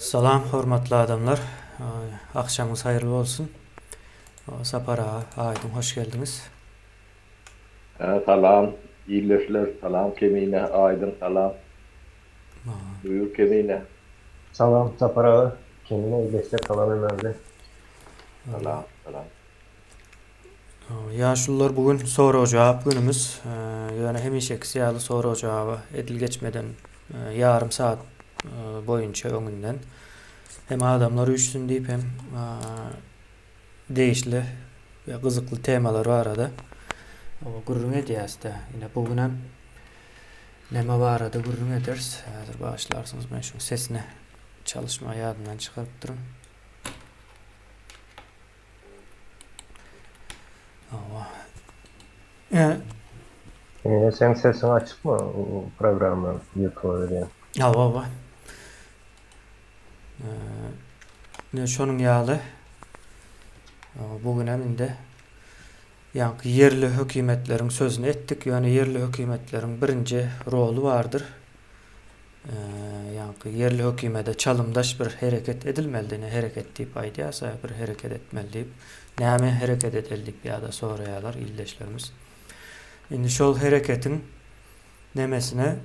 Salam, hormatly adamlar. Akşamınız hayırlı olsun. Sapar ağa, Aydın, hoş geldiniz. Salam, iyileşler, salam kemine, aydın salam, buyur kemine, Salam, Zafer ağa. Kendine iyileştir, salam ömürde. salam, salam. Yaşlılar bugün soru cevap günümüz. Yani hemişeki siyalı soru cevabı edil geçmeden yarım saat boyunca önünden. Hem adamlar üçsün deyip hem değişli ve kızıklı temalar var arada. O gurrun ediyası da yine bugün hem neme var arada gurrun ederiz. Hazır başlarsınız ben şu sesini çalışma yadından çıkarıp durun. Ava. Senin sesin açık mı o programı YouTube'a veriyor? Ava. Ne şonun yağlı. Bugün eminde yani yerli hükümetlerin sözünü ettik. Yani yerli hükümetlerin birinci rolü vardır. Yani yerli hükümete çalımdaş bir hareket edilmeliğine hareket deyip aydiyasa bir hareket etmeli deyip näme hareket edildik ya da sorayalar illeşlerimiz. Şimdi şol hareketin nemesine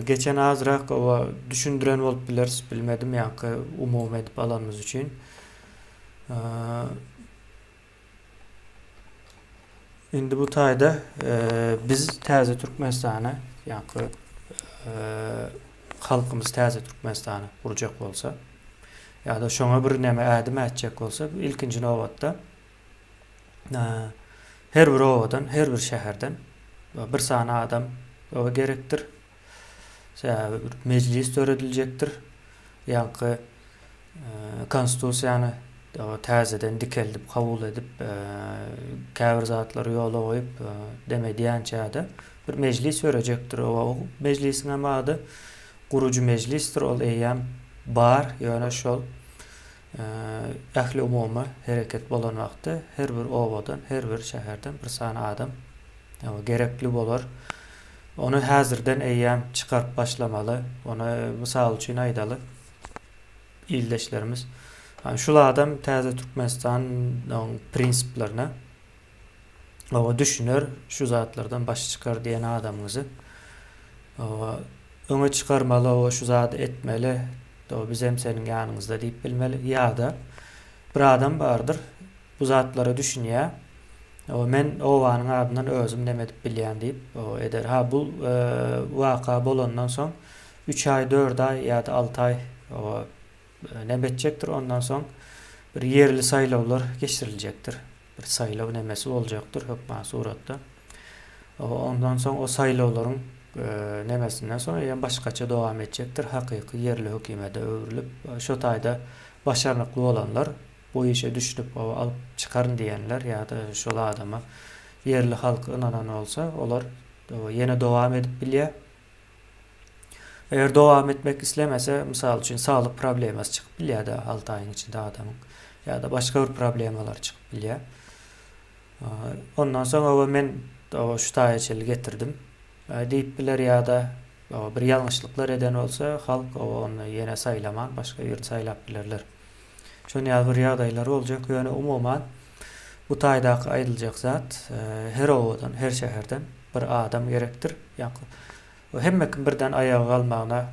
geçen azrak o düşündüren olup biliriz bilmedim yani umum edip alanımız için. Şimdi bu tayda biz Täze Türkmenistan'a yani halkımız Täze Türkmenistan'a kuracak olsa ya da şoňa bir näme ädim etjek bolsa ilkinji nowatda her bir owadan, her bir şäherden bir sana adam o gerektir. Meclis törediljekdir. Yani konstitusiýany täzeden dikeldip kabul edip käbir zatlary ýola goýup demediýänçäde bir meclis örecektir. O meclisiň hem ady gurucu meclistir. Ol eýýäm bar ýöne şol ähli umumy hereket bolan wagtda her bir owadan, her bir şäherden bir sana adam gerekli bolar. Onu häzirden eýýäm çykaryp başlamaly. Ona mysal üçin aýdaly ildeşlerimiz. Yani şul adam Täze Türkmenistanyň prinsiplerine o düşünür, şu zatlardan baş çıkar diýen adamyňyzy öňe çıkarmaly, o şu zat etmeli, o biz hem senin ýanyňyzda diýip bilmeli. Ýa-da bir adam bardyr, bu zatlara düşünýär. O men o wanyň adynan özüm neme dip bilýän diýip o eder. Ha bu waka bolandan soň 3 ay, 4 ay ýa-da 6 ay o neme etjekdir. Ondan soň bir yerli saýlawlar geçiriljekdir. Bir saýlaw nemesi boljakdyr hökma suratda. Ondan soň o saýlawlaryň nemesinden soň ýa başgaça dowam etjekdir. Hakyky yerli hökümete öwrülip şo taýda başarnykly bolanlar bu işe düşünüp alıp çıkarın diýenler ýa-da şol adama yerli halk inanan olsa olar ýene dowam edip bilýär. Eger dowam etmek islemese, mysal üçin saglyk problemasi çykyp bilýär-de 6 aýyň içinde adamyň ýa-da başga bir problemalar çykyp bilýär. Ondan soň o men şu taýaçyly getirdim diýip biler ýa-da bir ýalňyşlyklar eden bolsa halk onu ýene saýlaman, başga ýerde saýlap bilerler. Şonu ýa-bir ýagdaýlar boljak. Ýöne umuman bu taýdaky aýdyljak zat her owadan, her şäherden bir adam gerekdir. Ýa-ni hemmekin birden ayağa kalmagyna,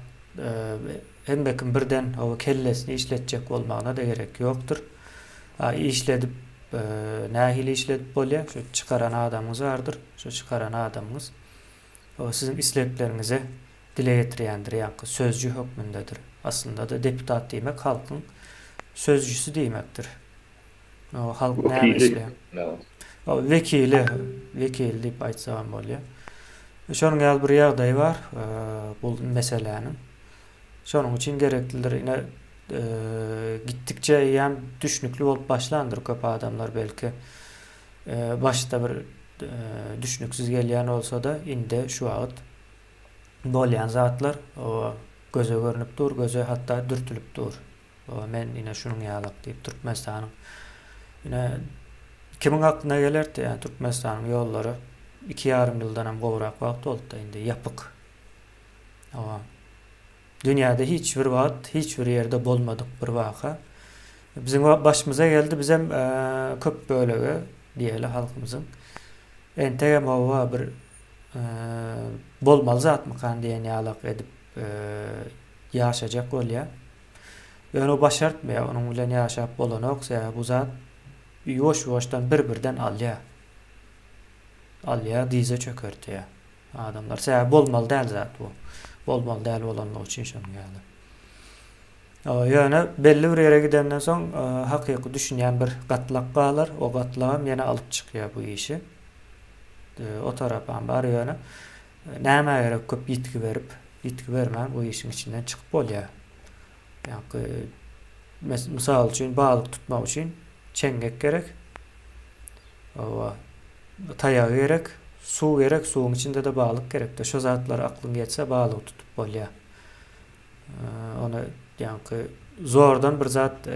hemmekin birden o kellesini işletjek bolmagyna da gerek ýokdur. İşledip nähili işledip bolýar. Şu çıkaran adamyňyz bardyr. Şu çıkaran adamyňyz o siziň isleplerinize dile getirýändir. Ýa-ni sözcü hökmündedir. Aslında da deputat diýmek halkyň sözcüsü diýmekdir. O halk näme isleýär? O vekili diýip aýtsam bolýar. Şonuň ýaly bir ýagdaý bar bu meseleniň. Şonuň üçin gereklidir. Ine gitdikçe ýa düşnükli bolup başlandyr köp adamlar belki başda bir düşnüksiz gelýän bolsa da inde şu wagt bolýan zatlar o göze görünüp dur, göze hatta dürtülüp dur. Men ine şunuň ýalyk diýip Türkmenistanyň ine kimin aklyna gelerdi ýa Türkmenistanyň ýollary 2,5 ýyldan hem gowrak wagt boldy indi ýapyk. Dünyada hiçbir wagt, hiçbir yerde bolmadyk bir waka. Bizim başımıza geldi. Bizem köp bölegi diýeli halkymyzyň entegem hawa bir bolmaly zatmykan diýen ýalak edip ýaşajak bolýar. Ýöne o başartmaýar, onuň bilen ýaşap bolanoksa bu zat ýoş-ýoşdan bir-birden alýar. Alýar, dize çökertýär. Adamlar sebäp bolmaly däl zat bu. Bolmaly däl bolanlyk üçin şonu ýaly. Ýöne belli bir ýere gidenden soň hakyky düşünýän bir gatlak galar, o gatlagam ýene alyp çykýar bu işi. O tarapdan bar ýöne näme gerek köp ýitgi berip, ýitgi bermän bu işin içinden çykyp bolýar. Ýa-ni mysal üçin balyk tutmak üçin çengek gerek. Taýagy gerek, suw gerek, suwun içinde de balyk gerek. Şo zatlar aklyň geçse balyk tutup bolýar. Onu ýa-ni zordan bir zat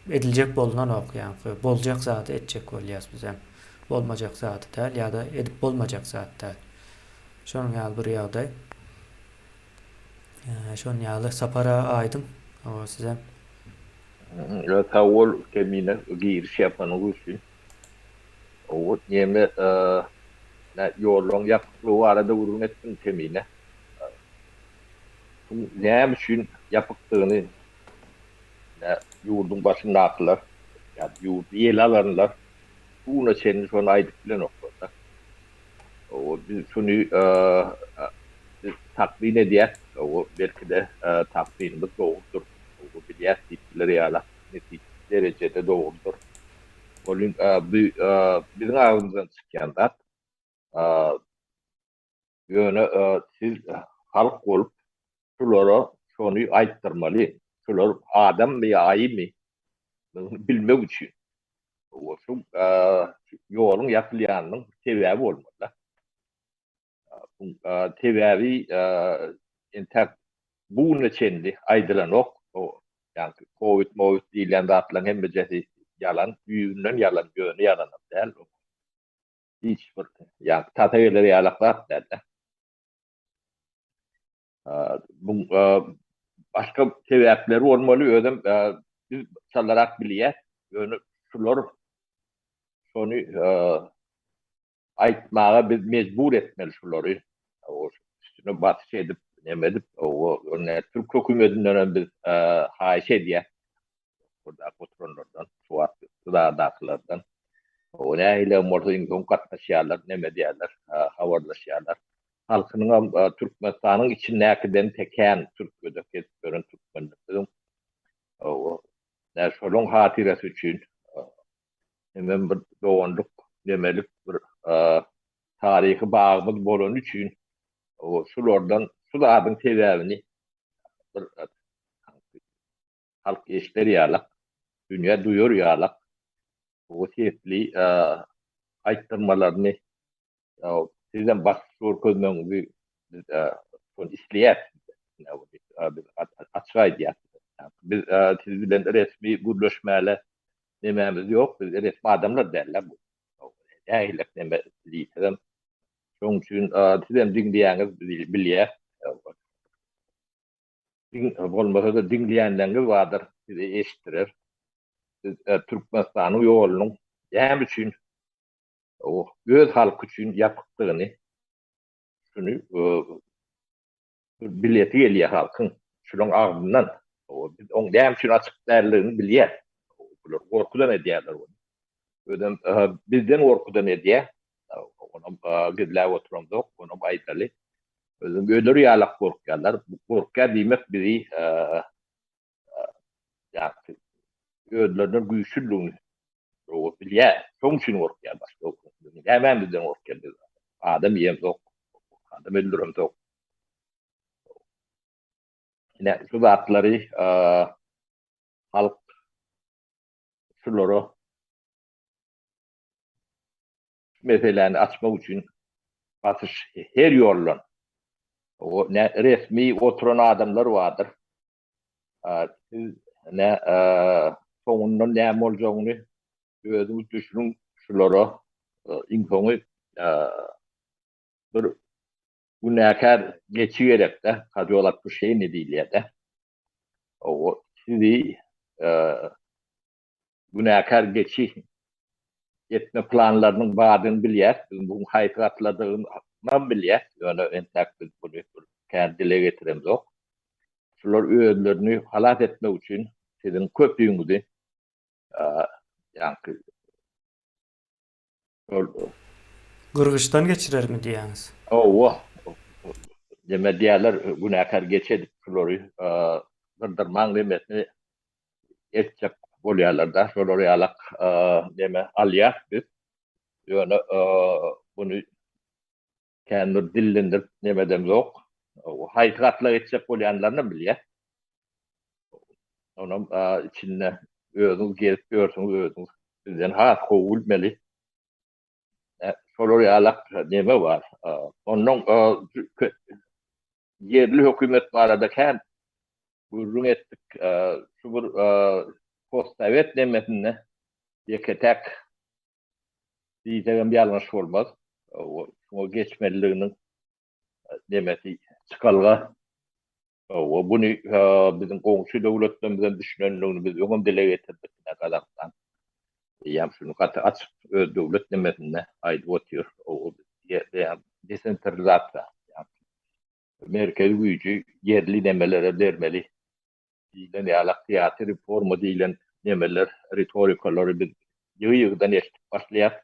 ediljek bolunan ok, ýa-ni boljak zaty etjek bolýar bizem. Bolmajak zaty däl ýa-da edip bolmajak zat däl. Şonuň ýaly bir ýagdaý. Şonuň ýaly sapara aýdym. Sizem Tawol kemine giriş yapan üçin o ýeme ýolun ýapyklygy arada urun etdim kemine. Näme üçin yapykdygyny ýurdun başynda aklar, ýurdu ýel alanlar. Buna çenli şonu aýdyp bilen okda. O biz şunu takdim edýär. O belki de takdimimiz doğrudur. O bilýär tipleri ýala netik derecede doğrudur. Olun bizim ağzımızdan çykýan zat ýöne siz halk bolup şulara şonu aýtdyrmaly. Şular adam mı aýymy bilmek üçin. O şu ýolun ýapylýanynyň sebäbi bolmaly. Bu sebäbi entek buna çendi aýdylanok o ýani Covid diýilen zatlaryň hemme jesi yalan, ýünden yalan, ýöne yalan däl. Hiç bir ýani tataýylar ýalaklar däl. Bu başga sebäpleri bolmaly özüm biz çalarak bilýär. Ýöne şular şonu aýtmaga biz mejbur etmeli şulary. O üstüne batyş edip nemedip o Türk hökümetinden biz haýyş edýär. Burada kontrollerden, suatlardan. O nähile mordyň gatnaşýarlar, neme diýerler, habarlaşýarlar. Halkynyň Türkmenistanyň içindäkiden teken Türkmende ketgören Türkmenligiň o näşolun hatyrasy üçin hemen bir doğanlyk demelik bir tarihi bagymyz bolan üçin o şulardan şu adyň sebäbini bir halk eşleri ýalak, dünýä duýur ýalak. O sepli aýtdyrmalaryny sizden başgur gözleňizi şonu isleýär. Biz açyk aýdýar. Biz siz bilen resmi gürleşmäle nememiz ýok. Biz resmi adamlar däller bu. Nähile neme diýsem. Şoň üçin sizem diňleýäňiz bilýär. Bolmasa da diňleýänleriniz bardyr, sizi eşitdirer. Siz Türkmenistanyň ýolunyň näme üçin o göz halky üçin ýapykdygyny şunu bileti gelýär halkyň. Şunyň agdyndan o biz oň näme üçin açyk därligini bilýär. Bular gorkudan edýärler bunu. Ödem bizden gorkudan edýär. Onu gidläp oturamdyk, onu aýtaly. Özüm gödür ýalak gorkýarlar. Bu gorkýar diýmek bizi ýa-ni ödlerden güýçlüğünü o bilýär. Şoň üçin gorkýar başga. Näme bizden gorkýar. Adam ýemzok, adam öldüremzok. Ine şu zatlary halk şulary meseleni açmak üçin batyş her ýollan o resmi oturan adamlar vardır. Siz soňundan näme boljagyny özüňiz düşünüň şulara infoňy bir bu näkär geçigerek de kadyolat bu şey ne diýilýär de. O sizi bu näkär geçi etme planlarynyň badyny bilýär. Bu haýyratladygyndan bilýär. Ýöne entäk biz bunu kän dile getiremiz ok. Şular özlerini halat etmek üçin sizin köpüýüňizi ýa-ni Gırgıçtan geçirermi diýäňiz? owa deme diýerler bu näkär geçedip şulary dırdyrmaň demesini etjek bolýarlar da şolary ýalak deme alýar biz. Ýöne bunu kendir dillendirip nemedem yok. O haýyratla etjek bolýanlaryny bilýär. Onun içinde özüňiz gelip görsüňiz özüňiz bizden has gowy bilmeli. Şolary ýalak neme bar. Onuň yerli hökümet barada kän buyruk etdik. Şu bir postsovet demesine ýeketek diýjegem ýalňyş bolmaz. O geçmeliliginiň demesi çıkalga. O bunu bizim goňşy döwletlerimizden düşünenligini biz ýogam dile getirdik Kazakstan. Ýa şunu açyk öz döwlet demesine aýdyp otýar. O desentralizasiýa. Merkezi güýji yerli demelere bermeli. Diýilen ýalak teatr reforma diýilen nemeler, retorikalary biz ýygy-ýygydan eşitip başlaýar.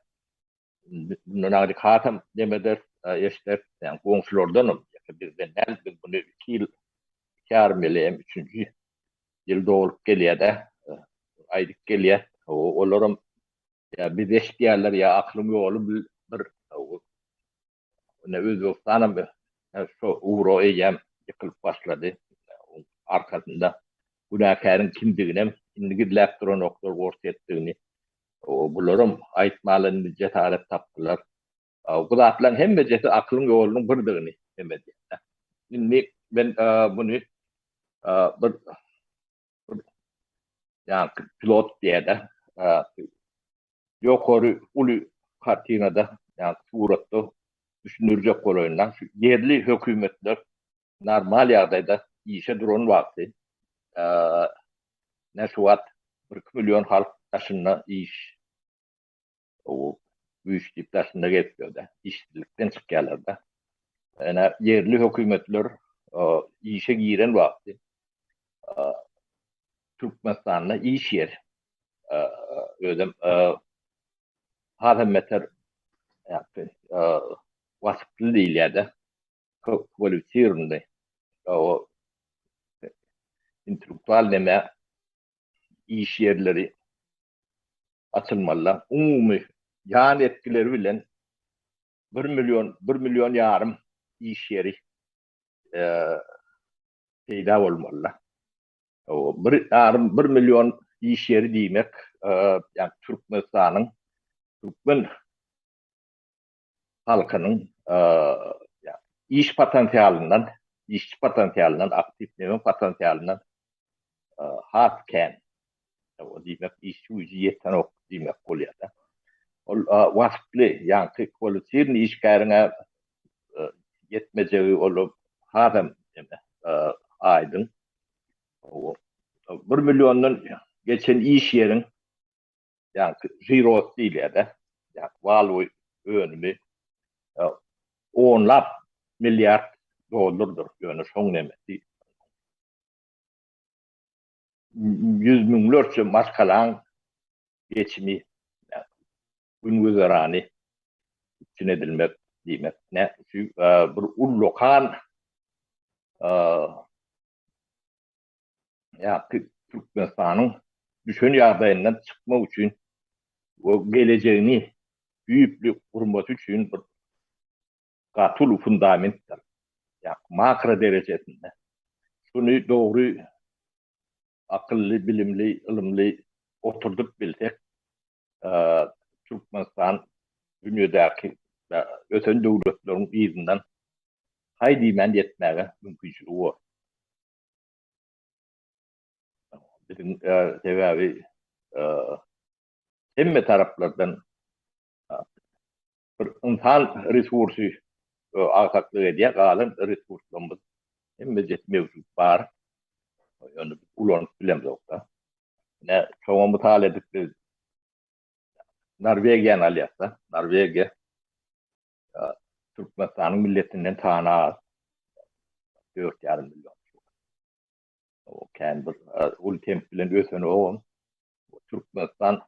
Bundan hatam demeder eşitip, yani goňşulardanam. Bizden näl biz bunu 2 ýyl kärmelem, 3-nji ýyl dolup gelýär-de, aýdyp gelýär. Olaram ya biz eşitýärler ýa aklym ýoly bir ne Özbekistanam şu uro eýem ýykylyp başlady. Arkasynda bu näkärin kimdiginem, indigi elektronoklar gorsetdigini bularym aýtmalyny jetaret tapdylar. Bu zatlaryň hemme jeti aklyň ýolunyň birdigini demedi. Indi ben bunu bir ýa pilot diýede ýokary uly kartinada ýa suratda düşünürjek bolaýyndan şu yerli hökümetler normal ýagdaýda işe duran wagty näşuwat 1 milyon halk taşyna iş o güýç dipdaşynda getdi. İşsizlikden çykýarlar da. Ene yerli hökümetler işe giren wagty Türkmenistan'a iş yer ödem halameter yaptı. Vasıflı diýilýär-de. Kualifiýerinde. O intellektual neme iş yerleri açılmalı. Umumy ýan etkileri bilen 1 milyon ýarym iş yeri peýda bolmaly. O 1 milyon iş yeri diýmek ýa Türkmenistanyň Türkmen halkynyň iş potansiýalynyň aktif neme potansiýalynyň hasken o diýmek iş güýji ýeten ok diýmek bolýar-da. Ol wagtly ýa-ni kualifiýerli işgärine yetmejegi olup hasam deme aýdyn. 1 milyondan geçen iş yerin ýa zero diýilýär-de. Ýa valuy önümi onlap milyar dollardyr ýöne şoň nemesi. 100 miňlerçe maskalaň geçimi gün gözarany için edilmek diýmek ne bir ullokan ýa Türkmenistanyň düşen ýagdaýyndan çykmak üçin o geleceğini büyüklük kurmak üçin bir gatul fundamentdir. Ya makro derejesinde. Şunu doğru akıllı, bilimli, ilimli oturdup bilsek Türkmenistan dünyadaki öten devletlerin izinden haydi men yetmeye mümkünçülüğü var. Bizim sebebi hemme taraflardan bir insan resursu akaklık ediye kalan resurslarımız hem mevcut var. Yani ulanıp bilemiz yoksa. Ne çoğu mutal edip biz Norvegiyan alyasa. Norvegiya Türkmenistan'ın milletinden tane az. 4,5 milyon. O kendi ul tempilen ösünü oğun. Türkmenistan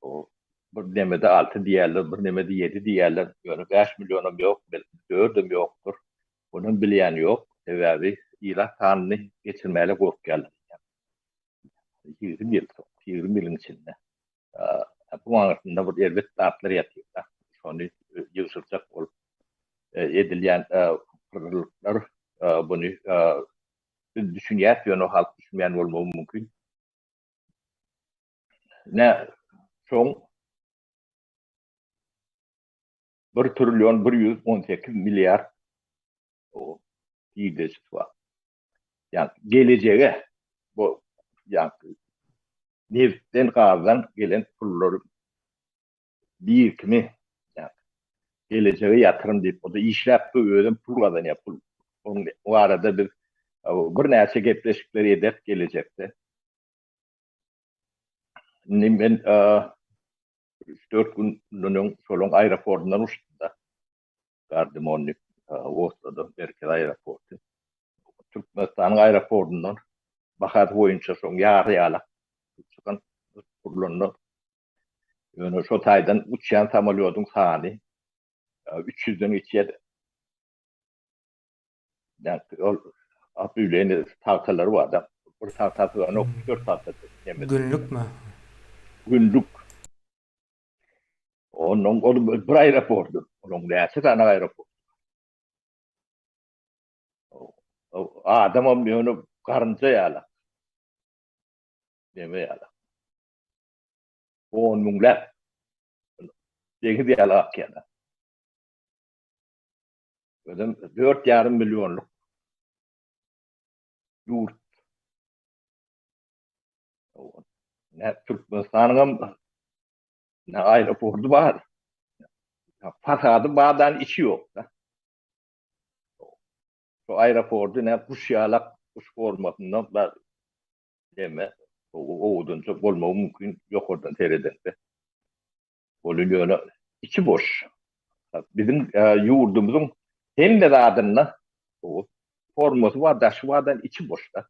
o bir demede 6 diýerler, bir demede 7 diýerler. Yani 5 milyonum yok, 4'üm yoktur. Bunun bilen yok. Sebebi Irak tanını geçirmeyle korkýarlar. 20 yıl, 20 yılın içinde. Bu anlatında bir elbet dartlar yatıyor. Şonu yusufçak olup edilyen kırılıklar bunu düşünýär ýöne halk düşünmeyen bolmagy mümkin. Ne soň 1 trilyon 118 milyar o gidiş var. Yani geleceğe bu yani neftten gazdan gelen pulları birikimi yani geleceğe yatırım deyip o da işlep ödüm pul kazanıyor pul. O arada bir näçe gepleşikleri edip gelecekte. Ben 4 günün solun aeroportundan uçtum da. Gardimonlu Oslo'da Merkez Aeroportu. Türkmenistan'ın aeroportundan bakat boyunca son yarı yala. Çıkan kurulunu. Yani şu taydan uçan samolyotun sani 300'den içeri. Yani abüleğine tahtaları vardı. Bir tahtası var. 4 tahtası. Günlük mü? Günlük. Onun bir aeroportu. Onun neyse tane aeroport. Adamım yani karınca yala. Deme yala. 10 milyar. Degi yala akıyana. Ödüm 4,5 milyonluk yurt. Ne Türkmenistan'ın ne aeroportu var. Fasadı bağdan içi yok da. O aeroportu ne kuş yalak, kuş formatından da deme. O odunca olmamı mümkün yok oradan tereden de. Onun yönü içi boş. Bizim yurdumuzun hem de adına o forması var da şu vardan içi boş da.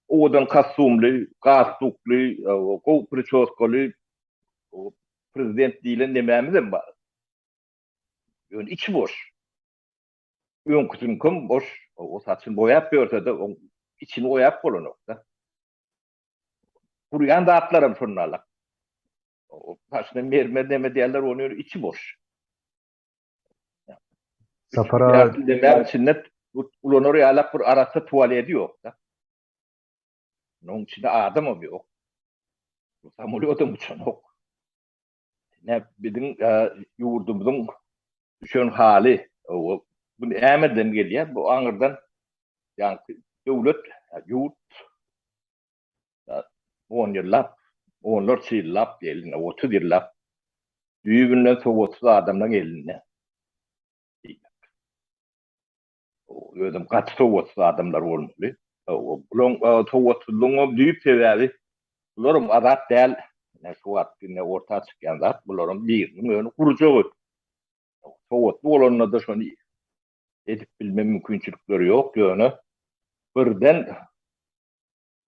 Odan kasumlu, kastuklu, kopri çoskolu, o prezident değilen dememiz var. Yani içi boş. Ön kısım kim boş. O saçın boyap görse de o içini oyap bolunok da. Kuruyan da atlarım şunlarla. O saçını mermer deme diyorlar onun içi boş. Sapara Demek içinde ulanır yalak bir arası tuvaleti yok da. Onun içinde adam yok. Samolyotun uçan yok. Ne bizim yurdumuzun düşen hali o bunu emeden geliyor. Bu anırdan yani devlet yurt 10 yıllap 14 yıllap eline 30 yıllap düğünden soğutsuz adamdan eline. Ödüm kaç soğutsuz adamlar olmalı. Bunun soğutsuzluğun büyük sebebi bunların adat değil. Ne soğut ne orta çıkan zat bunların birinin önü kurucu. Soğutlu olanla da şunu edip bilme mümkünçülükleri yok. Yani birden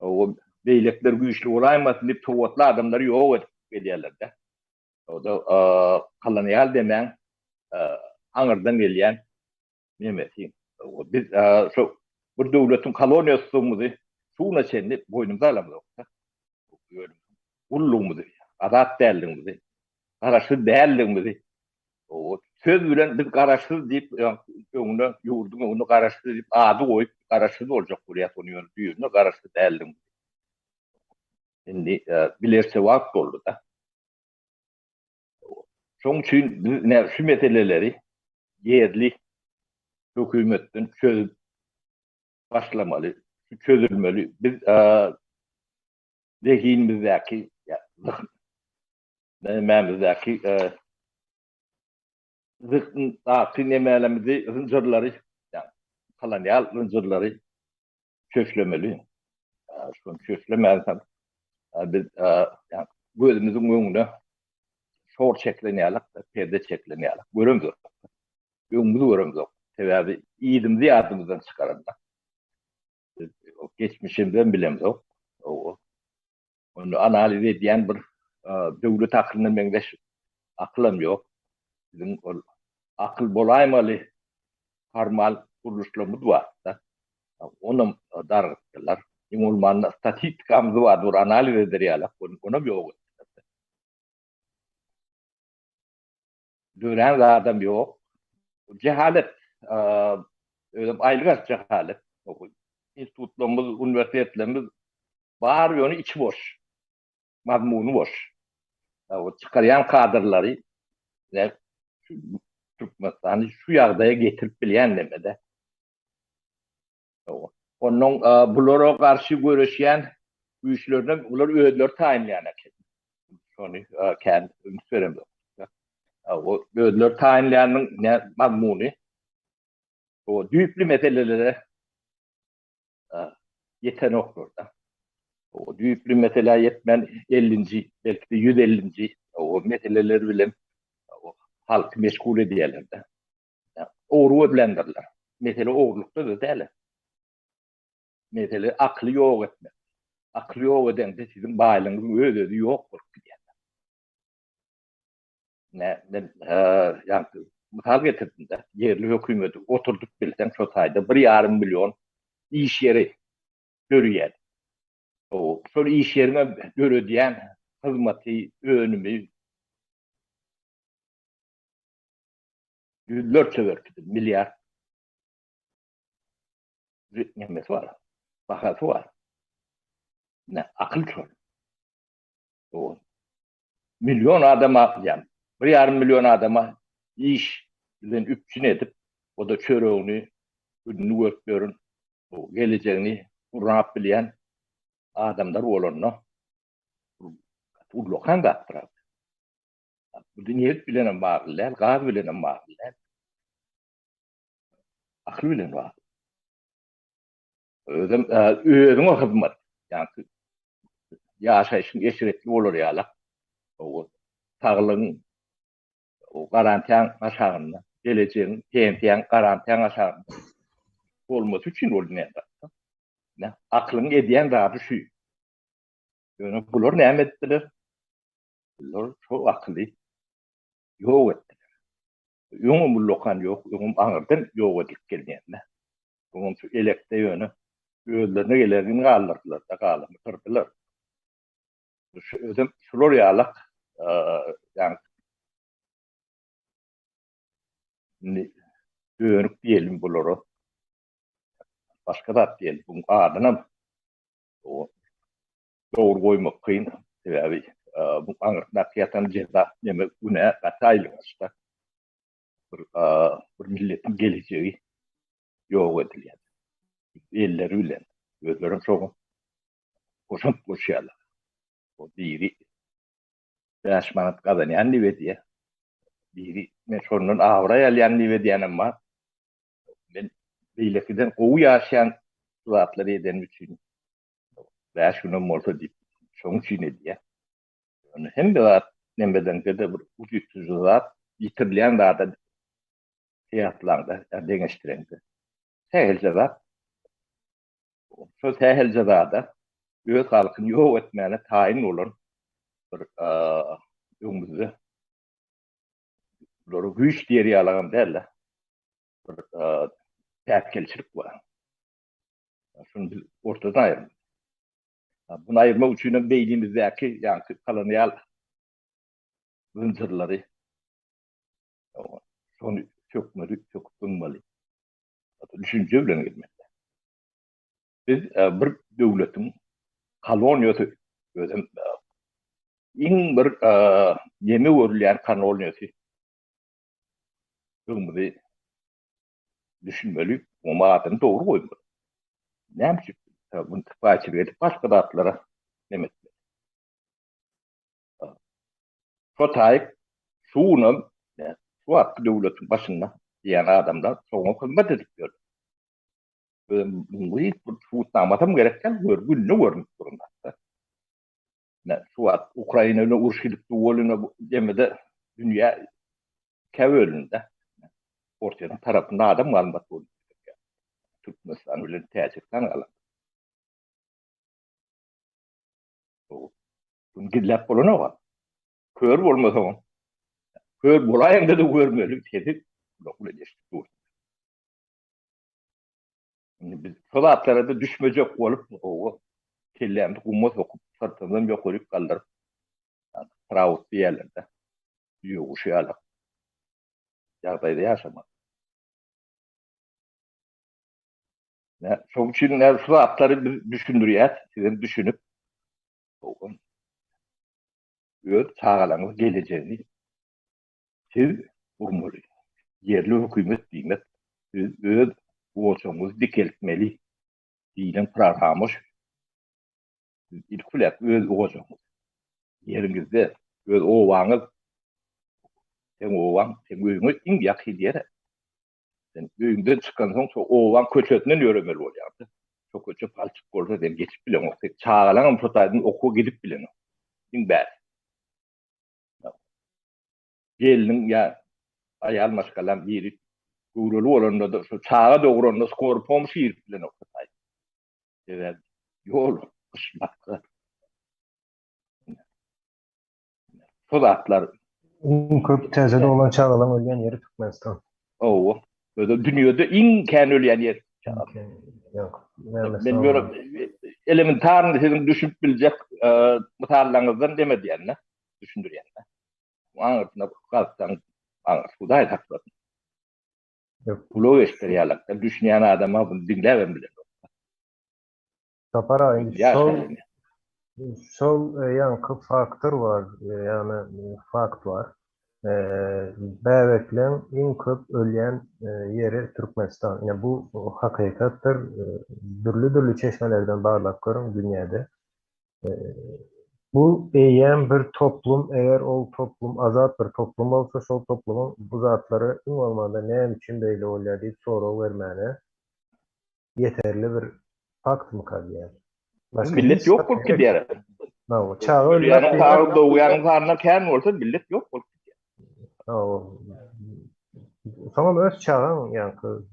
o beylikler güçlü olaymasın deyip soğutlu adamları yok edip ediyorlar da. O da kolonyal demen anırdan gelen Mehmet'in. Biz şu bir devletin kolonyasımızı şuna çenli boynumuza alamıyoruz. Ulluğumuzu, adat değerliğimizi, kararsız değerliğimizi o söz bilen biz kararsız deyip önüne yurdun onu kararsız deyip adı koyup kararsız olacak buraya konuyor büyüğünü kararsız değerliğimizi. Şimdi bilirse vakit oldu da. Son için biz şu meseleleri yerli hükümetin çözüp başlamalı, çözülmeli. Biz zihnimizdeki, mememizdeki zıkkın dağıtı nemelerimizi hınzırları yani kolonyal hınzırları köşlemeli. Şu köşlemezsem biz yani gözümüzün önüne şor çekleniyalak, perde çekleniyalak. Görümüz yok. Önümüzü görümüz yok. Sebebi iyidimizi yardımımızdan çıkarırlar. Geçmişimden bilemiz yok. Onu analiz ediyen bir devlet aklının mengeş aklım yok. Bizim akıl bolaymalı formal kuruluşlarımız var da. Onu darıttılar. Ulmanın statistikamız var. Dur analiz ederiyalak. Onu bir yok. Dönen adam yok. Cehalet. Ayrıca cehalet. İnstitutlarımız, üniversitelerimiz var yönü içi boş. Mazmunu boş. O çıkarayan kadrları ne Türkmenistan'ı şu yağdaya getirip bilen demede. Onun bunlara karşı görüşen güçlerine bunlar ödüller tayinleyen. Şunu kendi söylemde. O ödüller tayinleyenin ne mazmunu o düğüplü meselelere yeten orada. O düğüplü mesela yetmen 50. belki de 150. o meseleleri bile o halk meşgul ediyorlar da. Yani, oğru bilendirler. Mesele oğurlukta da değil. Mesele aklı yok etmek. Aklı yok eden de sizin bağlılığınızın ödedi yok. Yani misal getirdim de yerli hükümeti oturduk bilsen şu sayede 1,5 milyon iş yeri görüyor. O şöyle iş yerine göre diyen hizmeti, önümü yüzler çevirdi. Milyar nimesi var. Bakası var. Ne akıl çok. O milyon adama yani 1,5 milyon adama iş üpçün edip o da çöreğini ünlü göklerin o geleceğini kurap bilen adamlar olanına ullokan kaptırar. Bu dünyayı bilen bağlılar, gaz bilen bağlılar, akıl bilen bağlılar. Özüm o hizmet. Yani yaşayışın eşiretli olur ya. O sağlığın o garantiyan aşağında, geleceğin tempiyan garantiyan aşağında olması için olur ne da. Ne? Aklın ediyen daha bir şey. Yani bunlar ne ettiler? Bunlar çok akıllı. Yok ettiler. Yunum lokan yok, yunum anırdan yok edip gelmeyenler. Yunum şu elekte yönü, öğülerine gelerini kaldırdılar da kaldırdı, kırdılar. Özüm şular yalak, yani öğünük diyelim bunları. Başka da diyelim. Bunun adına o doğru koymak kıyın. Sebebi bu nakiyatan ceza yemek güne kataylı işte. Bir milletin geleceği yok ediliyor. Elleri ülen. Gözlerim çok koşup koşuyorlar. O biri yaşmanat kazanyan nive diye. Biri meşhurunun avraya alyan nive diyenim var. Ben beylekiden kovu yaşayan zatları eden için veya şunun morta deyip şunun için diye. Yani hem de zat nemeden de bir ucuz zat yitirilen da fiyatlarda deneştirendi. Sehelce zat şu sehelce da öz halkın yok etmeyene tayin olur bir ömrümüzde doğru güç diye yalan derler. Bir terkelçilik var. Şunu biz ortadan ayırmak. Bunu ayırma uçuyla beynimizdeki yani kolonyal hınzırları sonu çökmeli, çökülmeli. Düşünce bile gitmek. Biz bir devletin kolonyası özüm in bir yeni örülen kolonyası bunu düşünmeli, ama adını doğru koymalı. Ne yapacak? Bunu tıpaçı verip başka dağıtlara demek. Sotayık suunun şu hakkı devletin başında diyen adamlar çoğuna hizmet edip diyor. Bu hiç tutanmatam gereken gününü görmüş durumda. Ne, şu an Ukrayna'yla urşilik duvalına demede dünya kevölünde ortadan tarafında adam kalmadı. Türkmenistan öyle tercihten kalan. Gidilip buluna var. Kör olmasa on. Kör bulayım da görmeyelim. Dedi. Lokul ediştik. Biz Solatlara da düşmeyecek olup o kellerini kumma sokup sırtından yok olup kaldırıp Pravut bir yerlerde yokuşuyarak yardayda yaşamak. Çok için Solatları biz düşündürüyor. Sizin düşünüp çağalanız geleceğini siz vurmalı. Yerli hükümet deyiniz. Siz öz uğraşımızı dikeltmeli. Dinin programı ilk fiyat öz uğraşımız. Yerinizde öz oğlanız sen oğlan, sen öyünü in yakı diyere. Sen öyünden çıkan son çok oğlan köçetinden öğrenmeli olacaktı. Çok köçe palçık olsa den geçip bilen o. Çağalan fotoğrafını oku gidip bilen o. İn bär. Gelinin ya ayal maskalan biri gurulu olanında da şu çağa doğrunda skorpom şiir bilen o fotoğraf. Evet. Yol kışmakta. Fotoğraflar Köp tezede olan çağlanan ölgen yeri Türkmenistan. o. Böyle dünyada imkan öleyen yer. Yok. Ben böyle elementarını sizin düşünüp bilecek mıtarlarınızdan demedi yani. Düşündür yani. Anlatına kalktan anlat. Bu da haklı. Yok. Kulağı eşkeriyalakta düşünen adama bunu dinlemem bile. Sapara Ya sen sol yankı faktör var. Yani fakt var. Bäwekleň iň köp ölýän yeri Türkmenistan. Yani bu hakykatdyr. Dürli çeşmelerden barlap görün dünýede. Bu eýen bir toplum, eger ol toplum azat bir toplum bolsa, şol toplumyň bu zatlary iň bolmanda näme üçin beýle bolýar diýip soraw bermäne yeterli bir fakt mı kalýar? millet yok bolup gidiyor. Çağı ölmek Yani tarih doğuyan karnına kern olsa millet yok bolup tamam öz çağın yankı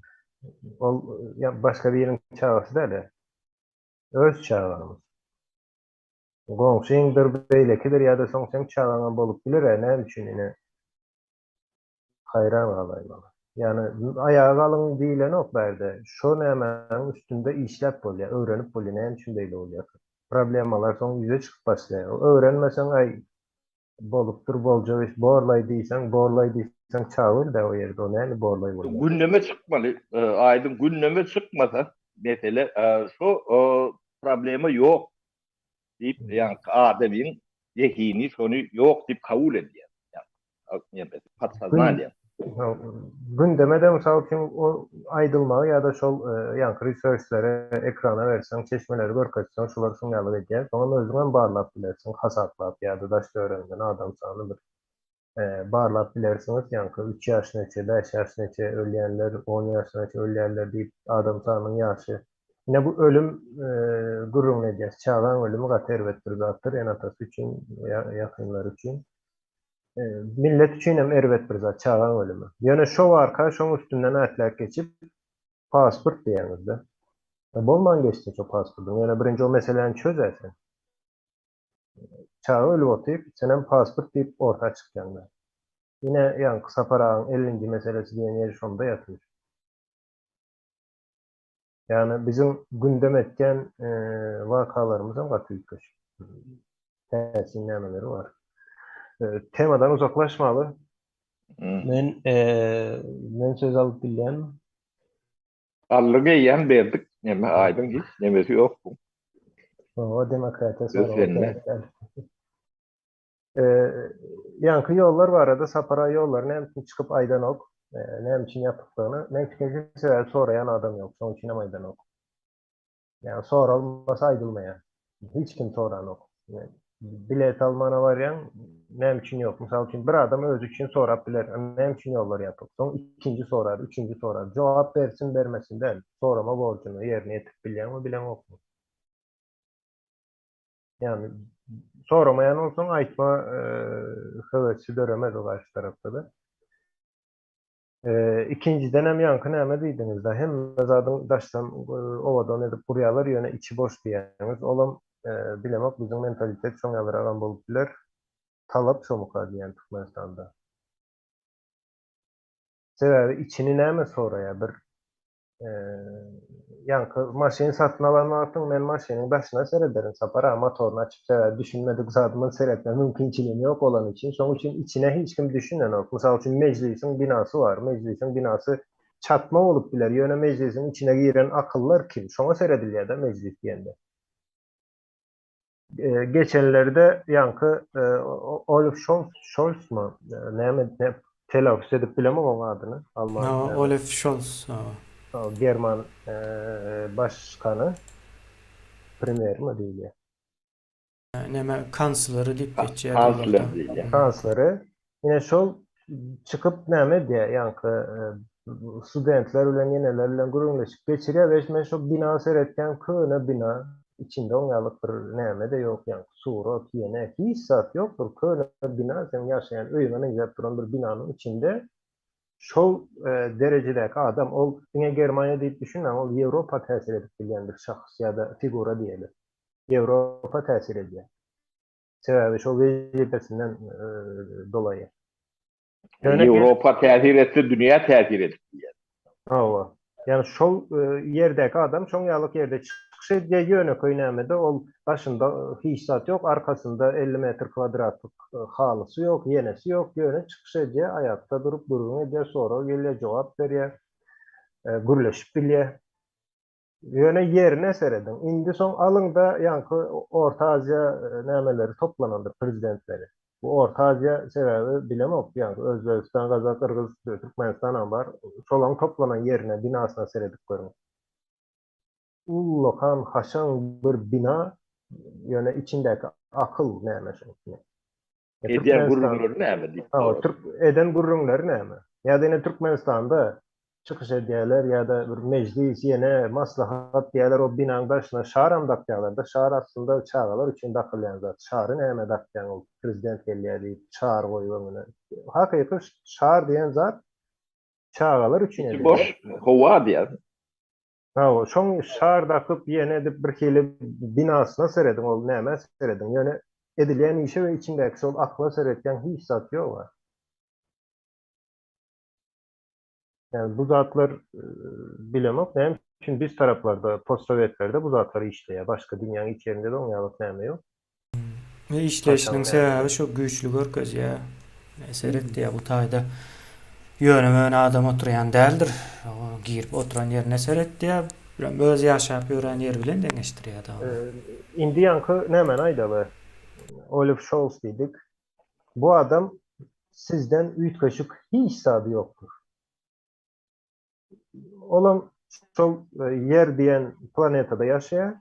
ya başka bir yerin çağısı da öyle. Öz çağımız. Gomşindir beylekidir ya da son sen çağına bolup bilir ne için yine hayran alayım. Yani ayağa kalın değilen ok berde. Şu hemen üstünde işlep oluyor. Öğrenip oluyor. Ne için değil oluyor. Problemalar son yüze çıkıp başlıyor. Öğrenmesen ay boluptur bolca iş borlay diysen çağır da o yerde o ne borlay oluyor. gündeme çıkmalı. Aydın gündeme çıkmasa mesela şu problemi yok deyip yani ademin zihni sonu yok deyip kabul ediyor. Yani patsazlanıyor. Gündeme misal için o aydılmağı ya da şol yankı researchlere ekrana versen, çeşmeleri görketsen, şuları sunyalı edecek. Sonra özünden barlap bilersin, hasatlap ya da daşta öğrenden adam sanı bir barlap bilersiniz. Yankı 3 yaş neçe, 5 yaş neçe, ölüyenler, 10 yaş neçe, ölüyenler deyip adam sanının yaşı. Yine bu ölüm gurur ne diyeceğiz? Çağlan ölümü kat ervettir zattır. En atası için, yakınlar için. Millet için hem ervet bir zat çağlan ölümü. Yani şov arka, şov üstünden atlar geçip pasport diyenizde. Bolman geçti o pasportun. Yani birinci o meselenin çözersin. Çağı ölü otayıp, sen hem pasport deyip orta çıkacaksın. Yine yani kısa paranın 50. meselesi diyen yeri sonunda yatıyor. Yani bizim gündem etken vakalarımızın katı yükleş. Tersinlemeleri var. Temadan uzaklaşmalı. Ben söz alıp bilen Allığı yiyen verdik. Neme aydın hiç. Nemesi yok bu. o demokrata sonra o Özlerine. yankı yollar var arada sapara yollar ne için çıkıp aydan ok ne için yaptıklarını ne çıkacaksa sorayan adam yok. Son içine aydan ok. Yani sonra olmasa aydılmayan. Hiç kim soran ok. Yani bilet almana varyan nem için yok. Misal için bir adam öz için sorap biler. Nem için yollar yapıp. Son ikinci sorar, üçüncü sorar. Cevap versin vermesin değil. Sorama borcunu yerine yetip bilen mi bilen yok mu? Yani soramayan olsun aytma hevesi döremez o karşı tarafta da. İkinciden hem yankı näme diýdiňiz da hem zadyň daşdan owadan edip burýalar ýöne içi boş diýeniz. Olam bilemek bizim mentalitet şoň ýalyragan bolup biler. Talap şomukar diýen Türkmenistanda. Sebäbi içini näme soraýar bir yankı maşyny satyn alanmagyň men maşynyň başyna serederim sapara motoruny açyp sebäbi düşünmedik zadymy seretme mümkinçiligim ýok olan için. Şoň üçin içine hiç kim düşünen ok. Mysal üçin meclisiň binasy var. Meclisiň binasy çatma bolup biler. Ýöne meclisiň içine giren akyllar kim? Şoňa seredilýär-de meclis diýende. Geçenlerde yankı Olaf Scholz mu? Ne telaffuz edip bilemem onun adını. Alman. No, Olaf Scholz. O German başkanı premier mi diýilýär? Neme kansları diýip geçýär. Kansler diýilýär. Kansları. Yine şol çıkıp näme diýär yankı studentler bilen ýeneler bilen gurulmaşyp geçirýär we men şo bina seretken köne bina içinde oňalyk bir näme de ýok yankı surat ýene hiç zat ýokdur. Köne bina sen ýaşaýan öýüne ýap duran bir binanyň içinde şol derejedäki adam ol diňe Germaniýa diýip düşünmän ol Ýewropa täsir edip bilýän bir şahs ýa-da figura diýelim. Ýewropa täsir edýär. Sebäbi şol wezipesinden dolayı. Ýewropa täsir etse dünýä täsir edip diýär. Hawa. Yani şol ýerdäki adam şoň ýalyk ýerde çykyş edýär ýöne köýnämede ol başynda hiç zat ýok, arkasında 50 metr kvadratlyk halysy ýok, ýenesi ýok, ýöne çykyş edýär, aýakda durup gurulma edýär, sonra gelýär, jogap berýär, gürleşip bilýär. Ýöne ýerine seredin. Indi soň alyňda ýanky Orta Aziýa nämeleri toplanandyr prezidentleri. Bu Orta Aziýa sebäbi bilemok ýanky Özbegistan, Gazak, Kyrgyz, Türkmenistan bar. Şolaň toplanan ýerine, binasyna seredip görün. Ullokan haşan bir bina ýöne içindäki akyl näme şol. Edýär gurulmalar näme diýip. Eden gurrunlar näme? Ýa-da ine Türkmenistanda çykyş edýärler ýa-da bir meclis ýene maslahat diýerler o binanyň başyna şaram dakýarlar da şar aslında çağalar üçin dakylýan zat. Şary näme dakýan ol prezident gelýär diýip şar goýup öňüne. Hakyky şar diýen zat çağalar üçin İçi edilýär. boş howa diýer. Hawa, şoň şar dakyp ýene edip bir hili binasyna seredin ol näme seredin. Ýöne edilýän işe we içindäki şol akla seretken hiç zat ýok. Yani bu zatlar bilemek näme için biz taraplarda, postsowetlerde bu zatları işleýär. Başka dünýäniň iç ýerinde de oňalyk näme ýok. Ve işleşinin sebebi şu güçlü görkezýär. Seretdiýär bu taýda ýöne adam oturýan däldir. O girip oturan ýerine seretdiýär. Bilen öz ýaşap ýören ýer bilen deňeşdirýär da. Indi yankı nämen aýdaly? Olaf Scholz diýdik. Bu adam sizden üýtgeşik hiç zady ýokdur. Olam şol yer diýen planetada ýaşaýar,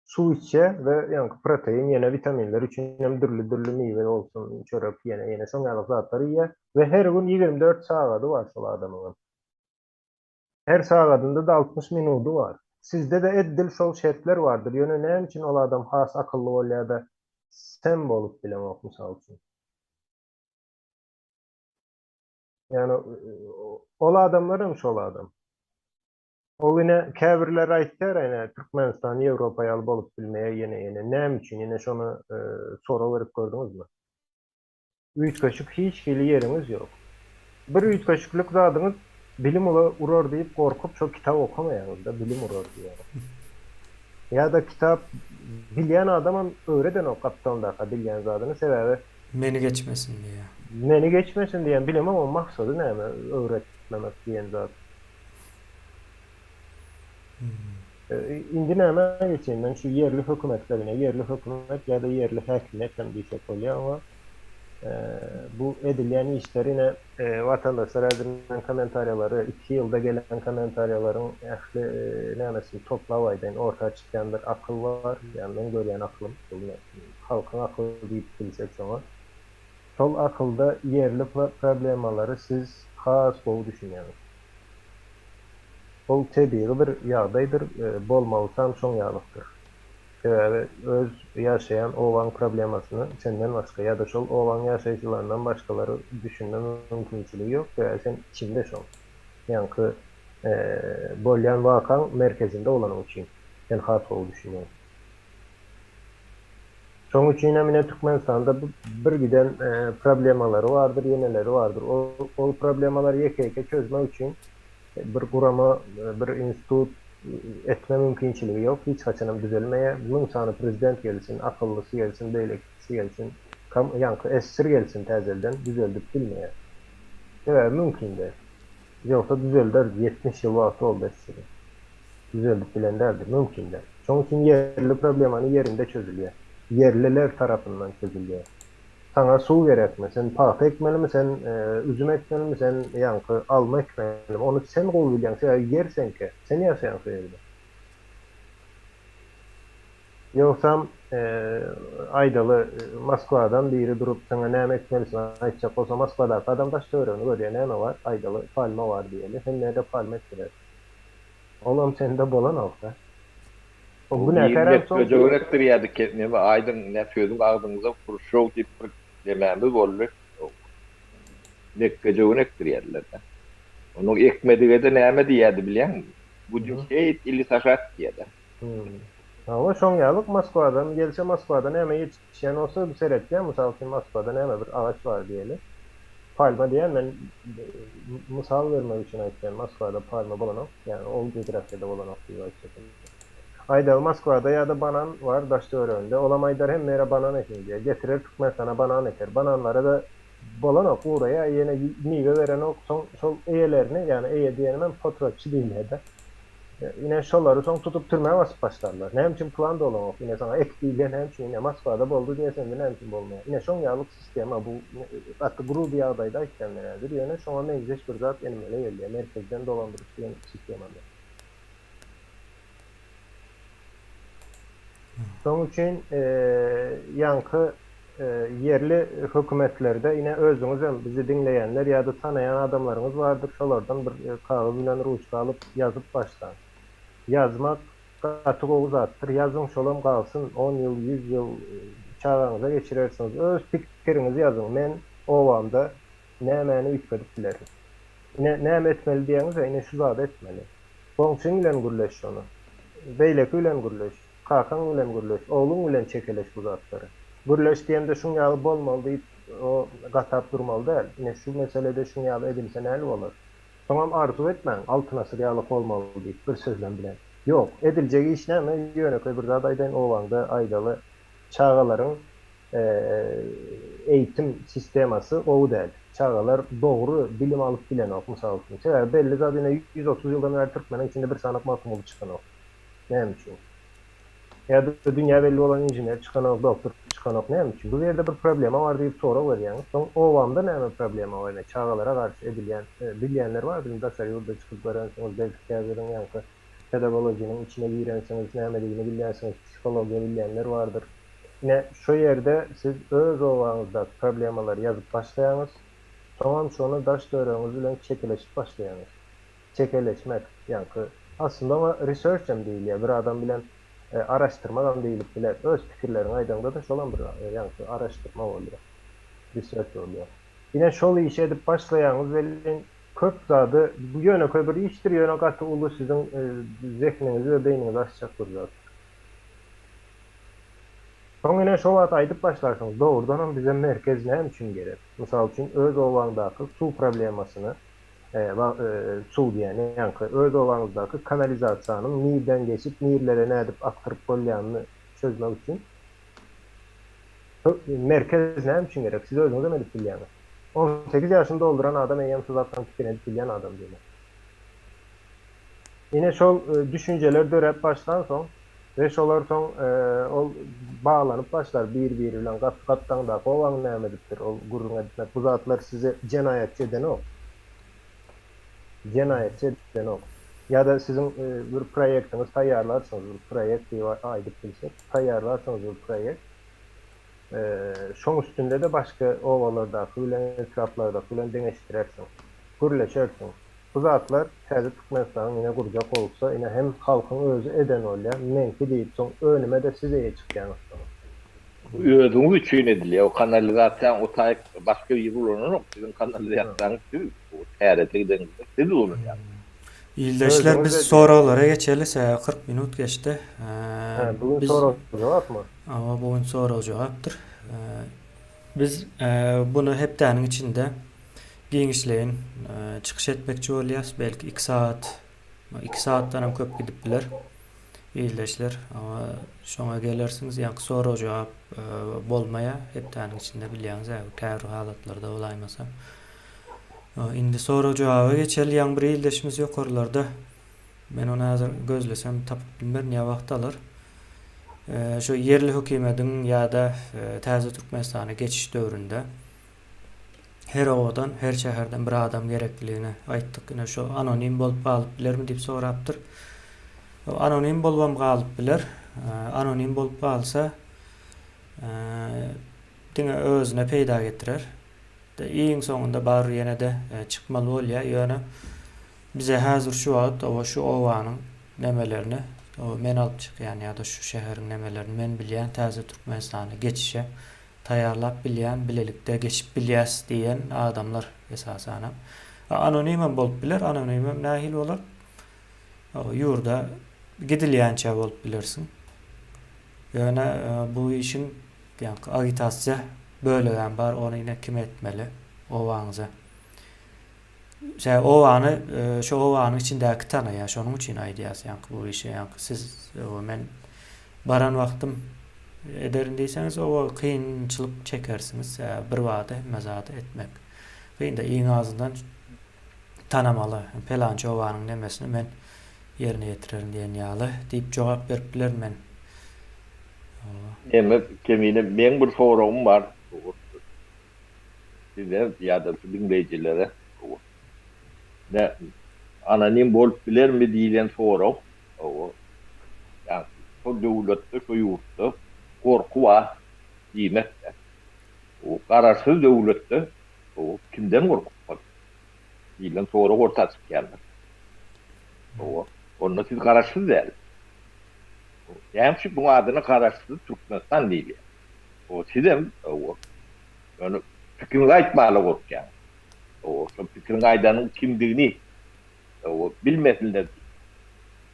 su içe ve yani protein ýene vitaminler üçin hem dürlü miýe bolsun, çörek ýene şoňalyk zatlary ýer we her gün 24 sagady var şol adamyň. Her sagadynda da 60 minuty var. Sizde de eddil şol şertler vardır. Ýöne näme üçin ol adam has akylly bolýar da sen bolup bilemek mysal üçin. Yani ol adamlarym şol adam. Ol ine käbirler aýtdylar ene Türkmenistan Ýewropaýa alyp bolup bilmeýe ýene näme üçin ene şonu soraw berip gördüňizmi? Üýtgeşik hiç hili ýerimiz ýok. Bir üýtgeşiklik zadyňyz bilim urar diýip gorkup şo kitap okamaýaňyz da bilim urar diýär. Ýa-da kitap bilýän adamam öwreden okapdan da bilýän zadyny sebäbi Meni geçmesin diye. Meni geçmesin diýen bilemem o maksady näme öwretmemek diýen zat. Indi näme geçen şu yerli hökümetlerine, yerli hökümet ýa-da yerli häkimet hem diýsek bolýar ama Bu edilýän işlerine vatandaşlar edilen komentaryaları, 2 yılda gelen komentaryaların ähli nämesin toplap aýdan orta çykýan bir akyl var. Yani men görýän aklym, halkyň akyly diýip bilsek şoňa. Şol akylda yerli problemalary siz has bolup düşünýäňiz. Ol tebii bir ýagdaýdyr, bolmagysam şoň ýaglykdyr. Öz yaşayan owan problemasyny senden başga ya da şol owan yaşaýjylaryndan başgalary düşünme mümkinçiligi ýok we sen içinde şol. Ýanky bolýan wakaň merkezinde bolan üçin sen has bolup düşünýän. Şoň üçin hem Türkmenistanda bir giden problemalary bardyr, ýeneleri bardyr. O problemalar ýeke-ýeke çözmek üçin bir gurama, bir institut etme mümkinçiligi ýok. Hiç haçanam düzelmeýe. Bunun sany prezident gelsin, akıllysy gelsin, beýlekçisi gelsin, ýanky esir gelsin täzelden düzeldip bilmeýär. Mümkin-de. Ýoksa düzelder 70 ýyl wagt boldy esir. Düzeldip bilenlerdi, mümkin-de. Şoň üçin yerli problemany yerinde çözülýär. Yerliler tarapyndan çözülýär. Sana su gerekmi? Sen paha ekmelimi? Sen üzüm ekmelimi? Sen ýanky alma ekmelimi? Onu sen gowy bilýän. Sen yersenke, sen ýaşaýan şeýerde. Ýoksa aýdaly Moskwadan biri durup sana näme ekmelisin aýtjak bolsa Moskwada adam daş töwereni görýär, näme bar? Aýdaly palma bar diýeli. Sen näde palma ekmeler? Olam sende bolan alsa. O bu näkärem soň Göjegrekdir ýa-da ketmeme aýdyň näfözüň agdyňyza Khrushchev diýip bir dememiz boldy. Göjegrekdir ýerlerde. Onu ekmedige de näme diýýärdi bilýän? Bu şeýit illi saşat diýýärdi. Ama şoň ýalyk Moskwadan gelse Moskwadan näme ýetişýän olsa bu seretken mysal üçin Moskwada näme bir agaç bar diýeli. Palma diýen men mysal vermek üçin aýtdym. Moskwada palma bolanok, ýani ol geografiýada bolanok diýip aýtdym. Aýda Moskwada ýa-da banan var daş töwerende. Olam aýdar hem mera banan ekmeýär. Getirer Türkmenistana banan eker. Bananlara da bolanok uğraya ýene miwe beren ok şol eýelerini, ýani eýe diýenim fotoğrafçy diýilýär. Ine şolary soň tutup türmäge basyp başlarlar. Näme üçin plan dolanok? Ine sana ek diýilýän hem üçin ine Moskwada boldy diýesen näme üçin bolmaýar? Ine şoň ýalyk sistema bu hatda guru ýagdaýda aýtlanýardyr. Ýöne şoňa meňzeş bir zat enmeli gelýär. Merkezden dolandyryş diýen sistemada. Şoň üçin ýanky yerli hökümetlerde ine özüňiz hem bizi dinleýänler ýa-da tanaýan adamlaryňız bardyr. Şolardan bir kagaz bilen ruçka alyp ýazyp başlaň. Yazmak gaty gowy zatdyr. Ýazyň şolam galsyn 10 ýyl, 100 ýyl çağaňyza geçirersiniz. Öz pikiriňizi ýazyň. Men owamda nämäni üýtgedip bilerim. Näme etmeli diýeňiz, ine şu zat etmeli. Boňçyň bilen gürleş şonu. Beýleki bilen gürleş. Kakan bilen gürleş, oğlun bilen çekeleş bu zatlary. Gürleş diýende şuň ýaly bolmaly diýip o gatap durmaly däl. Ine şu meselede şuň ýaly edilse näme bolar? Tamam arzu etmeň, altyn asyr ýaly bolmaly diýip bir sözlen bilen. Ýok, ediljek iş näme? Ýöneköy bir zat aýdan owanda aýdaly çağalaryň eýitim sistemasy owu däl. Çağalar dogry bilim alyp bilen ok, mysal üçin. Sebäbi belli zat ine 130 ýyldan beri Türkmeniň içinde bir sanak matum bolup çykan ok. Näme üçin? Ya da dünya belli olan injiner çıkanok, doktor çıkanok näme üçin? Bu ýerde bir problema var diýip sorak berýäňiz. Soň owamda näme problema bar? Çağalara garşy edilýän bilýänler bar. Bizim daşary ýolda çykyp baransyňyz, belki käzirin ýanky pedagogiyanyň içine girensiňiz, nämeligini bilýärsiňiz, psihologiýa bilýänler bardyr. Ine şu ýerde siz öz owaňyzda problemalary ýazyp başlaýaňyz. Soňam şonu daş töwereňiz bilen çekeleşip başlaýaňyz. Çekeleşmek ýanky aslında research hem diýilýär. Bir adam bilen araştırmadan deyilip biler. Öz fikirlerini aydanda da şolan bir ýanky araştırma bolýar. Research bolýar. Ine şol işe edip başlaýaňyz welin köp zady bu ýöneköy bir işdir, ýöne gaty uly siziň zehniňizi we beýniňizi açjak bir zat. Soň ine şol wagt aýdyp başlarsyňyz, dogrudan bize merkez näme üçin gerek? Mysal üçin öz owaňdaky su problemasyny su diýeni, ýanky öz owaňyzdaky kanalizasiýanyň niýden geçip niýerlere nädip aktyryp bolýanyny çözmek üçin merkez näme üçin gerek? Siz özüňiz näme edip bilýäňiz? 18 ýaşynda dolduran adam eýem şu zatdan pikir edip bilýän adam diýler. Ine şol düşünjeler dörep başlan soň Ve şolar soň ol bağlanyp başlar bir bilen gat-gatdan da owaň nämedir ol gurrun etmek. Bu zatlar size cinayetçi eden o. Cinayetçi eden o. Ya da sizin bir proyektiniz taýýarlarsınız, bir proyekt diýip aýdyp bilsek, taýýarlarsınız bir proyekt. Şoň üstünde de başga owalarda, bilen etraplarda bilen deňeşdirersiň. Gürleşersiň. Bu zatlar täze Türkmenistan'ın ine gurjak olsa, ine hem halkyň özü eden olýar, menki diýip soň önüme de size geçipýäňiz. Özüňiz üçin edilýär. O kanalizasiýa o taýyk başga bir ulanok. Sizin kanalizasiýaňyz o täretden siz ulanýar. İldeşler Evet, biz evet. soralara geçeli 40 minut geçti. Bugün Biz soru cevap mı? ama bugün soru cevaptır. Biz bunu heptäniň içinde giňişleýin çykyş etmekçi bolýas. Belki 2 saat, 2 saatdan hem köp gidip biler. İldeşler ama şoňa gelersiňiz ýa-ni soru jogap bolmaýa heptäniň içinde bilýäňiz käbir halatlarda bolaýmasa. Indi soru jogaba geçeli ýa-ni bir ildeşimiz ýokarlarda. Men onu hazır gözlesem tapyp bilmerim ýa wagt alar. Şu yerli hökümetiň ýa-da täze Türkmenistana geçiş döwründe her owadan, her şäherden bir adam gerekligini aýtdyk. Ine şu anonim bolup galyp bilermi diýip sorapdyr. Anonim bolbam galyp biler. Anonim bolup galsa diňe özüne peýda getirer. Iň soňunda bar ýene de çykmaly bolýar. Ýöne bize häzir şu wagt şu owanyň nemelerini men alyp çykýan ýa-da şu şäheriň nemelerini men bilýän täze Türkmenistana geçişe taýýarlap bilýän, bilelikde geçip bilýäs diýen adamlar esasana. Anonim bolup biler, anonim nähil bolar. Ýurda gidilýänçe bolup bilersin. Ýöne bu işin ýa-ni agitasiýa bölegen bar, onu ine kim etmeli owaňyza. Owany şu owanyň içindäki tanaýa, şonuň üçin aýdýas ýa-ni bu işe ýa-ni siz men baran wagtym ederin diýseňiz o kynçylyk çekersiňiz. Bir wada mezada etmek. Beýinde iň azyndan tanamaly. Pelançy owanyň nemesini men yerine ýetirerim diýen ýaly diýip jogap beripdiler men. Kemine men bir forum var. Size ýa-da dinleýijilere ne anonim bolup bilermi diýilen forum. O ýa şu döwletde şu ýurtda gorku var diýmek. O gararsız döwletde o kimden gorkupar diýilen forum orta çykýarlar. O onu siz gararsız däl. Ýa-ni bu adyny gararsız Türkmenistan diýilýär. O sizem o ýöne pikiriňi aýtmaly gorkýan. O şu pikiriňi aýdanyň kimdigini o bilmesinler.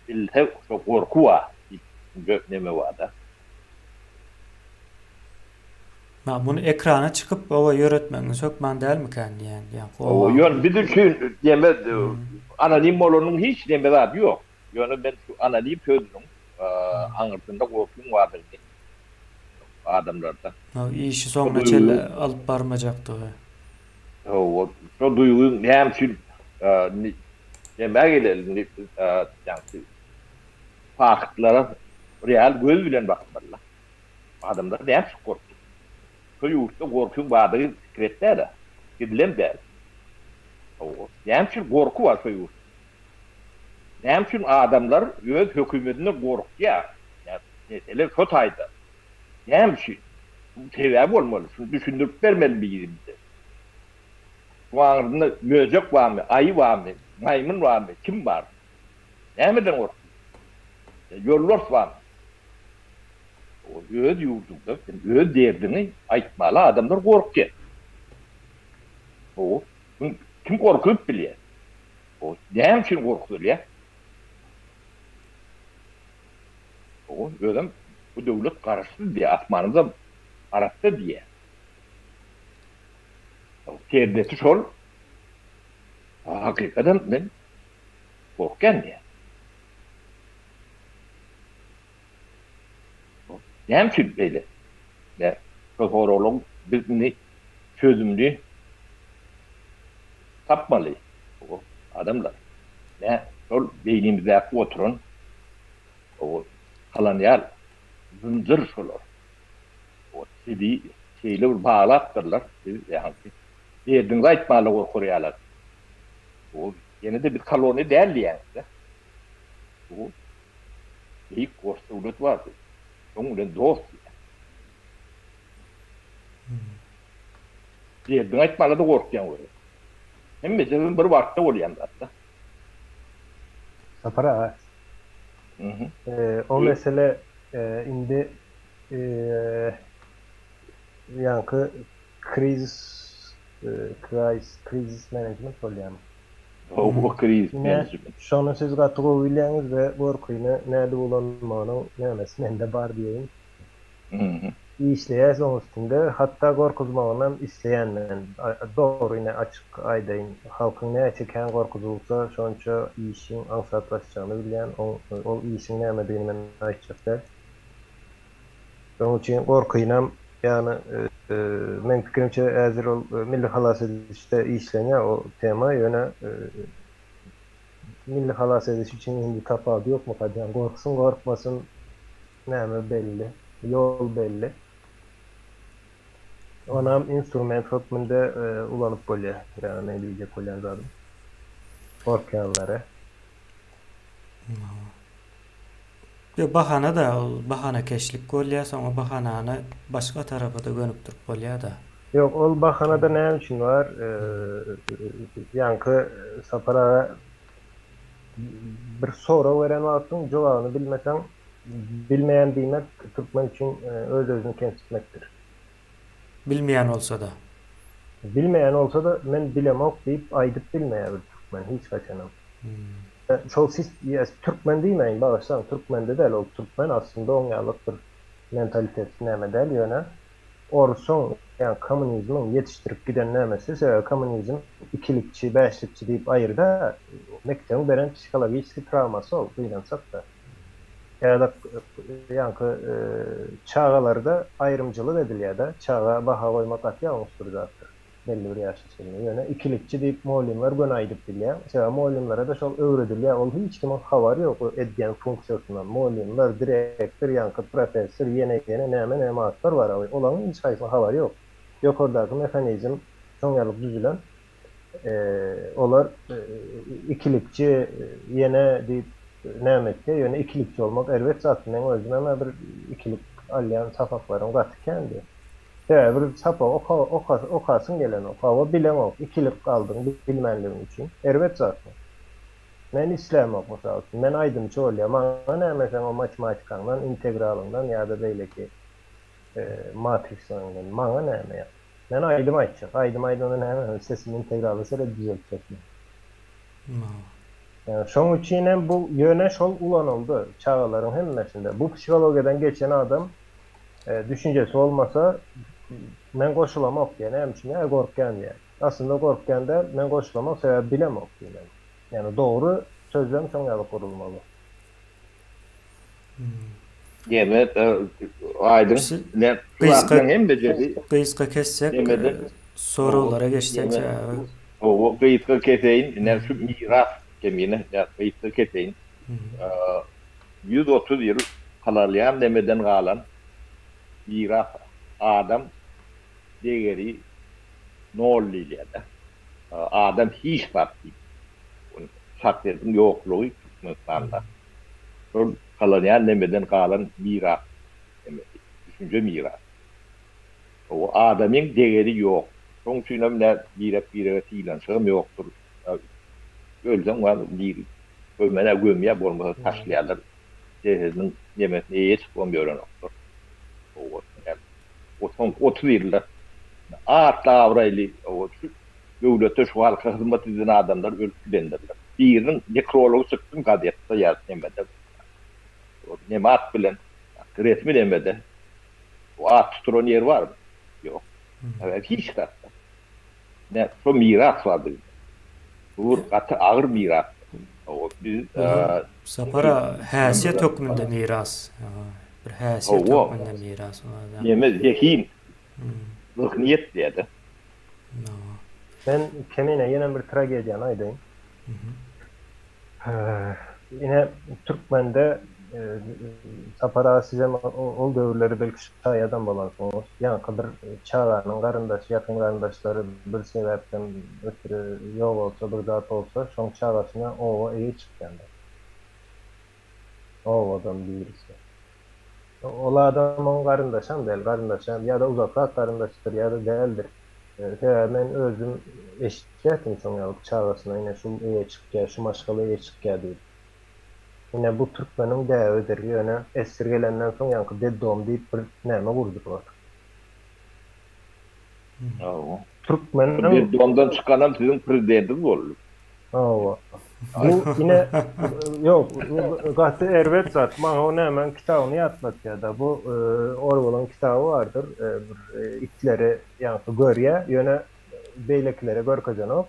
Bilse şu gorku var. Neme wada. Bunu ekrana çıkıp owa ýöretmeňiz hökman dälmi kendi ýa-ni? O ýön biz üçün diýme anonim bolanyň hiç neme zat ýok. Ýöne ben şu anonim sözüň aňyrtynda gorkun wardyr. Adamlarda. İşi soňuna çelle alyp barmajakdy. O şu duýgy hem üçün neme gelelini ýa-ni faktlara real göz bilen bakmalar. Adamlar näme korkdy. Şu ýurtda gorkun wardyr fikretler. Gidilen bäl. O näme üçün gorku var şu ýurt. Näme üçün adamlar öz hökümetine gorkýar. Ýa ele şu taýda. Näme üçün? Sebäp bolmaly. Şunu düşündirip bermeli bize. Bu arada möjek barmy, aýy barmy, maýmyn barmy, kim bar? Nämeden gorkdy? Ýollar var. O öz ýurdunda, öz derdini aýtmaly adamlar gorkýar. O kim gorkup bilýär? O näme üçin gorkýar? O özüm bu döwlet garaşsyz diýär, asmanymyza arapda diýär. O terdesi şol. Hakikaten men gorkýan diýär. Näme üçin beýle? Ýa soforolog bizni çözümli tapmaly. O adamlar. Ne şol beýnimizde oturun. O kolonyal zınjır şolar. O sidi şeyle bir bağlattırlar. Yani yerdiňiz aýtmaly gorkurýarlar. O ýene de bir kolony däl ýa-da. Bu ilk gorsuwlet bardy. Şoň bilen dost. Yerdiň aýtmaly da gorkýan görür. Hem de bir wagtda bolýan da. Sapara, o mesele indi yankı kriz management bolýan. O kriz Yine management. şonu siz gatyga bilýäňiz we gorkuýny näde bolanmagynyň nämesi mende bar diýeň. İşleýär soň üstünde, hatda gorkuzmagyndan isleýänmen. Dogry ine açyk aýdaýyn. Halkyň näme çeken gorkuzulsa, şonça işiň aňsatlaşjagyny bilýän, ol işiň nämedigini men aýtjaklar. Şoň üçin gorkuýnam, ýani men pikirimçe häzir ol milli halas edişde işlenýär o tema ýöne milli halas ediş üçin indi tapady ýokmu kadýan gorksun, gorkmasyn näme belli, ýol belli. Onam instrument hukmunda ulanyp bolýar. Ýani ne diýjek bolýan zadym. Korkanlara. Bahana da bahana keşlik bolýar, soňra bahanany başga tarapa da gönüp durup bolýar da. Yok, ol bahanada näme üçin var? Yankı sapara bir soru veren wagtyň jogabyny bilmeseň, bilmeýän diýmek türkmen üçin öz-özüni kemsitmekdir. Bilmeýän bolsa da. Bilmeýän olsa da men bilemok diýip aýdyp bilmeýär bir türkmen hiç gaçanam. Şol siz türkmen diýmeýin, bagyşsaň türkmende däl ol türkmen aslında oňalyk bir mentalitet näme däl ýöne. Orson yani komünizmin yetiştirip giden nämesi sebäbi komünizm ikilikçi, beşlikçi diýip aýyrda mektebiň beren psikologik travmasy ol duýdansak da. Ýa-da ýanky çağalarda aýrymçylyk edilýär da, çağa baha goýmak atýa unsur zatdyr. Belli bir ýaş içinde. Ýöne ikilikçi diýip muallimler gön aýdyp bilýär. Sebäbi muallimlere de şol öwredilýär. Ol hiç kimin habary ýok edgen funksiýasyndan. Muallimler, direktor, ýanky professor, ýene näme atlar bar. Olaryň hiç haýsy habary ýok. Ýokardaky mehanizm soňalyk düzülen olar ikilikçi ýene diýip nämetde ýöne ikilikçi olmak elbet zatyndan özüne bir ikilik alýan sapaklaryň gatykendi. Ya bir sapa okasın gelen o bilen o ikilik kaldın bilmenliğin için elbet zaten. Men islemek mesela men aydımçı oluyor ama ne mesela o matematikandan integralından ya da böyle ki matrix'ından bana ne ya. Men aydım açacak. Aydım hemen sesimin integralı sere düzeltecek. Yani şoň üçin hem bu ýöne şol ulanyldy çağalaryň hemmesinde. Bu psikologiýadan geçen adam düşüncesi olmasa men goşulamak diýen hem üçin gorkýan diýen. Aslında gorkýanda men goşulamak sebäbi bilemek diýen. Yani doğru sözlem soňaly kurulmaly. Evet, aydın. Ne kulaktan hem de dedi. Kıyıska kessek, sorulara geçsek. O kıyıska keseyin, ne şu miras kemine, kıyıska keseyin. 130 yıl kalarlayan demeden kalan miras adam değeri nollilerde. Adam hiç farklı. Sakletin yokluğu tutmaklarında. Kalan demeden kalan miras. Düşünce miras. O adamın değeri yok. Son çünkü bir tilansığım yoktur. Ölden var bir ölmene gömüye bolmasa taşlayarlar. Cehezin yemesine hiç olmuyor noktur. O son 30 yıllar ağırtla avraylı o devlete şu halka hizmet eden adamlar ölçülendirler. Birinin nekrologu sıktım kadiyette yazmada. O nemat bilen resmi demede. O at tuturan yer var mı? Yok. Evet hiç katta. Ne şu miras vardı. Bu katı ağır miras. O biz Sapara häsiýet hökmünde miras. Bir häsiýet hökmünde miras. Yemez zekim. Niyet diýdi. Ben kemine ýene bir tragediýany aýdaýyn. Yine Türkmende sapara sizem ol döwürleri belki şaýadan bolansyňyz. Ýa-ni bir çağanyň garyndaşy, ýakyn garyndaşlary bir sebäpden ötürü ýok bolsa, bir zat bolsa, şoň çağasyna owa eýe çykýanlar. Owadan birisi. Ol adamyň garyndaşam däl, garyndaşam ýa-da uzakrak garyndaşdyr ýa-da däldir. Men özüm eşitdim şoň ýaly çağasyna ine şu eýe çykýar, şu maşgaly eýe çykýar diýip. Yine bu Türkmenin däwedir ýöne esirgelenden soň ýa-ni deddom diýip bir näme gurdular. Awa. Türkmenin Bir domdan çıkanan sizin prezidentiniz boldy. Awa. Bu yine yok gatı erwet zat. Maňa o nämen kitabyny ýatlatýar da. Bu Orwell'ın kitabı vardır. Bir itleri ýa-ni görýär, ýöne beýleklere görkezenop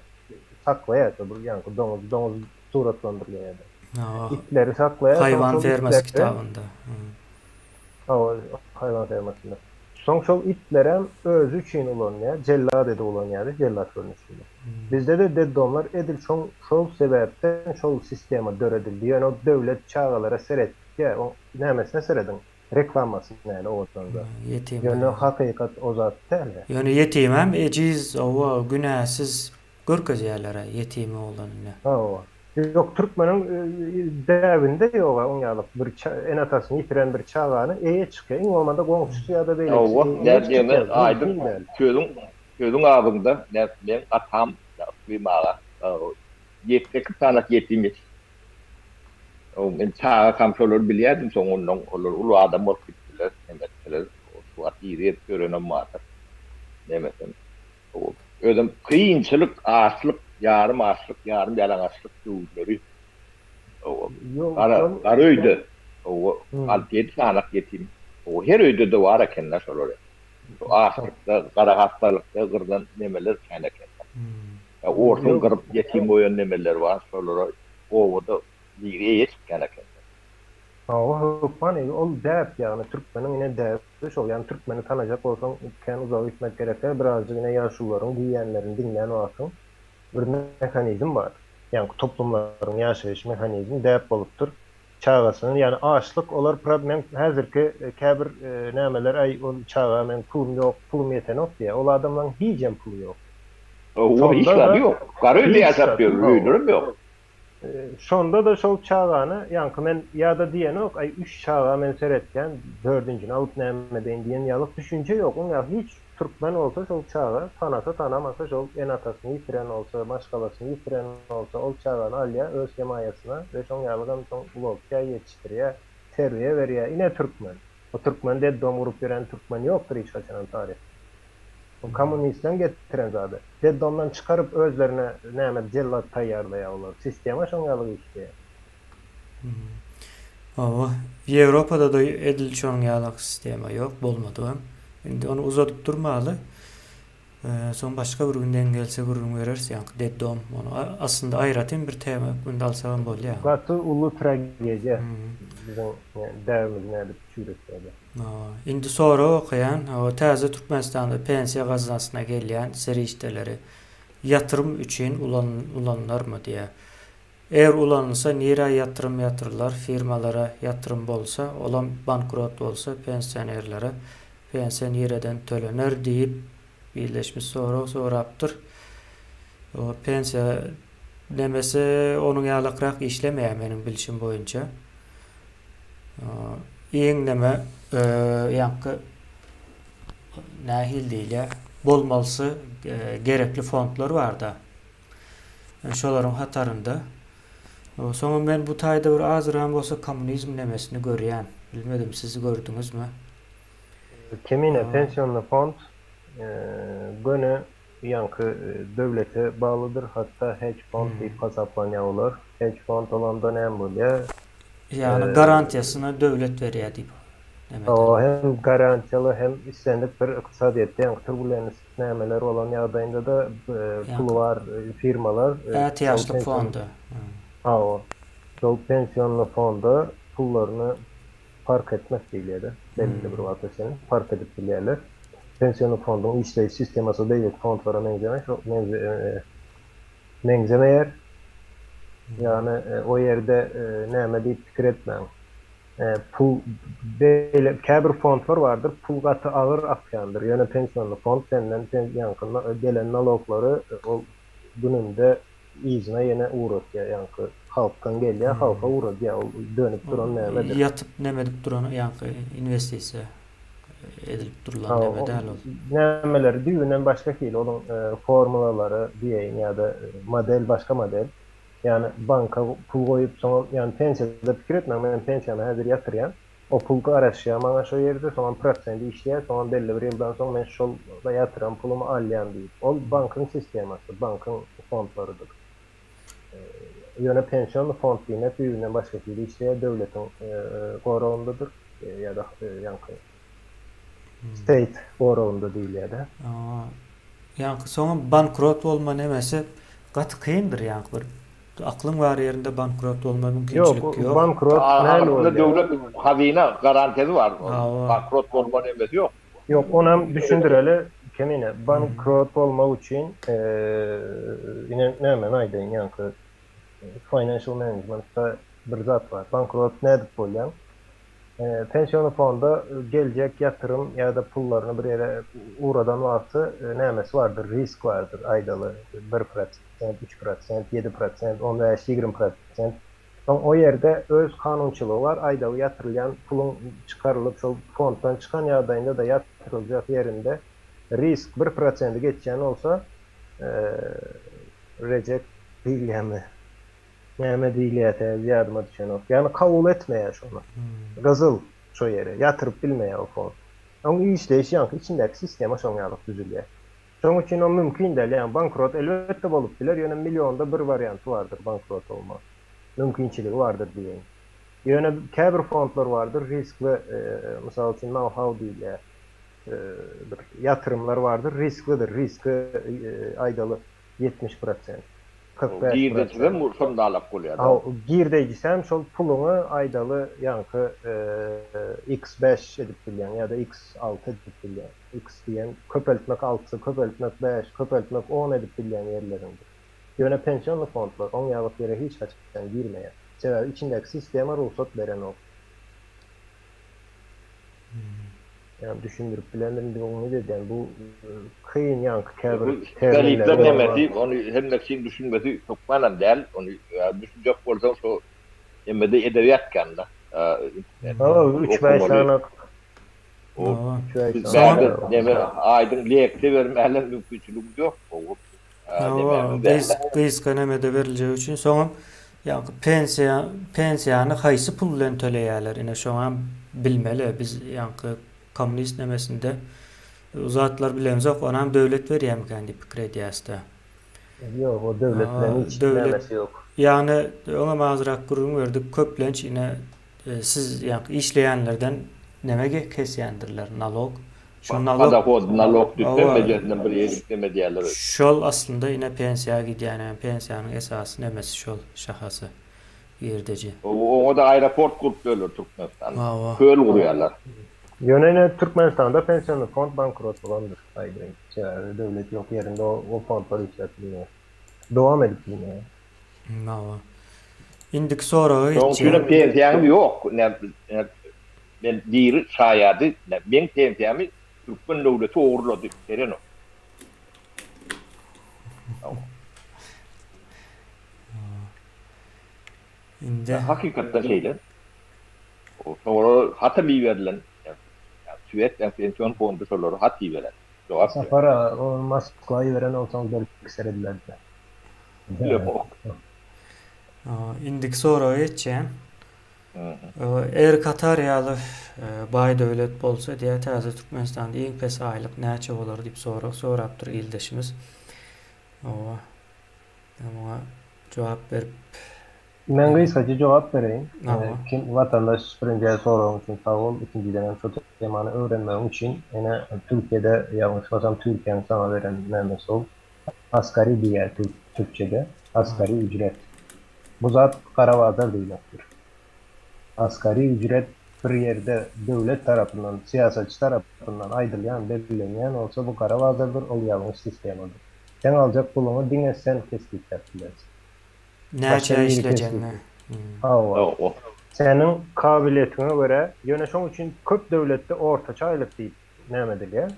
saklaýar. Bu ýa-ni domuz suratlandyrýar. İtleri saklaýar. Hayvan ferması kitabında. Hayvan fermasında. Soň şol itler hem özü üçin ulanýar, jellad ede ulanýar, jellad görnüşinde. Bizde de deddomlar edil şol sebäpden şol sistema döredildi. Ýöne o döwlet çağalara seretdi. O nämesine seredin? Reklamasyny näle owatanda. Yetim. Ýöne hakykat o zat däl. Yani yetim hem eciz, ova günahsız görkezýärler yetimi olanyny. Yok Türkmenin däwinde ýok on ýalyk bir en atasyny ýitiren bir çağany eýe çykýar. Iň bolmanda goňşusy ýa-da beýle. Awa, därdeme aýdyp közüň abynda men atam bimaga. 7 tanak yetimiz. Men çağa kamşolar bilýärdim soň onuň olar ulu adam bolup gitdiler, emetdiler. O suat ýeri görenem matar. Demesem. Özüm kıyınçılık, açlık, yarım açlık, yarım yalan açlık duyguları. Gar öýde. O altı tanak yetim. O her öýde de var ekenler şolary. O açlykda, gara hastalıkda gyrdan nemeler kene ekenler. Ortaň gyryp yetim boýan nemeler var şolary. Owada biri ýetken ekenler. Hukman ol däp ýagny Türkmenin ine däp şol ýani Türkmeni tanajak bolsaň kän uzak gitmek gerekler birazcık ine ýaşullaryň diýenlerini dinlän wagtyň bir mekanizm bar. Ýani toplumlaryň ýaşaýyş mekanizmi däp bolupdyr. Çağasyny ýani açlyk olar problem häzirki käbir nämeler ay ol çağa men pulum ýok, pulum ýetenok diýe. Ol adamlaryň hiçem pulu ýok. O işler ýok. Garöýde ýaşap ýörüp ýok. Şonda da şol çağany, ýani men ýa-da diýenok, ay 3 çağa men seretken 4-nji alyp nämedeň diýen ýalyk düşünje ýok. Oňa hiç Türkmen bolsa şol çağa tanasa tanamasa şol en atasyny ýitiren bolsa, başgalasyny ýitiren bolsa, ol çağany alýa öz hemayasyna we şoň ýalygam şoň ulapça ýetişdirýär, terbiýe berýär. Ine Türkmen. O Türkmen de dom urup beren Türkmen ýokdur hiç haçan tarih. O komünistden getiren zady. Deddomdan çıkarıp özlerine näme jellad taýýarlaýarlar. Sistema şoň ýaly işleýär. Awa, Ýewropada da edil şoň ýaly sistema ýok, bolmady hem. Indi onu uzatyp durmaly. Soň başga bir günden gelse gurrun bererse ýa-ni deddom onu aslında aýratyn bir tema günde alsam bolýar. Gaty ulu tragediýa. Bizim däwimiz näde çürekde. Indi sonra okuyan, o täze Türkmenistanda pensiya gazasyna gelýän serişdeleri yatırım üçün ulanlarmı diye. Eğer ulanılsa nire yatırım yatırırlar, firmalara yatırım bolsa, olan bankrot olsa pensionerlere pensiya nireden tölener deyip birleşmiş soraptır. O pensiya demese onun ýalykrak işlemeýär menin bilişim boýunça. Ýeňneme ýa-ni nähil diýilýär. Bolmalsy gerekli fondlar bar da. Şolaryň hatarynda. Soňra men bu taýda bir azır hem bolsa kommunizm nemesini görýän. Bilmedim siz gördüňizmi? Kemine pensiýonly fond göne ýa-ni döwlete baglydyr. Hatda hedge fond diýip hasaplanýar. Hedge fond olanda näme bolýar? Yani garantiyasyny döwlet berýär diýip. O hem garantiyaly hem istendik bir ykdysadyýetde ýa-ni turbulens nämeler bolan ýagdaýynda da pul var, firmalar ätiýaşlyk fondy. O şol pensiýonly fonda pullaryny park etmek diýilýär. Belli bir wagtda sen park edip bilýärler. Pensiýonly fondyň işleýiş sistemasy döwlet fondlara meňzemeýär. Yani o yerde näme diýip pikir etmäň. pul böyle käbir fondlar vardır. Pul gatı ağır akyandır. Yani pensionlu fond senden yankı gelen naloglary o gününde izine yine uğratıyor. Yankı halktan geliyor, halka uğratıyor. O dönüp duran nemedir. Yatıp nemedip duran yankı investisiya edilip durulan neme O däl ol. nemeleri düğünden başka değil. Onun formulaları diyeyin ya da model başka model. Yani banka pul koyup sonra yani pensiyada fikir etmem. Ben pensiyonu hazır yatırıyan. O pulgu araşıyor. Bana şu yerde sonra prosenti işleyen. Sonra belli bir yıldan sonra ben şolda yatıran pulumu alyan deyip. O bankın sisteması. Bankın fondlarıdır. Yöne pensiyon fond yine düğünden başka değil işleyen devletin koruğundadır. Ya da yankı state koruğunda değil ya da. Yankı soňa bankrot bolma nemesi gaty kyndyr yankı. Bir aklın var yerinde bankrot bolma mümkinçilik Yok, ýok. bankrot näme Arasında bolýar? devlet hazine garantisi var. Aa. Bankrot olma nemesi yok. Yok, onam düşündireli kemine bankrot olmak için yine näme aýdyn yankı financial management'ta bir zat var. Bankrot nädip bolýan? Pensiyon fonda gelecek yatırım ya da pullarını bir yere uğradan varsa nämesi vardır, risk vardır. Aydalı 1%, 3%, 7%, 10 veya 20%. O yerde öz kanunçuluğu var. Aydalı yatırılan pulun çıkarılıp şu fonddan çıkan yardayında da yatırılacak yerinde risk 1% geçen olsa reject değil yani. Näme diýilýär ýadyma düşenok. Yani kabul etmeýär şonu. Gazıl şu yere yatırıp bilmeýär o fond. Ama işleýiş ýanky içindäki sistem şoňalyk düzülýär. Şoň üçin o mümkin däl. Yani bankrot elbetde bolup biler. Ýöne milyonda bir varianty vardır bankrot olmak. Mümkinçiligi vardır diýeň. Ýöne käbir fondlar vardır. Riskli, mysal üçin know-how diýilýär. Bir yatırımlar vardır. Risklidir. Riski aydaly 70%. 45%. Girdeciden mursam dalap bolýar. Girdejisem şol puluny aydaly yankı x5 edip bilýän ya da x6 edip bilýän. X diýen köpeltmek 6, köpeltmek 5, köpeltmek 10 edip bilýän yerlerindir. Ýöne pensiyon fondlar on ýalyk ýere hiç haçdan girmeýär. Sebäbi içindäki sistema ruhsat beren ok. Yani düşündürüp bilenlerin onu dedi. Yani bu kıyın yankı käbir Terimler nemesi, onu hem de sin düşünmesi çok manan değil. Onu düşünecek bolsaň şu emmede edebiyat kanda. 3-5 sanak. O Sonra- neme aydın lekte vermeler mümkinçiligi yok. Gysga nemede beriljeği üçin soňam yankı pensiýany haýsy pul bilen töleýärler. Ine şoňa bilmeli. Biz yankı komünist nemesinde uzatlar bilemzok, onam döwlet berýärmiken diýip pikir edýäsde. Yok, o devletlerin hiç devlet- nemesi yok. Yani ona mazrak gurun verdik köplenç ine siz yankı işleýänlerden nemege kesýändirler nalog. Şu Nalog Ava- düzenmejenden bir ýerlik neme diýerler. şol aslında ine pensiýa gidýän, yani pensiýanyň esasy nemesi şol şahasy ýerdeji. O da aeroport kurup ölür Türkmenistan. Ava. Köl kuruyorlar. Yönene Türkmenistan'da pensiyon fond bankrot olandır. Aydın. Devlet yok yerinde o fondlar işletilmiyor. Devam edip yine. Ava. Indik soragy Şoňçuna pensiýam yok. Ben diýeri şaýady. Ben pensiýamy Türkmen döwleti oğurlady. Deren o. indi Hakykatda şeyler. O sonra hataly berilen. Süýetden pensiyon fondu şolary hataly beren. Jogap. Safara o Moskva'yı veren olsan belki seredilerdi. indik soragy etjän. Eger Katar ýaly baý döwlet bolsa diýe täze Türkmenistanda iň pes aýlyk näçe bolar diýip sorapdyr ildeşimiz. Owa. Ama jogap berip Ben kısaca cevap vereyim. Aha. Kim vatandaş birinci sorun için sağ ol. İkinciden çok temanı öğrenmem için yine Türkiye'de yanlışmasam Türkiye'nin sana veren memesi ol. Asgari diğer Türkçe'de. Asgari ücret. Bu zat karavazlar değildir. Asgari ücret bir yerde devlet tarafından, siyasetçi tarafından aydırlayan, belirlenen olsa bu karavazlardır. O yanlış sistemadır. Sen alacak pulunu dine sen kestik yaptılar. näçe Başka biri işlejenni. Hava. senin kabiliyetine göre yöne şoň üçin köp döwletde ortaça aýlyk diýip näme dilýär?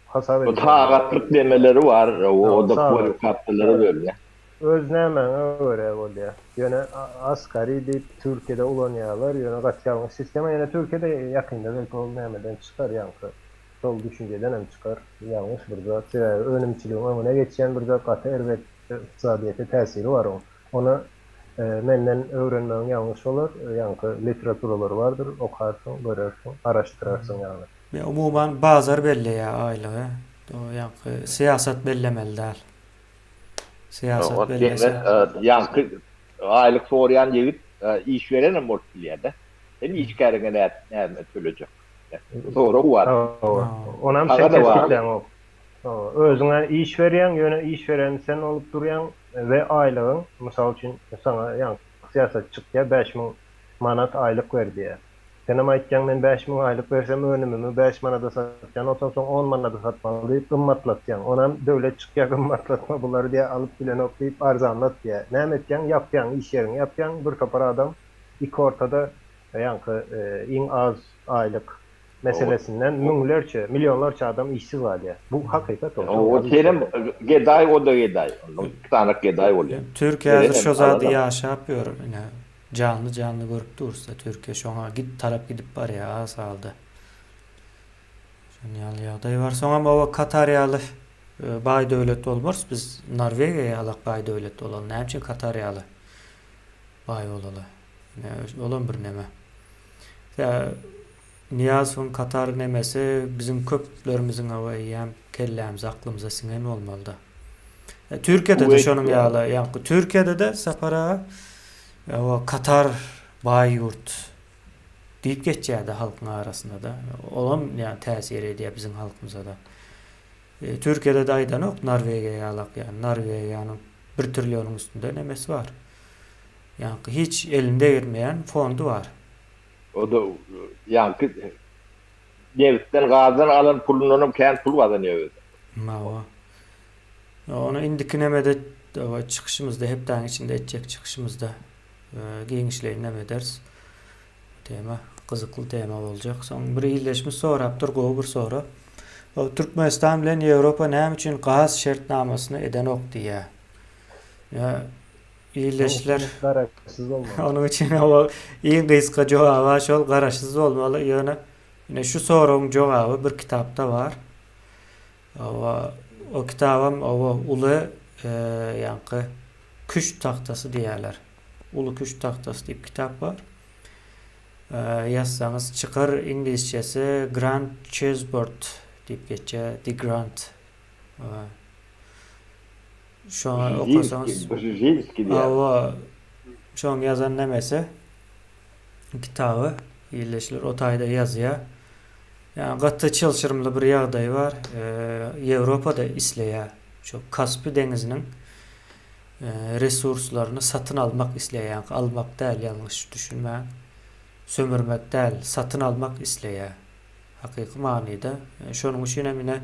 Hasap O edilýär. tagatlyk demeleri var. O da Sağ ol. kualifikatları böyle. Öz nämeňe göre bolýar. Yöne asgari diýip Türkiýede ulanýarlar, yöne gaçýarlyk sistema ýene Türkiýede ýakynda belki ol nämeden çykar ýa-da şol düşünjeden hem çykar. Ýalňyş bir zat, önümçiligiň öňüne geçýän bir zat gaty elbet iqtisadiýete täsiri bar o. Ona menden öwrenmäň ýalňyş bolar, ýa-ni literaturalar bardyr, okarsyň, görersiň, araşdyrarsyň ýa-ni. Ve umuman bazar belli ya aylığı. O yani siyasat bellemeli değil. Siyasat O bellese. demek yankı aylık soğrayan yigit işverene mortilliyede. Sen işkärine ne söyleyecek. Sonra o var. Onam Aga sen da var. tespitlen o. Özüňe iş berýän, ýöne iş veren sen olup durýan we aýlygyň, mysal üçin sana ýa siýasatçyga 5000 manat aýlyk berdi. Sen hem aýtjan men 5000 aýlyk bersem önümimi 5 manada satjan, ondan soň 10 manada satmaly diýip gymmatlatjan. Onam döwlet çykýar gymmatlatma bulary diýe alyp bilen ok diýip arzanlat diýe. Näme etjan? Ýapjan, iş ýerini ýapjan, bir topar adam iki ortada ýa-ni iň az aýlyk meselesinden müňlerçe, milyonlarça adam işsiz ýa. Bu hakykat O senin geday o da geday. İki tane geday oluyor. Türkiye hazır şu zady ýaşap yapıyor. Yine canlı görüp dursa Türkiye şoňa tarap gidip bar ya az aldı. Şoňa ýagdaý var. Soňa bu Katar ýaly baý döwlet bolmaz. Biz Norwegiýa ýalak baý döwlet bolan. Näme üçin Katar ýaly baý bolaly? Olan bir näme. Ya Niyazowyň Katar nemesi bizim köplerimiziň awaý hem kellämiz aklymyza singen bolmaly da. Türkiýede de şonuň ýaly, ýa-ni Türkiýede de sapara o Katar baý ýurt diýip geçýärdi halkyň arasynda da. Olam ýa täsir edýär bizim halkymyza da. Türkiýede de aýdan ok Norwegiýa ýalak, ýa Norwegiýanyň 1 trillionyň üstünde nemesi var. Ýa-ni hiç elinde girmeýän fondu var. O da yankı devletten gazdan alan pulunun kendi pulu kazanıyor. Mawa. Onu indiki nemede çıkışımızda hep daha içinde edecek çıkışımızda giyinişlerini nem ederiz. Tema kızıklı tema olacak. Son bir illeşme soraptır go bir soru. O Türkmenistan bilen Ýewropa näme üçin gaz şertnamasyny eden ok diýär. Ya illeşler garaşsyz bolmaly. Onun için o iň gysga jogaby şol garaşsyz bolmaly. Ýöne şu soruň jogaby bir kitapda var. O kitabam uly ýa-ni küç tahtası diýerler. Ulu küç tahtası diýip kitap var. Yazsanız çıkar İngilizcesi Grand Chessboard diýip geçýär. The Grand. Şu an okasanız şu an yazan nemesi kitabı illeşler o taýda yazýar. Yani gatty çylşyrymly bir ýagdaý var. Ýewropada isleýär. Şu Kaspy deňiziniň resurslaryny satyn almak isleýär. Almak däl, ýalňyş düşünmä. Sömürmek däl, satyn almak isleýär. Hakyky manyda. Şonuň üçin hem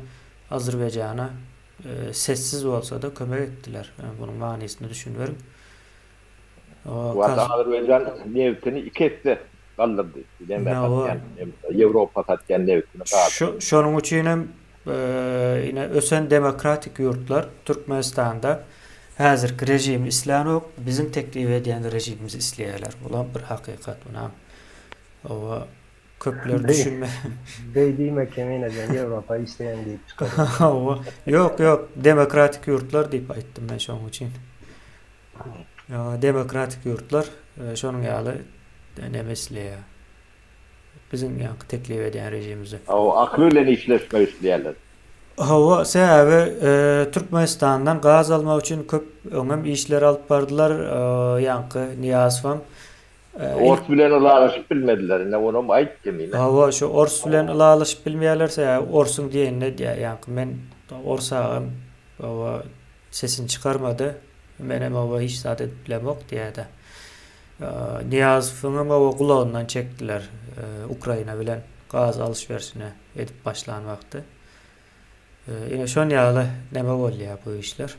Azerbaýjana sessiz bolsa da kömek etdiler. Bunyň manysyny düşünberim. Azerbaýjan newtini ikisi kaldırdı. Ýewropa satýan newtini kaldırdı. Şonuň üçin hem ýine ösen demokratik ýurtlar Türkmenistanda häzirki rejim islanok, bizim teklif edýän rejimimizi isleýärler. Bulan bir hakykat buna. O köpler düşünme. Beýdiğime kemine Ýewropa isleýän diýip çykar. Yok, demokratik ýurtlar diýip aýtdym men şonuň üçin. Ya demokratik ýurtlar şonuň ýaly nemesleýär. Bizim ýa teklif edýän rejimimizi. O akly bilen işleşmek isleýärler. Sebebi Türkmenistan'dan gaz almak için köp öňem işler alıp bardylar. Ýa-ni Niýazow Ors bilen ulaşyp bilmediler. Ne onu aýtdym. Şu Ors bilen ulaşyp bilmeýärlerse Orsuň diýenine ýa-ni men Orsagym sesini çıkarmadı. Menem hiç zat bilemok diýärdi. Niýazowyň o gulagyndan çekdiler. Ukraina bilen gaz alışverişine edip başlan wagty. Ýene şoň ýaly näme bolýar bu işler.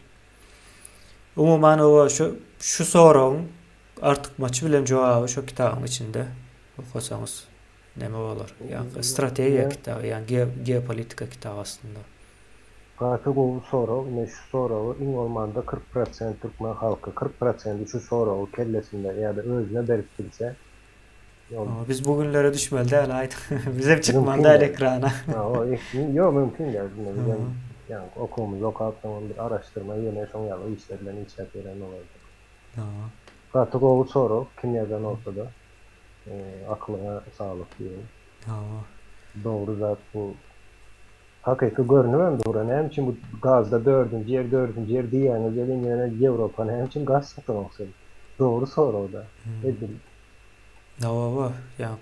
Umuman şu soruň artykmaçy bilen jogaby şu kitabyň içinde. okusanız neme olur? Yani strateji kitabı, yani geopolitika kitabı aslında. Fatih Oğuz Sorov, ne şu Sorov'u in olmanda 40% Türkmen halkı, 40% şu Sorov'u kellesinde ya da özüne berip bilse, Ama biz bugünlere düşmeli değil aydı. Biz hep çıkmalı mümkün değil değil. ekrana. Yok mümkün değil. Hı. Bizim yani okulumuz, okul zaman bir araştırma yine son yalı işlerinden içeride veren olacak. Hı. Fatih Oğuz Sorov, kimyadan olsa da aklına sağlık diyelim. Hı. Doğru zat bu hakiki görünüyor doğru. Ne için bu gazda dördüncü yer diyen özellikle yine Avrupa ne için gaz satın olsun. Doğru soru o da. Edil. Nava yani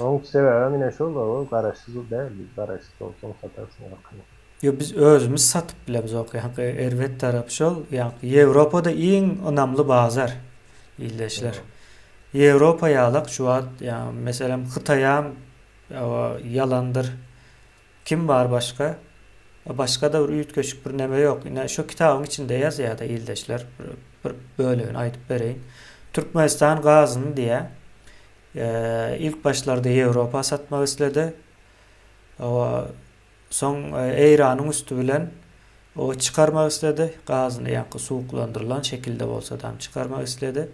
Onun sebebi yine şu o garaşsız değil. Garaşsız olsun satarsın hakkını. yo biz özümüz satıp bilemiz ok. Yani ervet tarafı şol. Yani Avrupa'da en önemli bazar illeşler. Avrupa yalak şu an yani mesela Xitay'a yalandır. Kim var başka? Başka da bir üyüt köşük bir neme yok. Yine şu kitabın içinde yaz ya da ildeşler böyle aytıp bereyim. Türkmenistan gazını diye ilk başlarda Avrupa satmak istedi. O son İran'ın üstü bilen o çıkarmak istedi. Gazını yani soğuklandırılan şekilde olsa da çıkarmak istedi.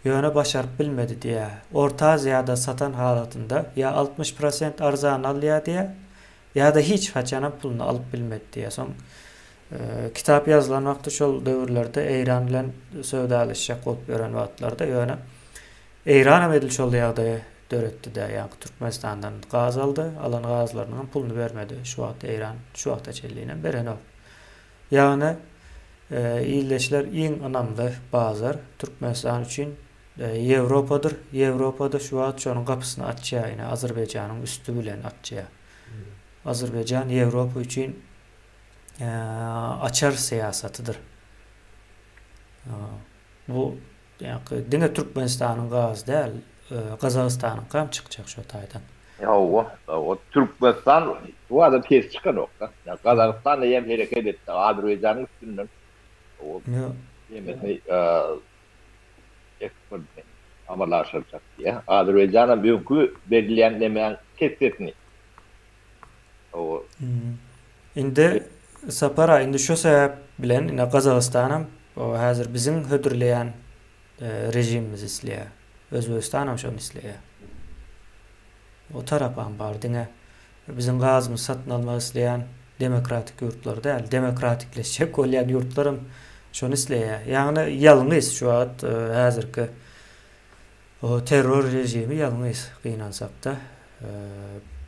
Yöne başarıp bilmedi diye. Orta Asya'da satan halatında ya 60% arzan alıyor diye ya da hiç haçanın pulunu alıp bilmedi diye. Son kitap yazılan vakti şol dövrlerde İran ile sövdalışacak olup veren vaatlarda yöne İran'a edilmiş oluyor da döretti de yani Türkmenistan'dan gaz aldı. Alan gazlarının pulunu vermedi. Şu an İran şu an çelliğine veren o. Yani iyileşler en önemli bazılar Türkmenistan için Avrupa'dır. Avrupa'da şu an şunun kapısını açacağı yine Azerbaycan'ın üstü bilen açacağı. Azerbaycan Avrupa için açar siyasatıdır. Bu yani dine Türkmenistan'ın gaz değil, Kazakistan'ın kam çıkacak şu taydan. Ya o Türkmenistan bu arada tez çıkan o. Ya Kazakistan da hem hareket etti. Azerbaycan'ın üstünden o Yo, yemesi eksport amalaşacak diye. Azerbaycan'a büyük belirlenmeyen kesitini. O indi sapara indi şu sebep bilen ina Kazakistan'ım o hazır bizim hödürleyen rejimimiz isliye. Özbekistan'ım şonu isliye. O tarapan bar dine bizim gazımızı satın almak isteyen demokratik yurtlar değil, demokratikleşecek olan yurtlarım şonu isliye. Yani yalnız şu an hazırki o terör rejimi yalnız kıynansak da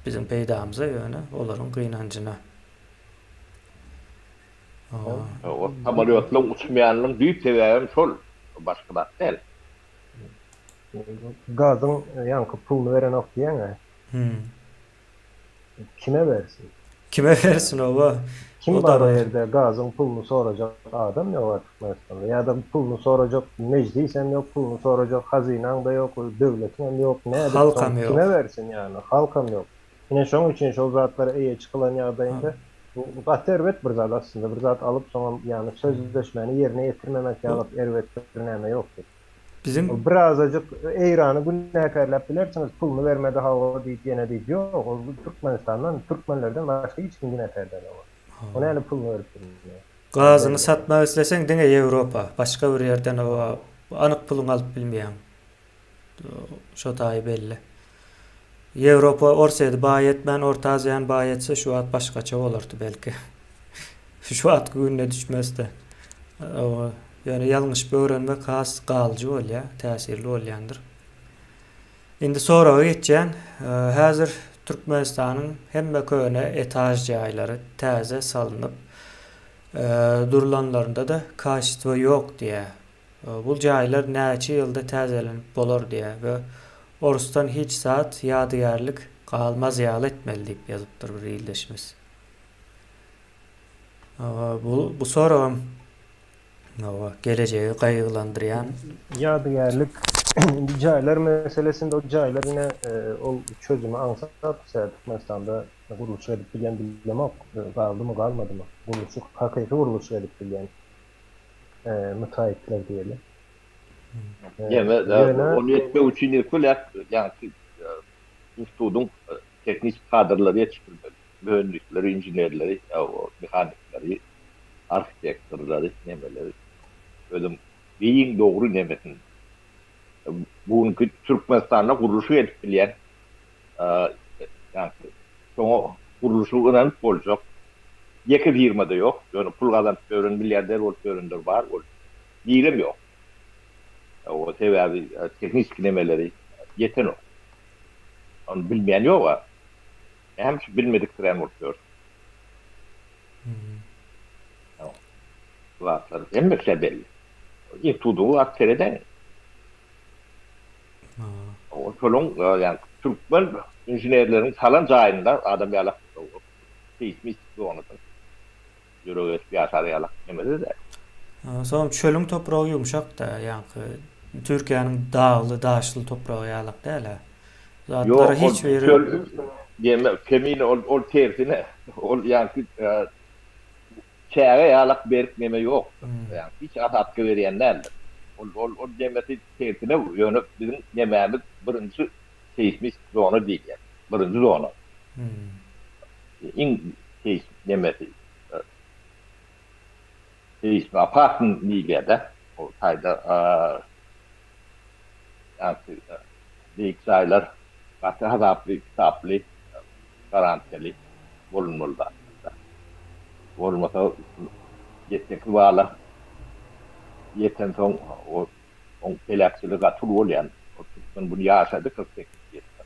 bizim peydamıza yöne onların kıynancına. o samolyotla uçmayanın büyük sebebi şol. Başka da değil. Gazın yankı pulunu veren ok diyen ya, Hmm. kime versin? Kime versin o? Kim O var da o var. yerde gazın pulunu soracak adam yok artık Türkmenistan'da. Ya da pulunu soracak meclisen yok, pulunu soracak hazinan da yok, devletin yok. Ne edip Halkam son yok. kime versin yani? Halkam yok. Yine şunun için şu zatlara iyi çıkılan yardayında bu ervet bir zat aslında. Bir zat alıp sonra yani sözleşmeni yerine getirmemek yani ervet bir neme yoktur. Bizim Biraz azıcık İran'ı günahkarlap bilersiniz pulunu vermedi hava deyip yine deyip yok. O Türkmenistan'dan Türkmenlerden başka hiç kim günahkardan var. O neyle pulunu verip bilmiyor. gazını satmak istesen dine Avrupa. Başka bir yerden o anık pulunu alıp bilmeyen. Şu tayi belli. Avrupa orsaydı bayetmen Orta Asya'nın bayetse şu an başkaça olurdu belki. Şu an gününe düşmezdi. O, yani yanlış bir öğrenmek has kalıcı ol ya, tesirli olyandır. Şimdi sonra geçeceğim. Hazır Türkmenistan'ın hem köyüne etaj cayları taze salınıp durulanlarında da kaçtı yok diye. Bu caylar neçe yılda tazelenip bolur diye ve Ors'tan hiç saat yadigarlık kalmaz yağlı etmeli deyip yazıptır bir ildeşimiz. Bu soru geleceği kaygılandıran. Yadigarlık caylar meselesinde o caylar yine o çözümü ansatsa Türkmenistan'da kuruluş edip bilen bilmem kaldı mı kalmadı mı? Kuruluşu hakiki kuruluş edip bilen müteahhitler diyelim. Yeme Ýöne onu etme üçin ilkulak yani institutun teknik kadrları yetiştirmeli. Mühendisleri, injinerleri, o mekanikleri, architektörleri, nemeleri. Özüm beyin doğru nemesin. Bugünkü Türkmenistan'da kuruluşu etkileyen yani sonra kuruluşu önemli olacak. Yeke firmada yok. Yani pul kazanıp görün milyarder olup göründür var. Diyelim yok. O sebebi teknik kilemeleri yeten o. Onu bilmeyen yok var. Hem bilmediklerini oluyor. Vaklar. Hem mesela belli. İlk tuduğu aktereden. O çolun yani Türkmen injinerlerin falan cayında adam yalak seismik doğanıdır. Yürüyüş bir aşağı yalak demedi de. Sonra çölün toprağı yumuşak da yankı Türkiye'nin dağlı, daşlı toprağı yalak değil ha. Yo Zatları o hiç veri çöl yeme femine ol tersine ol yani çeğe yalak berkmeme yok. Yani hiç atkı verenlerdir. O demesi tersine yönüp bizim yemeğimiz birinci seismik zonu değil yani. Birinci zonu. İn seismik demesi seismik apartın nigede o sayda yani bilgisayarlar katı hazaplı, kitaplı, garantili bulunmalı da. Olmasa yetekli bağla yeten son o pelaksılık atıl olayan o tutun bunu yaşadı 48 yetten.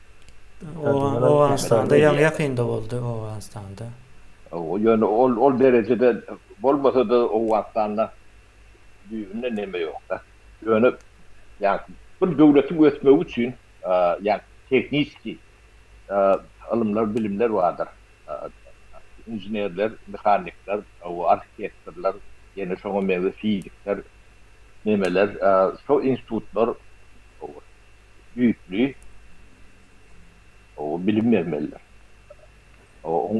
o anstanda yan yakında oldu o anstanda. O yönü ol derecede olmasa da o vaktanda düğünde neme yok da. Yönü yani bir devletin üretme için yani teknik alımlar, bilimler vardır. İnjinerler, mekanikler, o architektörler, yine şoňa mevzu fizikler, nemeler, şo institutlar büyüklüğü, o bilim vermeliler. O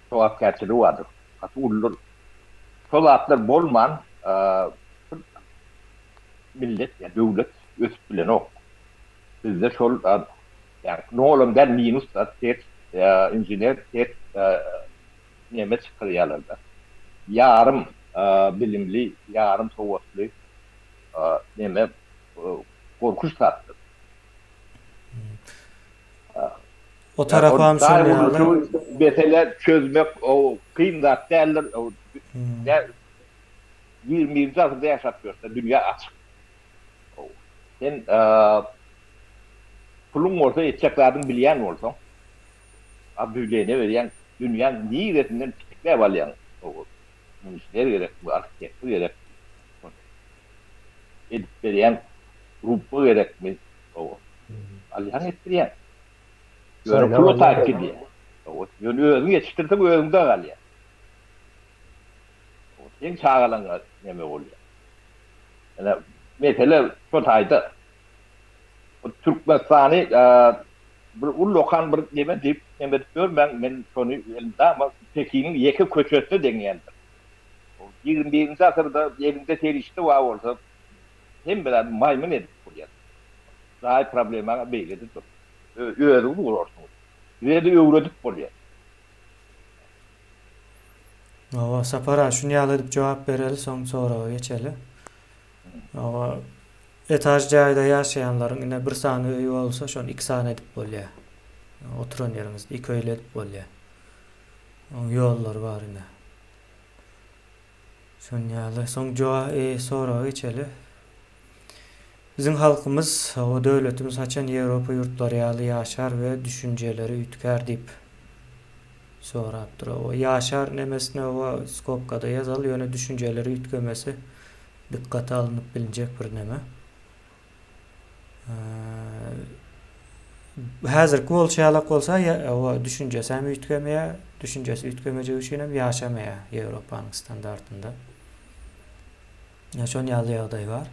şo hakikatçılığı vardır. Hatı ulur. Şol atlar bolman millet, ya devlet ötüp bilen ok. Bizde şol yani ne oğlum der minus da tek injiner tek neme çıkarıyorlar. Yarım bilimli, yarım soğutlu neme korkuş sattı. O tarafa hem şöyle Mesele çözmek o kıyımda derler o 20. asırda yaşatıyorsa dünya açık. Sen pulun olsa yeteceklerini bilen olsan abdüleyne veren dünyanın niyetinden pitikler var yani. Müşteri gerek, bu arkitektur gerek, edip veren grubu gerek mi? Alihan ettiriyen. Yönü prototype gibi. Yönü özünü yetiştirdi bu özünde kal ya. Sen çağılan neme oluyor. Yani mesela prototype Türkmenistan'ı bir ullokan bir neme deyip neme diyor ben şonu elimde ama Pekin'in yeke köçösü deneyendir. 21. asırda elinde terişte var olsa hem biraz maymun edip buraya. Daha problema beyledi dur. Öğrenip vurursunuz. Ve de öğrenip buraya. o sapara şunu yalıp cevap vereli sonra geçeli. O etaj joyda yaşayanların yine bir sany öýü bolsa şonu 2 sany edip bolýar. Oturan yerimizde 2 öýle edip bolýar. O ýollar bar ine. Şonu ýaly soň jowa sonra geçeli. Bizim halkımız, o devletimiz haçan Avrupa yurtları ýaly ýaşar we düşünjeleri ütkär diýip sorapdyr. O ýaşar nemesine o skopkada ýazaly ýöne düşünjeleri ütkemesi dikkate alınıp bilinjek bir neme. Häzirki bolşalak bolsa o düşünjesi hem ütkemeýär, düşünjesi ütkemeje üçin hem ýaşamaýar Ýewropanyň standartynda. Şonu ýaly ýagdaý bar.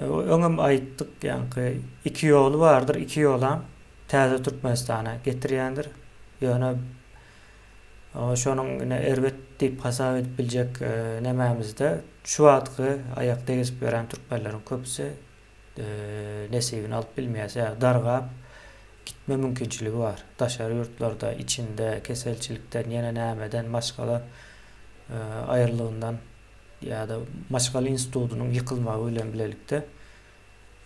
Öňem aýtdyk ýa-ni 2 ýoly bardyr. 2 ýolam täze Türkmenistana getirýändir. Ýöne Şonuň ine erbet diýip hasap edip biljek nemämizde şu wagtky aýakda gezip beren türkmenleriň köpüsi nesibini alyp bilmeýär. Dargap gitme mümkinçiligi bar. Daşary ýurtlarda içinde keselçilikden ýene nämeden başgala aýrylygyndan ýa-da başgaly institutunyň ýykylmagy bilen bilelikde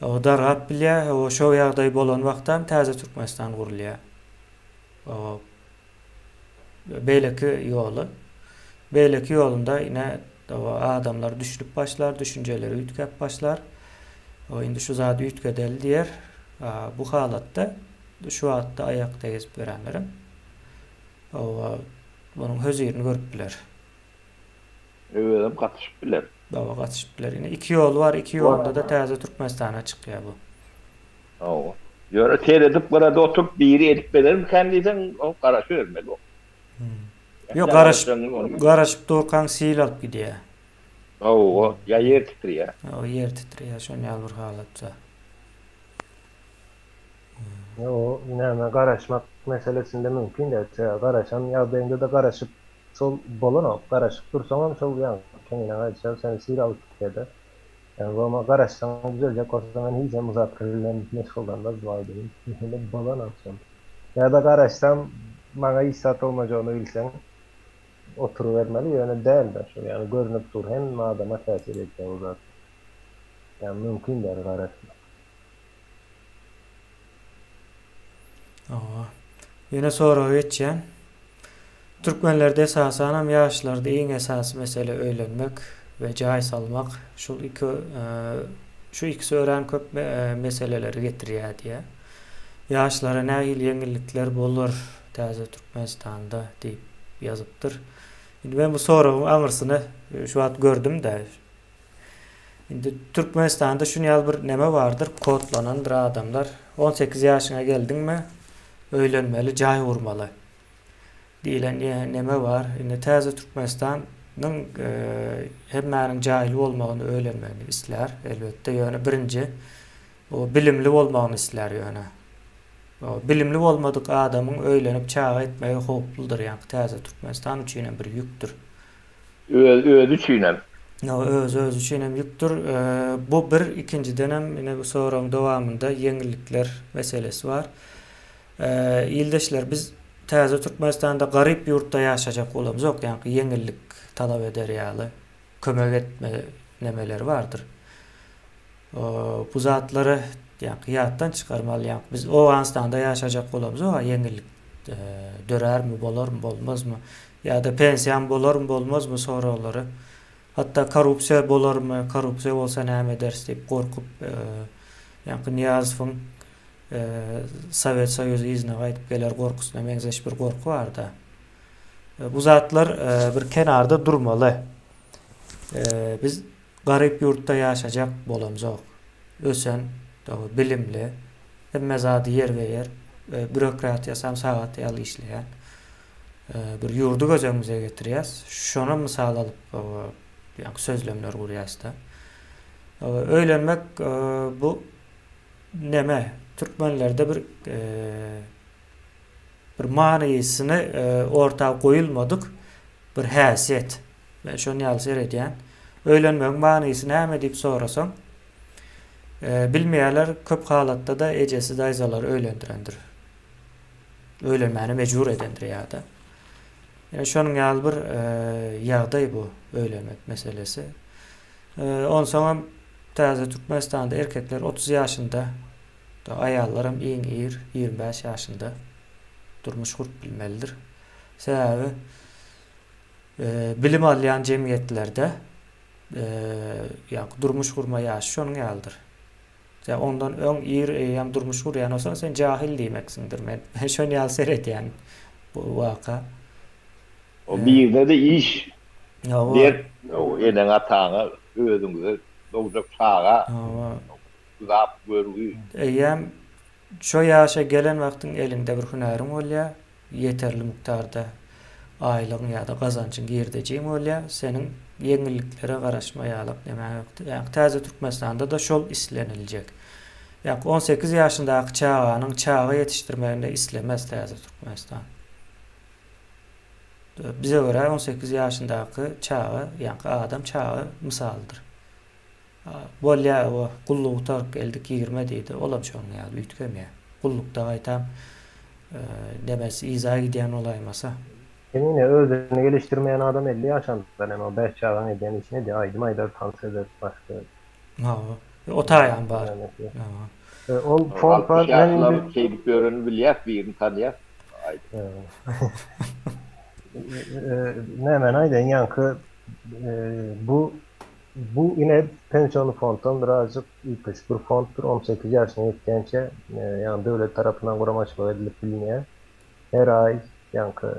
o dargap bilýär. O şo ýagdaý bolan wagtdan täze Türkmenistan gurulýar. O beýleki ýoly. Beýleki ýolunda ine o adamlar düşürip başlar, düşünceleri üýtgep başlar. O indi şu zat üýtgedeli diýer. Bu halatda şu wagtda aýakda gezip berenlerim bunyň hözirini görüp biler. Öwedem gatyşyp biler. Baba gatyşyp biler. Ine iki ýol bar, iki ýolda da täze Türkmenistana çykýar bu. Ýöre teredip burada oturup biri edip belerim kendiden o garaşy vermeli o. Ýok, garaşyp durkan sil alyp gidýär. O ya yer titriýär. O yer titriýär, şonýal bir halatda. O näme garaşmak meselesinde mümkin de garaşan ýagdaýynda da garaşyp şol bolan garaşyp dursaň şol ýa kendine gaýtsa sen sil alyp gidýär. Yani ama garaşsan güzelce korsan hiç muzakirlerle meşgullanmaz vardı. Hele bolan atsam. Ya da garaşsam bana isat olmayacağını bilsen oturuvermeli yani değil de şu yani görünüp dur hem adama tesir edecek o zat. Yani mümkün der garaşmak. Yine sonra geçen Türkmenlerde esasen ýaşlarda iň esasy mesele öýlenmek ve jaý salmak şu ikisi ören köp meseleleri getirýär diýe. Ýaşlara nähil ýeňillikler bolar täze Türkmenistanda diýip ýazypdyr. Indi ben bu soragyň aňyrsyny şu wagt gördüm de. Indi Türkmenistanda şuňal bir neme bardyr, kodlanandyr adamlar 18 ýaşyna geldiňmi öýlenmeli, jaý urmaly diýilen neme var. Indi täze Türkmenistanyň hemmäniň jahil bolmagyny öýlenmeli isler elbetde. Ýöne birinji o bilimli bolmagyny isler ýöne. O bilimli bolmadyk adamyň öýlenip çağa etmegi howpludyr. Ýani täze Türkmenistan üçin bir ýükdür. Özü üçinem. Özü üçinem ýükdür. Bu bir ikinciden hem ine bu soragyň dowamında ýeňillikler meselesi var. Ýyldaşlar biz täze Türkmenistanda garyp ýurtda ýaşajak bolamyz. Ýok, ýani ýeňillik talap eder ýaly kömek etme nemeleri vardır. Bu zatlary ýani ýatdan çykarmaly. Ýani biz o Awganistanda ýaşajak bolamyz, o ýeňillik dörärmi, bolarmy, bolmazmy? Ya da pensiýan bolarmy, bolmazmy soraglary. Hatta korrupsiýa bolarmy, korrupsiýa bolsa näme ederiz diýip gorkup ýani Niýazowyň Sowet Soýuzy izine gaýdyp geler gorkusyna meňzeş bir gorku bar da. Bu zatlar bir kenarda durmaly. Biz garyp ýurtda ýaşajak bolamyz. Ösen, bilimli, hemme zady ýer bürokratiýasam sagat ýaly işleýän bir ýurdu gözüňize getirýäs. Şonu mysal alyp ýani sözlemler gurýas da. Öýlenmek bu neme? Türkmenlerde bir manysyny ortaga goýulmadyk bir häsiýet. Ben şonu ýaly seredýän. Öýlenmek manysyny näme diýip sorasaň bilmeýärler köp halatda da ejesi daýzalar öýlendirendir. Öýlenmäni mejbur edendir ýa-da. Yani şonuň ýaly bir ýagdaý bu öýlenmek meselesi. On soňam täze Türkmenistanda erkekler 30 ýaşynda ayallarım iň 25 ýaşynda durmuş gurup bilmelidir. Sebäbi bilim alýan jemgyýetlerde ýa durmuş gurma ýaşy şonuň ýalydyr. Ya ondan öň ýa durmuş gurýan bolsaň sen jahil diýmeksindir. Men şonu ýaly seredýän bu waka. O birde iş. Ýa o eden ataňa özüňizi dowjak çağa zap görüp eýem şo ýaşa gelen wagtyň elinde bir hünäriň bolýa, ýeterli miktarda aýlygyň ýa-da gazançyň girdejim bolýa, seniň ýeňilliklere garaşmaýalyk näme ýokdur. Ýani täze Türkmenistanda da şol islenilýek. Ýani 18 ýaşyndaky çağanyň çağa ýetişdirmeginde islemez täze Türkmenistan. Bize göre 18 yaşındaki çağı, yani adam çağı misaldır. Bolya o kulluk tarık geldik 20 deydi. Olam çoğun ya büyütkem ya. Kullukta aytam demesi izah gidiyen olaymasa. Emine özünü geliştirmeyen adam 50 yaşında. Yani o 5 çağdan eden işine de aydım ayda dans eder başka. Ha, o tayan var. Yani, Ha. o O font 60 var. Ben yaşlar indi şeylik görünü bilýär, birini tanıýar. Aýdy. Ne hemen aydan yankı bu yine pensiyon fondan birazcık ilk bir fonttur. 18 yaşına yetkençe yani devlet tarafından kuramaçlı edilip bilinýär. Her ay yankı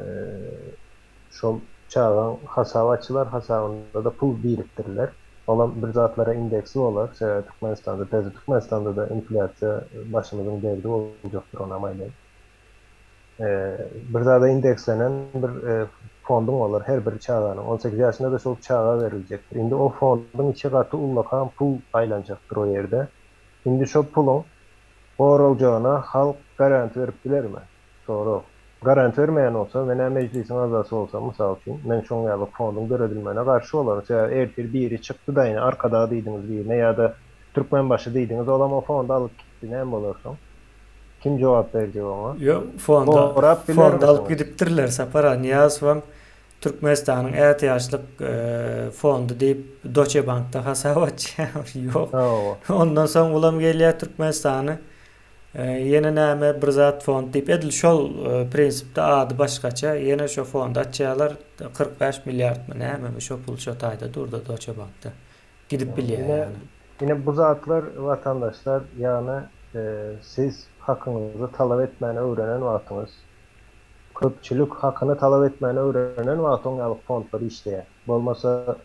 şol çağın hasabı açılar, hasabında da pul biriktirirler. Olan bir zatlara indeksi olar. Türkmenistan'da, tezi Türkmenistan'da da inflasya başımızın derdi olacaktır ona maylen. Bir zada indekslenen bir fondun olar. Her bir çağının 18 yaşında da şol çağa verilecektir. Indi o fondun 2 katı ullakan pul aylanacaktır o yerde. Indi şol pulun gorulacağına halk garanti verip biler mi? Soru. Garanti vermeyen olsa ve meclisin azası olsa misal için men şoň ýaly fondun göredilmene karşı olarım. Ertir biri çıktı da yine arkada diýdiňiz birine ya da Türkmenbaşy diýdiňiz olam o fonda alıp gitdi näme bolarsoň? Kim jogap berjek ona? Yo fonda Gorap biler fonda alıp misiniz? gidipdirler sapara Niyazvam Türkmenistan'ın ihtiyaçlık fondu deyip Deutsche Bank'ta hesap açıyor. Yok. Ha, Ondan soň ulam gelýär Türkmenistany ýene näme bir zat fond diýip edil şol prinsipde ady başgaça ýene şo fonda açýarlar 45 milyard mı näme şo pul şo taýda durdy Deutsche Bank'ta. Gidip bilýär Yine, yani. yine bu zatlar vatandaşlar yani siz hakkınızı talep etmeni öğrenen vaktiniz. Köpçülük hakkını talep etmeni öğrenen vaktin alıp fondları işleýär. Bolmasa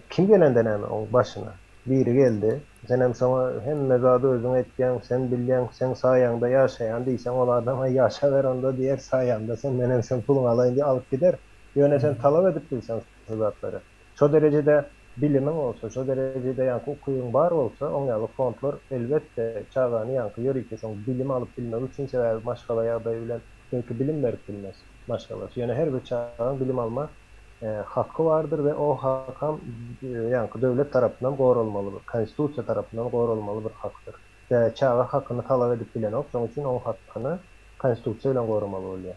kim gelenden hemen o başına? Biri geldi. Sen hem sana hem mezada özün etken, sen bilýän, sen saýanda ýaşaýan diýsen olardan ýaşa ver onda diýer saýanda sen menem sen puluny alaýyn diýip alyp gider. Ýöne sen talep edip bilsen zatları. Şo derecede bilimiň olsa, şo derecede ýa-da okuýuň bar bolsa, oňaly fondlar elbetde çağany ýa-da ýörükde soň bilim alyp bilmek üçin sebäbi başga ýagdaý bilen belki bilim berip bilmez. Maşallah. Yani her bir çağın bilim alma hakkı vardır ve o hakkam yani devlet tarafından korunmalıdır. Konstitusiya tarafından korunmalı bir haktır. Çağı hakkını talep edip bilen o, sonuç için o hakkını konstitusiya ile korumalı oluyor.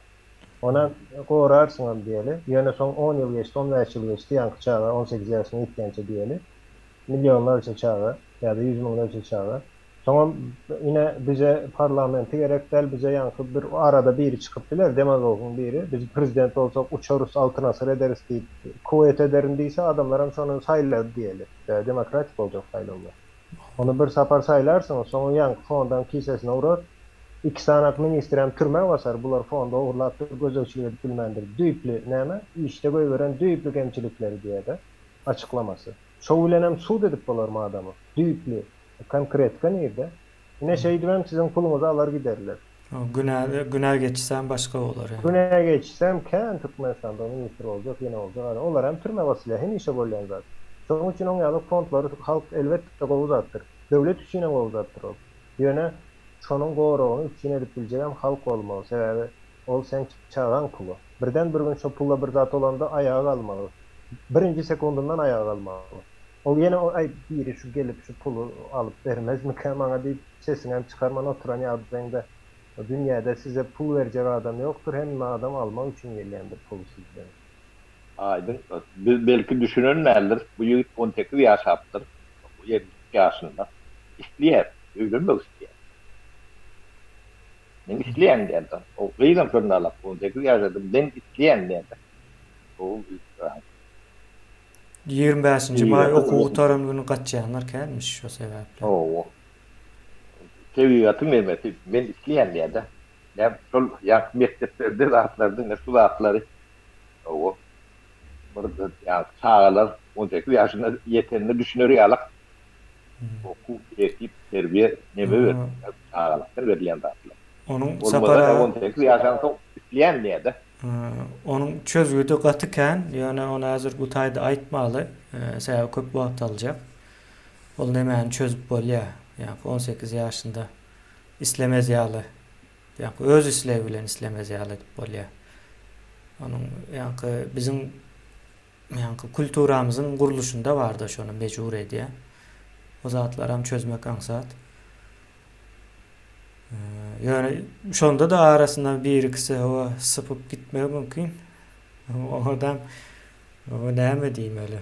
Ona korarsın diyeli. Yani son 10 yıl geçti, 15 yıl geçti. Yani çağı 18 yaşına yetkince diyeli. Milyonlarca çağı ya da 100 milyonlarca çağı. Sonra yine bize parlamenti gerek değil, bize yankı bir arada biri çıkıp bilir, demagog'un biri. Biz prezident olsak uçarız, altına sır ederiz deyip, kuvvet ederim deyse adamların sonra sayıladı diyelim. Demokratik olacak sayılırlar. Onu bir sapar saylarsınız, sonra yankı fondan kisesine uğrar. 2 sanak ministrem türme basar, bular fonda uğurlattır, göz ölçüleri bilmendir. Düyüplü neyme? İşte koy veren düyüplü gemçilikleri diye de açıklaması. Şovulenem su dedip bular mı adamı? Düyüplü. Konkretka nerede? Yine şey diyorum sizin pulunuzu alır giderler. Günah geçsem başka olur yani. Güneye geçsem kendi Türkmenistan'da minister olacak yine olacak. Yani onlar hem türme vasıyla hem işe bollayan zaten. Onun için onun yalı fondları halk elbette kovuzattır. Devlet üçüne kovuzattır o. Yine şonun goruğunu üçüne edip bileceğim halk olmalı. Sebebi ol sen çağan pulu. Birden bir gün şu pulla bir zat olanda ayağa kalmalı. Birinci sekundundan ayağa kalmalı. O yine o ay biri şu gelip şu pulu alıp vermez mi bana deyip sesinden çıkarman oturan yardımda dünyada size pul verecek adam yoktur hem adam alma için geliyendir pulu sizden. Aydın. Biz belki düşünenlerdir. Bu yigit 18 ýaşapdyr. Bu 70 ýaşynda. İşleýär. Öýrenmek isleýär. Men isleýän diýdim. O gıýdam jurnalap 18 ýaşadym. Men isleýän diýdim. O 25. may okuw taramlygyny gatjaňlar kelmiş şo sebäple. o Seviýatym bermedi. Men isleýän diýdim. Ya şol ýa mektepde zatlarda ne şu zatlary. O burada ya çağlar 18 yaşında yetenini düşünürýärler. Oku, ekip, terbiye neme ver? Çağlar verilen zatlar. Onun Sapara sapara 18 yaşında çok isleyen diýdi. onun çözgüde gatyken, yani ona hazır bu taýda aýtmaly. Sebäbi köp wagt aljak. Ol nämäni çözüp bolýar. Yani 18 yaşında islemez ýaly. Yani öz islew bilen islemez ýaly bolýar. Onun yani bizim yani kulturamızın kuruluşunda vardı şonu mecbur ediye. O zatlar hem çözmek ansat. Yani şonda da arasında bir ikisi o sıpıp gitmeye mümkün. O adam o ne mi diyeyim öyle.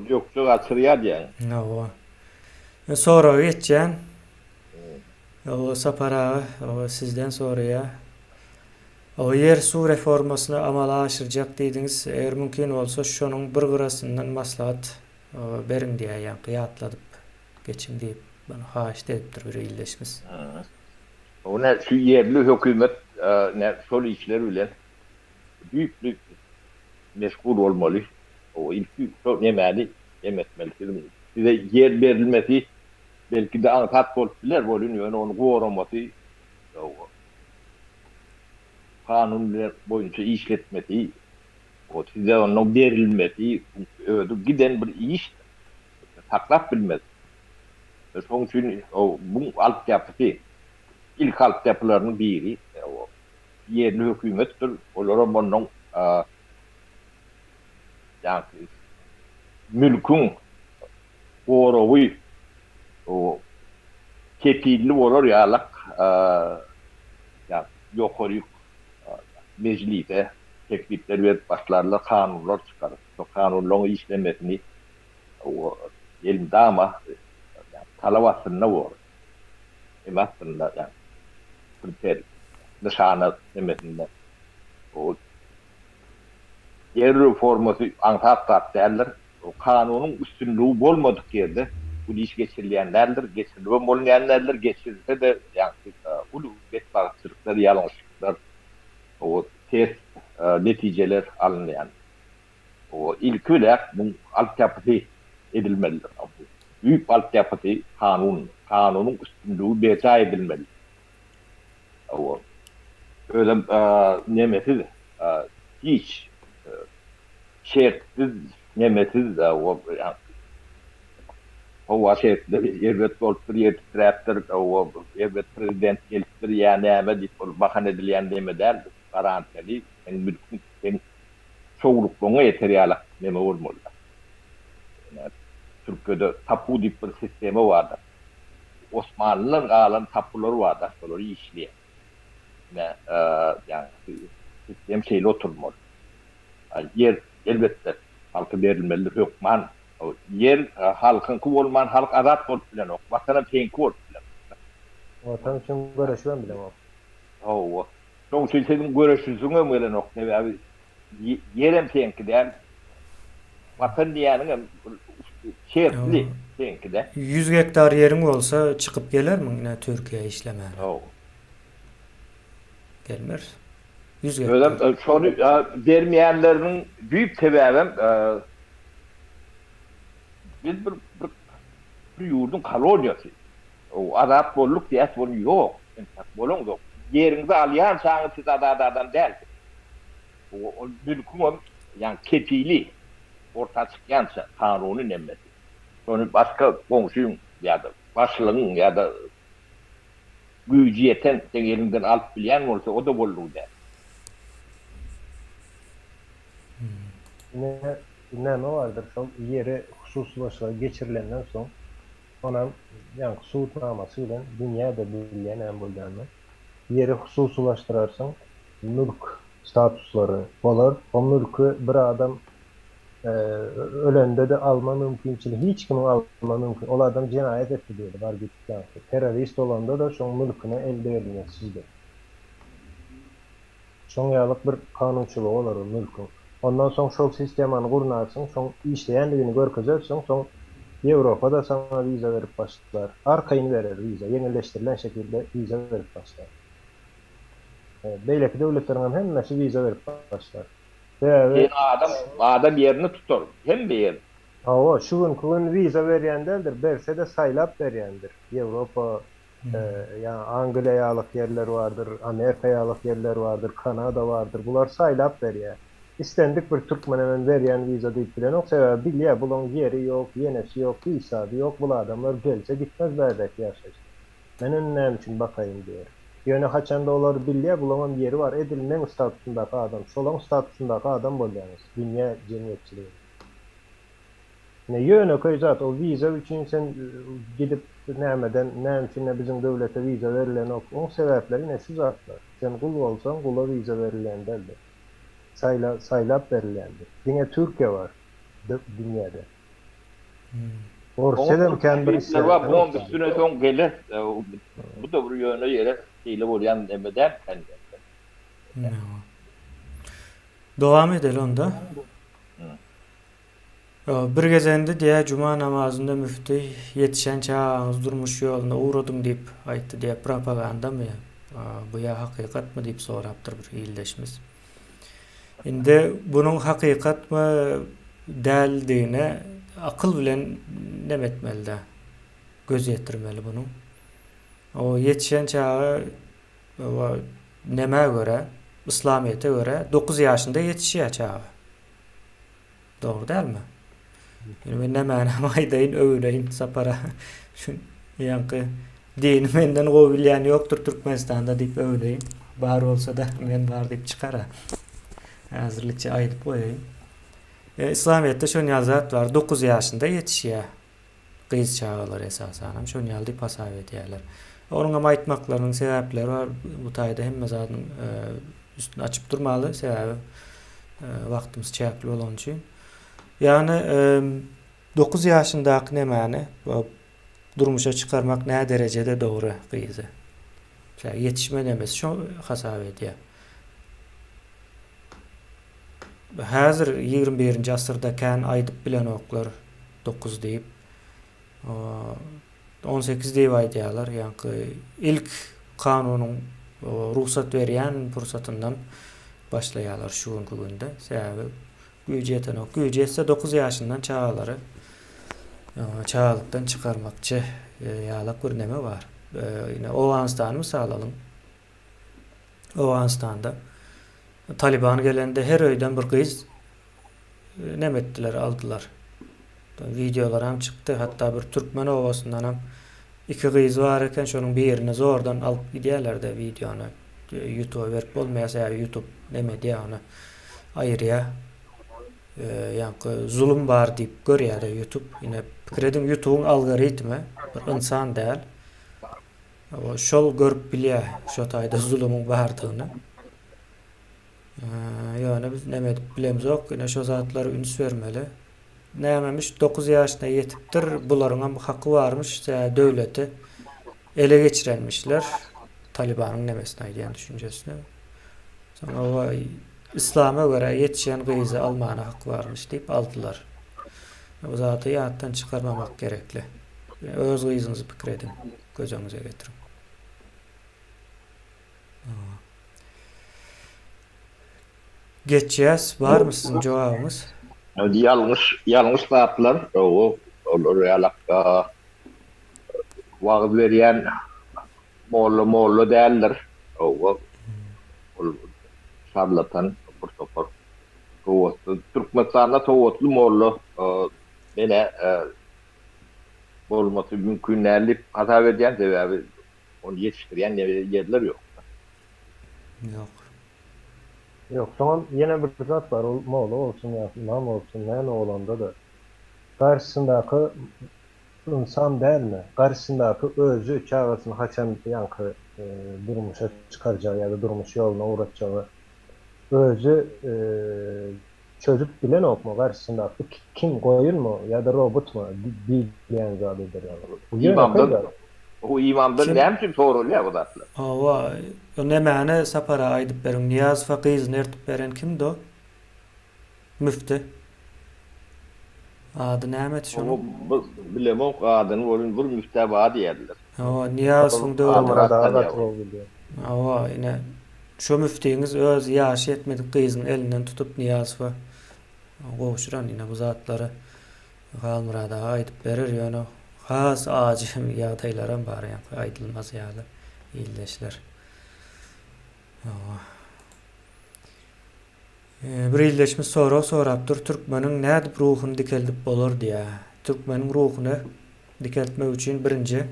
Yok çok açırıyad yani. O. Sonra geçeceğim. Hı. O sapara o sizden sonraya o yer su reformasını amala aşıracak dediniz. Eğer mümkün olsa şunun bir gırasından maslahat berin diye yani kıyatladıp geçin deyip bana haş deyiptir bir iyileşmez. Hı. Ona şu yerli hükümet ne sol işler bilen büyük bir meşgul olmalı. O ilki çok yemeli, yemetmeli. Size yer verilmesi belki de ankat bolpiler bölünüyor. Onu koruması o kanunlar boyunca işletmesi o size onun verilmesi ödü giden bir iş taklap bilmez. Son için o bu altyapısı ilk altyapılarının biri o yerli hükümettir. Onlara bunun yani mülkün koruğu o kefilli olur yalak yani yukarı meclise teklifler verip başlarlar kanunlar çıkarır. O kanunların işlemesini o elimde ama yani, talavatında var. Emasında yani kriter nişana demesinde o yer reforması antat derler. O kanunun üstünlüğü olmadık yerde bu iş geçirilenlerdir, geçirilmeyenlerdir, geçirilse de yani ulu betbahtçılıklar, yanlışlıklar, o test neticeler alınmayan. O ilk olarak bu altyapısı edilmelidir. Büyük altyapısı kanunun üstünlüğü beca edilmeli. O öyle nemesiz hiç şertsiz nemesiz o yani o şertleri evet boltur yettiraptır o evet prezident geliptir yani ama dip bakan edilen deme der garantili en mülkün en çoğunlukluğuna yeter yalak neme olmalı. Yani Türkiye'de tapu dip bir sistemi vardı. Osmanlı'nın alan tapuları vardı. Onları işleyen. Yani sistem şeyle oturmalı. Yani yer elbette halkı verilmelidir. Hükman yer halkın ku olman halk azat bolup bilen ok. Vatana teňki bolup bilen. Vatan için görüşmem bile o. O. Soň için senin görüşüzüňe bilen ok. Ne abi yerem teňki der. Vatan diýäniň şertli teňki de. 100 hektar yerin olsa çıkıp gelir mi yine Türkiye işlemeye? O. Gelmez. 100 hektar. Öyle şonu vermeyenlerin büyük sebebim biz bir yurdun kolonyası. O azap bolluk diye bunu yok. Bolun yok. Yerinizi alyan şahı siz adadan der. O mülkün yani kefili orta çıkyansa kanunu nemmesi. Sonra başka komşuyun ya da başlığın ya da gücü yeten elinden alıp bilen olsa o da bolluğu der. Yine neme vardır son yeri hususlaşma geçirilenden son ona yani suutnamasıyla dünyada bilen en bulganlar yeri hususlaştırarsın mülk statusları olur. O mülkü bir adam ölende de alma mümkünçülüğü hiç kimin alma mümkün. O adam cinayet etti diyor. Var gitti. Terörist olanda da son mülkünü elde edilmesizdir. Son yalık bir kanunçuluğu olur o mülkün. Ondan sonra şol sistemini kurnarsın, son işleyenliğini görkezersin, son Avrupa'da sana vize verip başlar. Arkayını verir vize, yenileştirilen şekilde vize verip başlar. Beyleki devletlerin hemmesi vize verip başlar. Yani adam yerini tutar. Hem bir yer. Hava şuun vize veriyenlerdir. Berse de saylap veriyendir. Avrupa yani Angliyalık yerler vardır, Amerikayalık yerler vardır, Kanada vardır. Bunlar saylap veriyor. İstendik bir Türkmen hemen veriyen vize deyip bilen o sebebi biliyor. Bunun yeri yok, yenesi yok, visadı yok. Bu adamlar gelse gitmezler belki yaşayacak. Ben önlem için bakayım diyor. Yöne haçanda olar bilýär, bulamam ýeri bar. Edilmeň statusyndaky adam, şolaň statusyndaky adam bolýarys. Dünýä jemgyýetçiligi. Ne yöne koyzat o viza üçin sen gidip nämeden, näme bizim döwlete viza verilen o sebäpleri ne şu zatlar. Sen kul bolsaň, kula viza verilendir. Saylap verilendir. Diňe Türkiýe var dünýäde. Orsedem kendi bir var. Bu bir süre son gelir. Bu da bir yöne yere şeyle bolýan demeden kendi. Dowam edelim onda. Bir gezende diýe cuma namazynda müfti yetişen çağınız durmuş ýolunda uğradım diýip aýtdy diýe propaganda mı? Bu ya hakikat mı diýip sorapdyr bir ýyldaşmyz. Indi bunun hakikat mı däldiğine akıl bilen nemetmeli, göz yetirmeli bunu. O yetişen çağı neme göre, İslamiyet'e göre 9 yaşında yetişiyor çağı. Doğru değil mi? Yani nemen aydayn öwleyin sapara. Yankı din menden goýulýan ýokdur Türkmenistanda diýip öwleyin. Bar bolsa da men bar diýip çykara. Hazırlıkça aýdyp goýaýyn. İslamiyet'te şon ýazat var. 9 yaşında yetişiyor. Kız çağlar esasen. Şon ýaldy pasaw edýärler. Onuňa aýtmaklarynyň sebäpleri var. Bu taýda hemme zadyň üstüne açyp durmaly. Sebäbi wagtymyz çäkli bolan üçin. Yani 9 yaşındaky nemani durmuşa çıkarmak ne derecede doğru kıyızı. Yetişme demesi şu hasav edýär. Hazır 21. asyrda kän aýdyp bilen oklar 9 diýip 18 diýip aýdýarlar. Yani ilk kanunyň ruhsat berýän pursatyndan başlaýarlar şu günde. Sebäbi güýjeten ok. Güýjetse 9 ýaşyndan çağalary çağalıktan çıkarmakçı ýalak bir neme var. Yine Owanistan'ı mysal alyň. Owanistan'da Taliban gelende her öýden bir kız nemetdiler, aldılar. Videolar hem çıktı. Hatta bir Türkmen Owasyndan hem 2 kız var eken şonuň birini zordan alyp gidýärler de videonu YouTube'a berip bolmaýasa YouTube neme diýär onu aýyrýar. Yani zulüm var diýip görýär YouTube. Yine pikredim YouTube'un algoritmi bir insan däl. O şol görüp bilýär şo taýda zulümün bardygyny. Yani biz neme bilemiz ok. Yine şo zatlary üns bermeli. Nämemiş 9 ýaşyna ýetipdir. Bularyň hem haky barmış. Döwleti ele geçirenmişler. Talibanyň nemesine aýdýan düşünjesine. Sonra o İslam'a göre yetişen kıyızı almana hak varmış deyip aldılar. Bu zatı ýatdan çıkarmamak gerekli. Öz kıyızınızı pikredin. Gözünüze getirin. Geçeceğiz. Var mı sizin cevabınız? Yanlış zatlar. Olur ýalak wagt berýän mollu däldir. Sarlatan topar. Türkmenistan'da towatly mollu mene bolmasy mümkin näli hata berýän sebäbi onu ýetişdirýän ýerler ýok. Yok. Yok, sonra yine bir zat var, moğlu olsun ya, nam olsun, ne olanda da karşısındaki insan değil mi? Karşısındaki özü çağrısını haçan yankı durmuşa çıkaracağı ya da durmuş yoluna uğraşacağı özü çözüp bilen okma karşısındaki kim koyun mu ya da robot mu diyen zadedir yani. O imamdan näme sorulýar bu zatlar? Awa, o nemane sapara aýdyp berin Niyaz Fakyzy nertip beren kimdi o? Müfti. Ady näme şonu? Bilemem, adyny bolun bir müfti bar diýerler. Awa, Niyaz Fakyzy. Awa, ine şu müftiňiz öz ýaşy etmedik gyzyň elinden tutup Niyaz fa goşuran ine bu zatlary Galmurada aýdyp berer ýöne. Has acım ýagdaýlaram bar ýa-da aýdylmaz ýaly ýyldaşlar. Bir ýyldaşmy sorapdyr, türkmeniň nädip ruhuny dikeldip bolar diýä. Türkmeniň ruhuny dikeltmek üçin birinji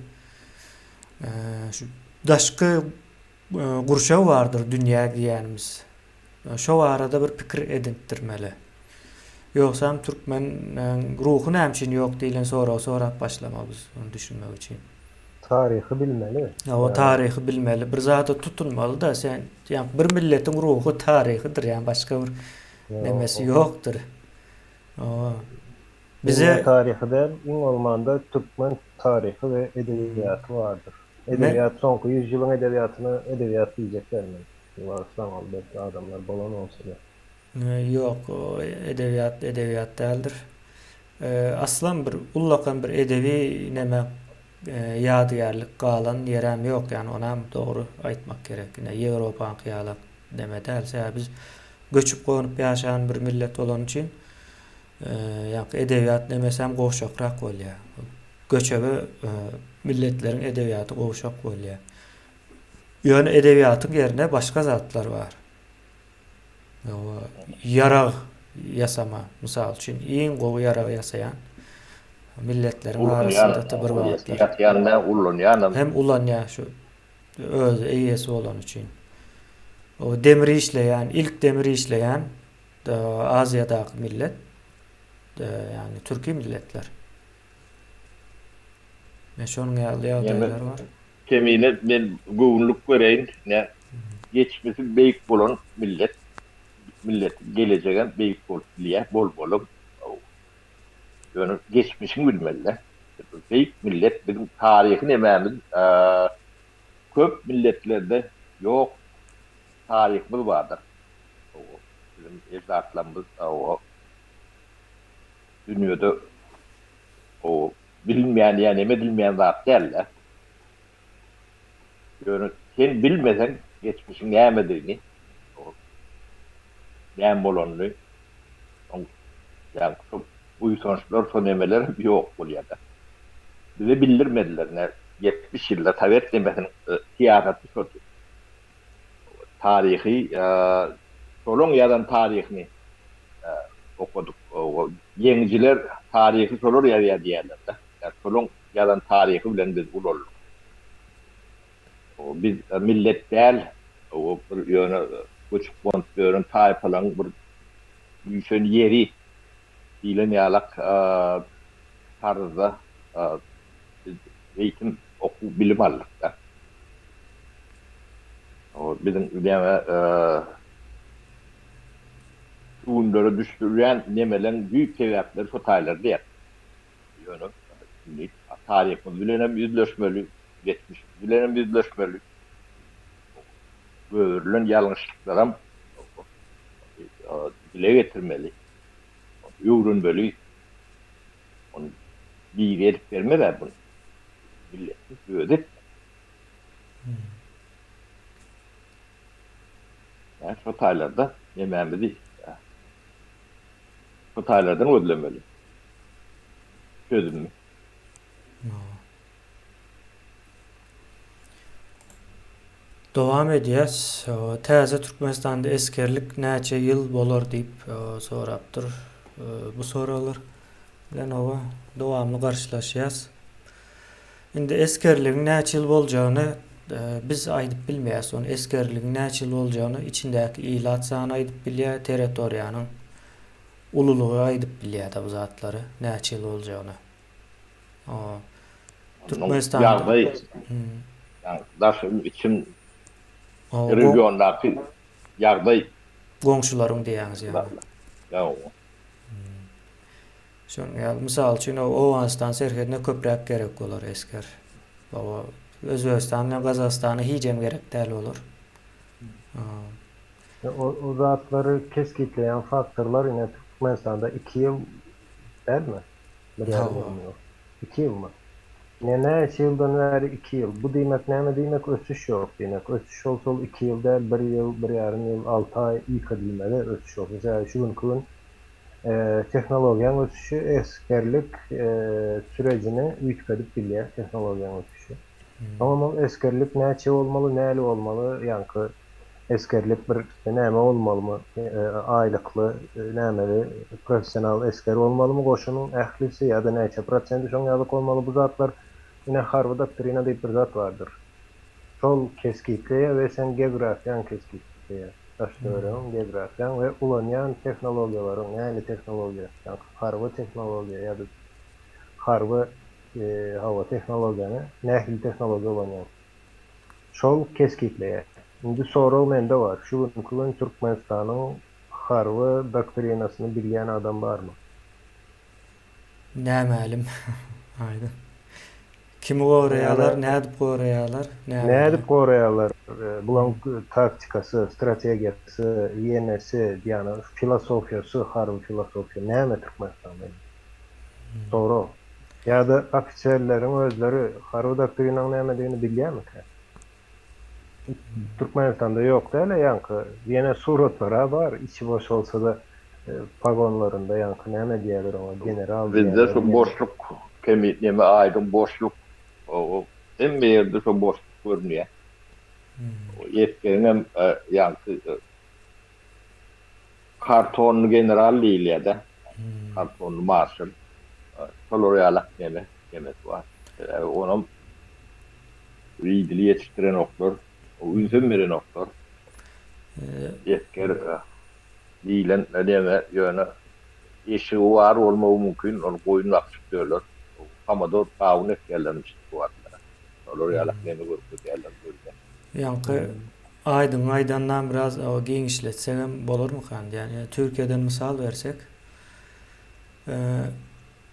şu daşky gurşaw bardyr dünýä diýänimiz. Şo arada bir pikir edintirmeli. Ýoksam türkmen ruhy nämişin ýok diýilen sorap başlamabys onu düşünmek üçin. Tarihi bilmeli. O tarihi bilmeli. Bir zata tutunmaly da sen ýa bir milletin ruhy tarihidir ýa başga bir nemesi ýokdur. O Bize bize tarihi de in olmanda Türkmen tarihi ve edebiyatı vardır. Edebiyat sonku 100 yılın edebiyat diyecekler mi? Varsam belki adamlar bolan olsa da. Yok, o edebiyat däldir. Aslan bir ullakan bir edebi neme ýadygarlyk galan ýerem ýok, ýani onam dogry aýtmak gerek. Ýewropa kıyalak deme dälse biz göçüp gonyp ýaşaýan bir millet bolan üçin ýa edebiyat demesem gowşakrak bolýar. Göçebe milletleriň edebiyaty gowşak bolýar. Ýöne edebiyatyň ýerine başga zatlar bar. Yarag yasama, misal üçin iň gowy yarag yasayan milletleriň arasynda bir wagtlar. Ýatýanda ullanýan Hem ulanýa şu öz eýesi bolan üçin. O demiri işleyen, ilk demiri işleyen Aziýadaky millet, yani Türki milletler. Ne şonuň ýaly var. kemine men gowunluk göreýin, ne geçmesi beýik bolan millet geleceğen beýik bolýar, bol. Ýöne geçmişini bilmeliler. Beýik millet bizim tarihi nämämiz köp milletlerde ýok tarihimiz bardyr. Bizim ejdatlarymız o dünýede o bilmeýän ýa neme bilmeýän zat däller. Ýöne sen bilmesen geçmişin nämedigini, näme bolanyny, ýa bu sonuçlar sonemeler ýok bolýar. Bize bildirmediler ne 70 ýylda Sovet demesinin tiýatry şodur. Tarihi solon ýazan tarihini okuduk. Ýeňijiler tarihi solor ýazýar diýerler. Solon ýazan tarihi bilen biz uloluk. Biz millet däl, o bir ýöne göçüp gonyp ýören taýpalaryň bir ýüşen ýeri diýilen ýalak tarzda eğitim oku bilim aldık da. O bizim deme ünlere düşürülen nemelen büyük sebepleri fotoğrafları da yaptı. Yani tarihimiz bilenem yüzleşmeli, geçmiş bilenem yüzleşmeli. Görülen yanlışlıklara dile getirmeli. Yorum böyle onu bir verip vermeler bunu. Milletin ödet. Yani fotoğraflarda yemeğimiz değil. Fotoğraflardan ödülemeli. Çözüm mü? Dowam edýäs. Täze Türkmenistanda eskerlik näçe ýyl bolar diýip sorapdyr. Bu soralar bilen owa dowamly garşylaşýas. Indi eskerligiň näçe ýyl boljagyny biz aýdyp bilmeýäs. Onu eskerligiň näçe ýyl boljagyny içindäki ilat sany aýdyp bilýär, territoriýanyň ululugy aýdyp bilýär da bu zatlary näçe ýyl boljagyny. Türkmenistanda yani daşım için regionlardy ýagdaý goňşularyň diýäňiz ýa. Ya Şoň ýaly mysal üçin Owenstan serhedine köprek gerek bolar esker. Baba Özbekistan bilen Gazakstany hijem gerek däl bolar. O zatları keskitleyen faktörler yine Türkmenistan'da 2 yıl der mi? Bir yer olmuyor. 2 yıl mı? Ne yıldan beri 2 yıl. Bu demek ne demek? Ösüş yok demek. Ösüş olsa 2 yıl der, 1 yıl, 1 yarım yıl, 6 ay ilk adımları ösüş yok. Mesela şu gün teknolojiyanın ösüşü eskerlik sürecini üytkedip bilýär teknolojiyanın ösüşü. Ama eskerlik näçe olmalı, näli olmalı, yankı eskerlik bir näme olmalymy, aýlykly, nämeli, professional esker olmalymy, goşunyň ählisi ýa-da näçe prosenti şoň ýalyk olmaly bu zatlar ine Harvard doktrina diýip bir zat bardyr. şol keskitliğe ve sen geografiyan keskitliğe başlıyorum. Geografiyan ve ulanyan teknolojilerin, yani teknoloji, yani harba teknoloji ya da harba hava teknolojisini, nähili teknoloji ulanyan. Şol keskitliğe. Şimdi soru mende var. Şu günün Türkmenistan'ın harba doktrinasını bilýän adam barmy? Nämälim. Aýdym. Kimi goraýarlar, Yani nädip goraýarlar, ne nämäli. Koreyalar bulan Hmm. taktikası, stratejisi, yenesi, yani filosofyası, harbi filosofya näme Türkmenistan'da? Soru. Ya da ofisiýerlerin özleri harbi doktrinaň näme bilýärmi? Türkmenistan'da yok değil yankı. Yine suratlara var. İçi boş olsa da pagonlarında yankı näme diýerler ona general Bizde diýerler. şu boşluk kemiğine aydın boşluk o en bir yerde şu boşluk görünüyor. O yetkilerin yankı kartonlu general değil ya da kartonlu marshal koloriyalak yemek var. Onun iyiliği yetiştiren oklar, o üzüm veren oklar, yetkiler değilen ne deme yöne eşiği var olmağı mümkün, onu koyun akışık diyorlar. Ama da kavun etkilermiş bu adlara. Koloriyalak yemek görüp Ýanky Aydın Aydandan biraz o giňişletsegem bolarmy kan? Yani Türkiýeden misal bersek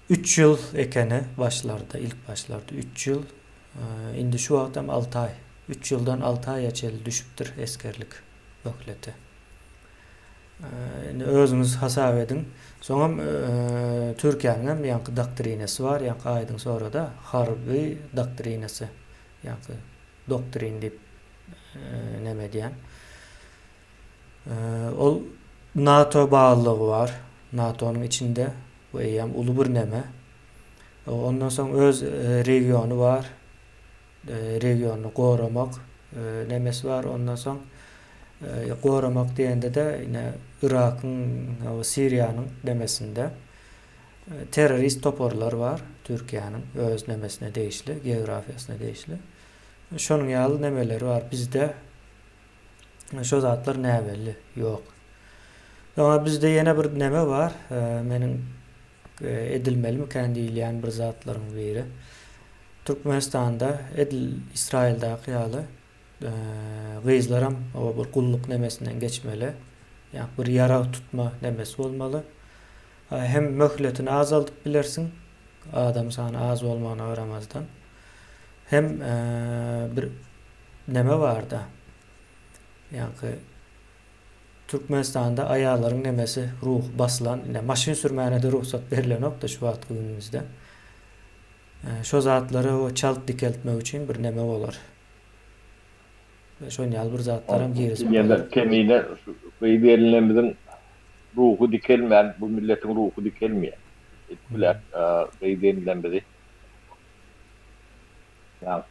3 ýyl ekeni başlarda, ilk başlarda 3 ýyl, indi şu wagtam 6 ay. 3 ýyldan 6 aýa çeli düşüpdir eskerlik bökleti. Indi özüňiz hasap edin. Soňam Türkiýanyň ýanky doktrinasy bar, ýanky Aydyn sonra da harby doktrinasy. Ýanky doktrin diýip näme diýen. Ol NATO bağlılığı var. NATO'nun içinde bu eýem ulu bir näme. Ondan soň öz regionu var. Regionu goramak nemesi var. Ondan soň goramak diýende de ine Irakyň, Siriýanyň demesinde terörist toporlar var. Türkiýanyň öz nemesine değişli, geografiýasyna değişli. Şonuň ýaly nemeleri var. Bizde şo zatlar näbelli ýok. Ama bizde yine bir neme var. Meniň edilmeli mi kendi diýilýän bir zatlaryň biri. Türkmenistanda İsrail'daki ýaly gyzlaram o bir gulluk nemesinden geçmeli. Yani bir yara tutma nemesi olmalı. Hem möhletini azaltıp bilersin. Adam sana az olmana öğrenmezden. Hem bir neme var da. Yani Türkmenistan'da ayarların nemesi ruh basılan, maşin sürmäne de ruhsat berilen nokta şu wagt günümizde. Şo zatları o çalıp dikeltmek için bir neme bolar. Ve şo ýaly bir zatlaram girizip Yani kemiğine verilenimizin ruhu dikelmeyen, bu milletin ruhu dikelmeyen. Etkiler verilen biri. Yani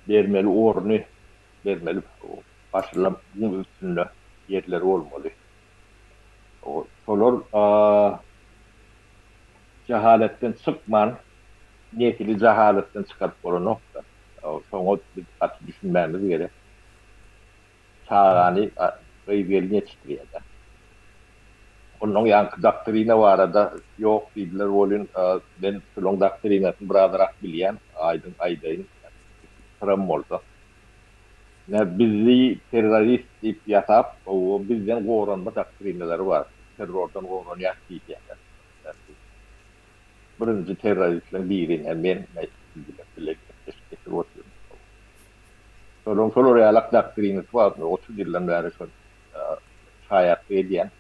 vermeli ornu, vermeli başlamak üstünde yerleri olmalı. O solar cehaletten çıkman, niyetli cehaletten çıkarıp olan nokta. Sonra bir katı düşünmemiz gerek. Çağrani gayberliğine yetiştiriyor da. Onun yankı doktrina var da yok dediler olun ben sulong doktrinasını bıradarak bilyen Aydın sıram oldu. Ne bizi terörist deyip yatap o bizden goranma doktrinaları var. Terörden goranyak deyip yatar. Birinci teröristlerin birine ben bilektir oturuyorum. Sonra realak doktrinası var. 30 yıldan beri şayet ediyen.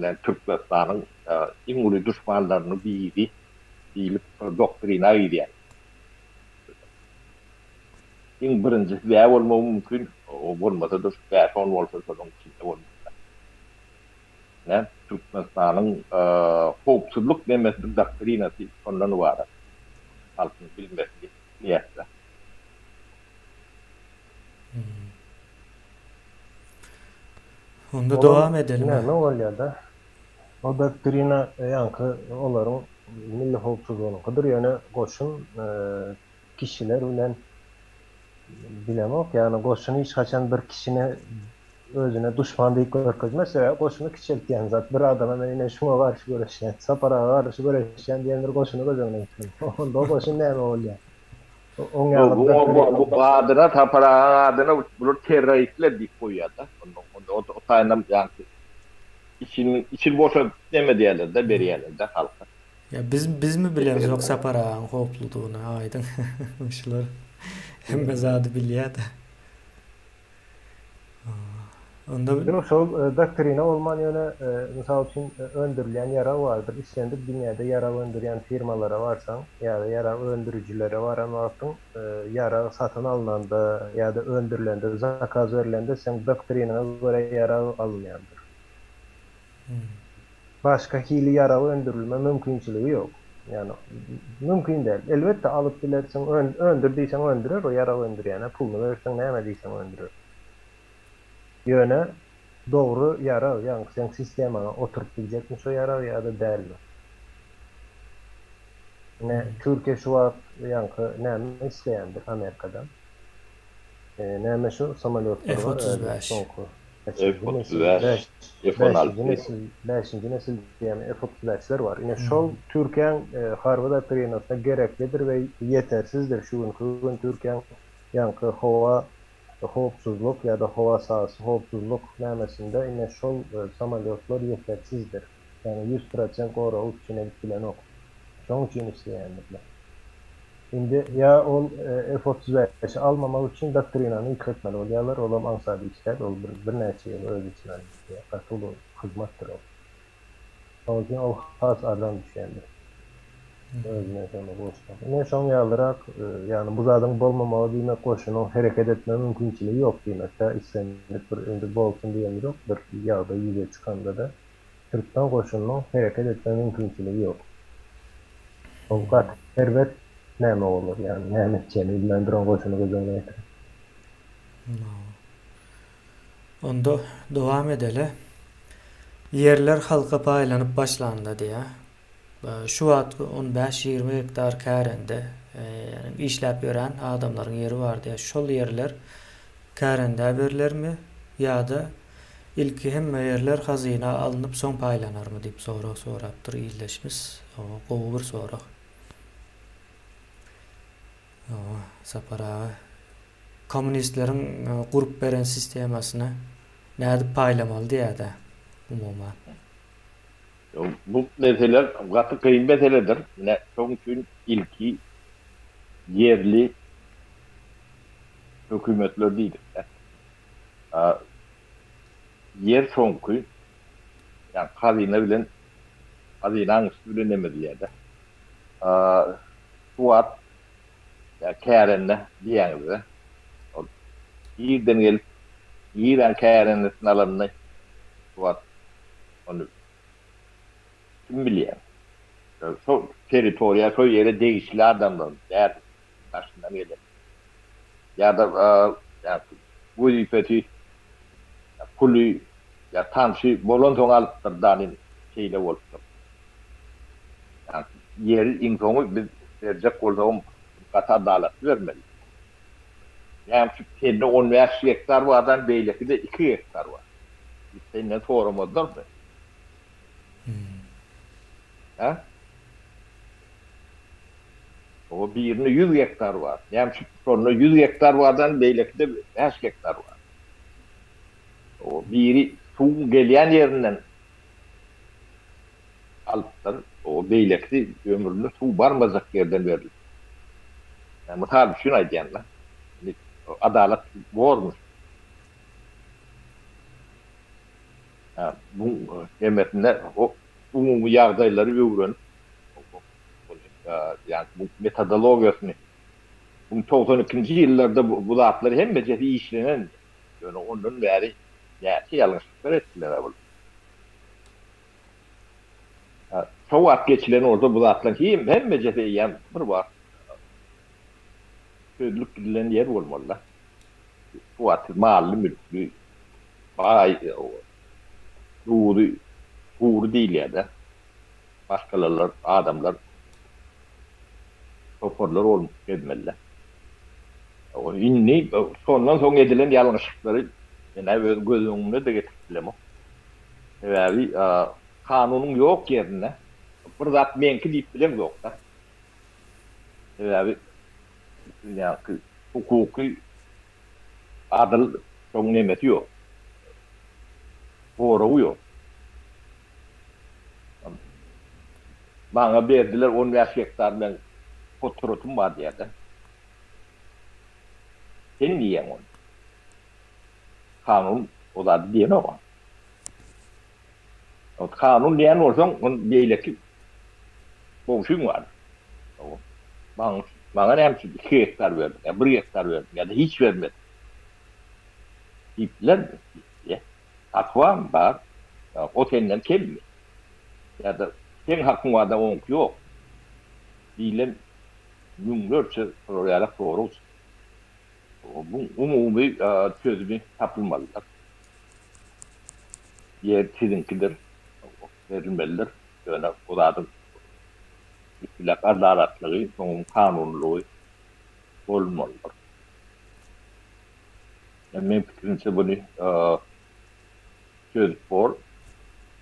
Yani Türkmenistan'ın İngiliz düşmanlarını bilip doktrina ediyen. İng birinci veya olma mümkün olmasa da veya son olsa sonun içinde olmasa. Yani Türkmenistan'ın hoopsuzluk demesinin doktrinası ondan var. Halkın bilmesi niyetli. Onda devam edelim. Ne oluyor da? O doktrina yankı onların milli hoopsuzluğunu kadır yani koşun kişiler bilen bilemok. Yani goşuny hiç haçan bir kişine özüne düşman diýip görkezmez. Mesela goşuny kiçiltýän zat bir adama men ine şuna garşy göreşýän, sapara garşy göreşýän diýendir goşuny gözüňden geçirýär. Onda o goşun näme bolýar? Oň Yo, ýaly bu adına tapara adına bunu teröristler diýip goýýar da. O taýnam ýa-ni için boşa deme diýerler de berýärler de halka. Ya biz mi bilemiz yoksa para hopluduğunu aydın. Şular hem zady bilýär de. Onda Yok, şol doktrina olman ýöne mysal üçin öndürilen yara vardır. İşlendik dünýäde yara öndürýän firmalara barsaň, ýa-da yara öndürüjilere baran wagtyň yara satyn alynanda ýa-da öndürilende, zakaz berilende sen doktrinana göre yara alınýandyr. Başka hili yara öndürilme mümkinçiligi ýok. Yani mümkin değil. Elbette alıp dilersen öndür diýsen öndürer, o yara öndürýäne pulunu bersen näme diýsen öndürer. Ýöne doğru yara, yani sen sistemana oturup bilecekmiş o yara ya da dälmi. Ne Türkiye şu an yankı näme isleýändir Amerikadan. Näme şu samolyotlar var. F-35. F-35, F-16. Beşinci nesil diýen F-35'ler var. Ine şol Türkiýeň harby doktrinasına gereklidir we yetersizdir. Şu gün Türkiýeň yankı howpsuzluk ya da howa sahasy howpsuzluk nämesinde ine şol samolyotlar yetersizdir. Yani 100% gora üçine bilen ok. Şoň üçin isleýändirler. Indi ya ol F-35 almamak üçin doktrinany ýükretmeli bolýarlar. Olam ansady işler, ol bir näçe ýyl öz içine gatyly hyzmatdyr o. Şoň üçin ol has adam düşýändir. Özüne şonu boşlar. Ne şoň ýalyrak, yani bu zadyň bolmamagy diýmek goşunyň hereket etme mümkinçiligi ýok diýmek. Islendik bir öndür bolsun diýen ýok. Bir ýagda ýüze çykanda da Türkmen goşunyň hereket etme mümkinçiligi ýok. Owgat herwet näme bolar, yani näme çeni bilen duran goşuny gözüňe getirir. onda dowam edele. Yerler halka paýlanyp başlandy diýe. Şu wagt 15-20 hektar kärende işläp ýören adamlaryň yeri bar diýe. Şol yerler kärende berilermi ýa-da ilki hemme yerler hazyna alınıp soň paýlanarmy diýip sorapdyr ýylleşmiş. O gowy bir sorak. Sapara komünistleriň gurup beren sistemasyna näde paýlamaly diýär-de umumyň. Bu meseleler gaty kıyın meseledir. Ne şoň üçin ilki yerli hökümetler diýdik. Yer şoňky yani hazyna bilen hazynaň üstüne neme diýär-de. Suat ya kärende diýäňizde. Ýerden gelip ýeren kärendesini alanyny suat onu kim bilýär? So territoriýa, so ýere degişli adamlar där taşyndan gelir. Ya da ya bu ýepeti puli ya tanşy bolan soň alypdyr danyn şeýle bolupdyr. Yani ýeri iň soňy biz berjek bolsam gata adalet bermeli. Yani şu kendi 15 hektar vardan beýleki de 2 hektar var. Seninle soramadyr mı? Ha? O birine 100 hektar var. Yani sonra 100 hektar vardan beýleki de 5 hektar var. O biri su gelýän ýerinden alypdyr. O beýleki ömründe su barmazak yerden berilir. Yani mutal şunu aýdýanlar. Adalet bormuş. Yani bu emetinde o umumy ýagdaýlary öwrenip yani bu metodologiýasyny bu 92-nji ýyllarda bu zatlar hemme jepi işlenen ýöne ondan bäri ýa-da ýalňyşlyklar etdiler bu. Şo wagt geçilen orada bu zatlar hemme jepi ýa bir wagt sözlük bilen yer bolmaly. Bu wagt maally mülkli Uğur değil ya da başkalarlar, adamlar toparlar olmuş etmeliler. O inni sondan son edilen yanlışlıkları göz önüne de getirdiler o. Sebebi kanunun yok yerine bir zat menki deyip bilen yok da. Sebebi yani hukuki adil son nemeti yok. Doğru yok. Bana verdiler 10 hektardan fotoğrafım var diye de. Sen diyen onu. Kanun o da diyen o. O kanun diyen olsan onun beyleki boşun var. O. Bana ne yapayım? 2 hektar verdim. Ya 1 hektar verdim. Ya da hiç vermedim. İpler mi? Ya. Hakva mı var? Ya, o senden kelmiyor. Ya da sen hakkın var da onun yok. Diyelim yüngürse soruyarak doğru olsun. Bu umumi çözümü tapılmalılar. Yer sizinkidir. Verilmelidir. Yani o da adım mütlak adaletliği, onun kanunluğu olmalıdır. Yani benim fikrimse bunu çözüp bol.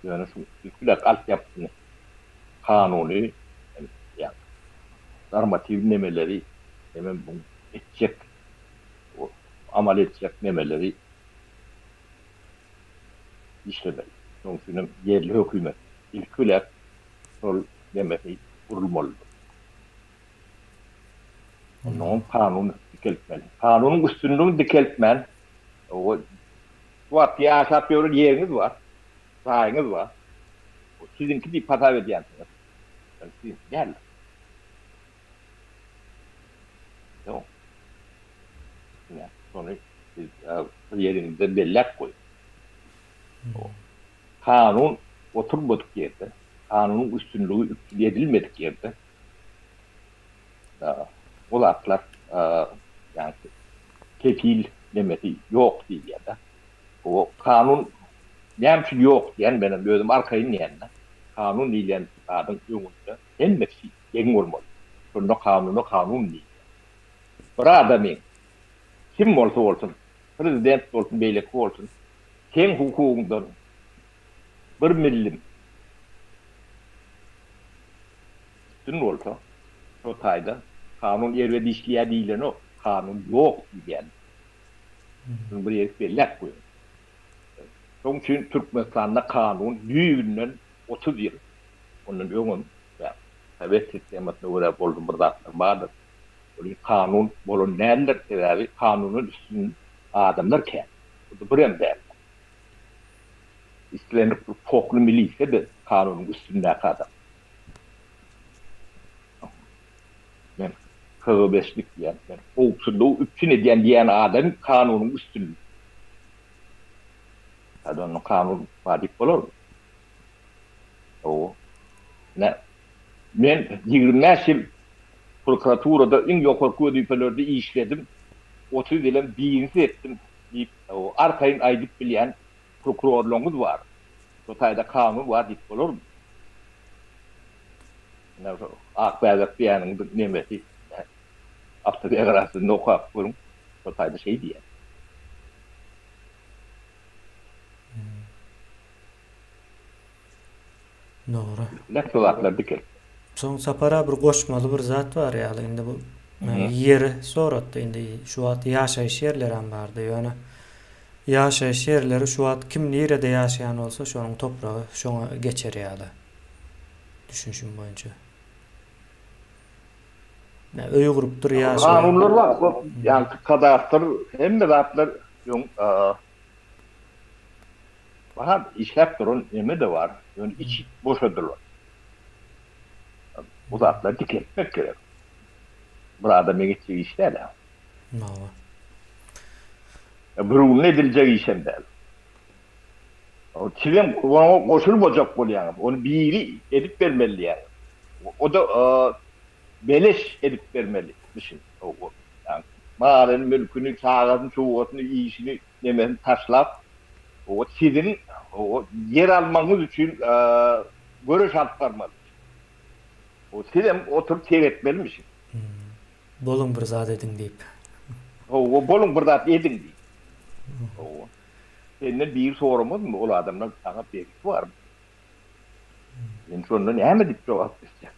Yani mütlak altyapısını kanuni yani normatif nemeleri hemen bunu edecek amal edecek nemeleri işlemeli. Çünkü yerli hükümet ilk olarak sol demesi kurulmalıdır. Onun kanunu dikeltmeli. Kanunun üstünlüğünü dikeltmen o vakti yaşap yeriniz var. Sahiniz var. O sizinki bir pata ediyorsunuz. Yani siz gel. Yok. Yani sonra siz yerinizde bellek koyun. Kanun oturmadık yerde, kanunun üstünlüğü edilmedik yerde o zatlar yani kefil demesi yok diye ya da o kanun nemçi yok diyen benim gözüm arkayın yanına kanun diyen adın yönünde en nefsi yeni olmalı. Sonra kanun değil. Bir adamın kim olsa olsun, prezident olsun, beylik olsun, sen hukukundan bir millim üstün olsa o tayda kanun yer ve dişliğe değilen o kanun yok diyen bir yer bellek koyuyor. Onun için Türkmenistan'da kanun düğünden 30 yıl onun yönün ya tabi sistematına uğrayıp oldum burada vardır. Öyle kanun bolun neler sebebi kanunun üstün adamlar kendi. Bu da bir der. İstilenip folklu milise de kanunun üstünde kadar. Yani kağıbeşlik diyen, yani olsunluğu üstüne diyen adam kanunun üstünlüğü. Tabii onun kanun vacip olur mu? O. Ne? Ben 25 yıl prokuraturada en yukarı ödüfelerde işledim. 30 yılın birinci ettim. O arkayın aydıp bilen prokurorluğumuz var. O tayda kanun vacip olur mu? Akbayazak diyenin nemesi haftada arasında okuyup kurun. O tayda şey diye. Doğru. Lektolatlar dikel. Son sapara bir koşmalı bir zat var ya indi bu yeri sorattı indi şu at yaşayış yerleri hem vardı yani yaşayış yerleri şu at kim nerede yaşayan olsa şunun toprağı şuna geçer ya da düşünüşüm boyunca. Ne öy gruptur yaşayan. Kanunlar var. Yani kadaktır hem de zatlar yung bahar işlep durun emi de var. Yani içi boşadırlar. O zatlar diketmek gerek. Burada geçeceği işler ya. Nova. Burun ne edilecek işem değil. O çilem ona koşulmayacak bol yani. Onu biri edip vermeli yani. O da beleş edip vermeli. Düşün. Yani mağaranın mülkünü, sağladın, çoğutunu, iyisini hemen taşlap o sizin o yer almanız için görüş şart varmalı. O sizin oturup seyretmeli misin? Bolun bir zat edin deyip. O bolun bir zat edin diýip. O. Senden bir sorumuz mu? Ol adamdan sana bekisi var mı? Ben şonda näme diýip jogap berýär?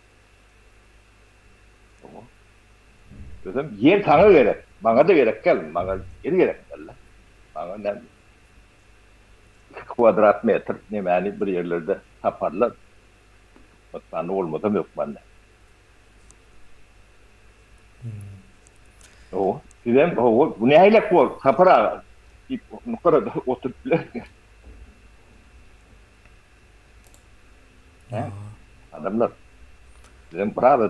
O. Gözüm yer sana gerek. Bana da gerek gel. Bana yer gerek gel. Bana ne? Kvadrat metr nemani bir yerlerde taparlar. Bana olmadı yok bende. O. Sizem o bu ne aylak bu? Tapara. Yukarıda oturup he? Adamlar sizem bravo.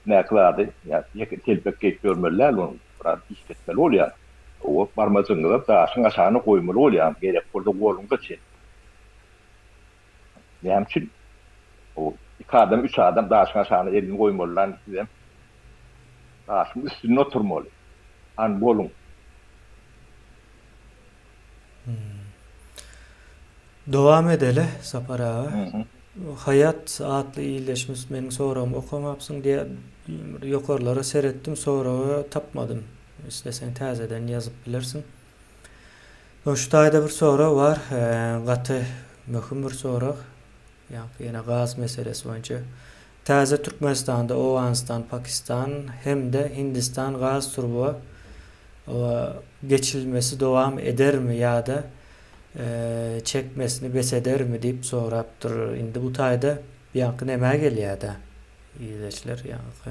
Ne kıladı? Ya telpek geçiyorlar onu. Bravo işletmeli oluyor. O parmağını da aşağı aşağına koymalı oluyor. Gerek burada golünde çek. Ne için? O iki adam, üç adam da aşağına elini koymalılar sizem. Aşağı üstüne oturmalı. An golün. Dowam edeli Sapar ağa. Hı hı. Hayat adlı iyileşmiş menin soram okumapsın diye yokarlara serettim sonra tapmadım. İstesen tazeden yazıp bilirsin. Şuhtayda bir soru var. Gatı mühim bir soru. Yani yine gaz meselesi boyunca. Taze Türkmenistan'da, Oğanistan, Pakistan hem de Hindistan gaz turbu geçilmesi devam eder mi ya da çekmesini beseder mi deyip soraptır. Indi bu tayda yankı neme geliyor da iyileşler yankı.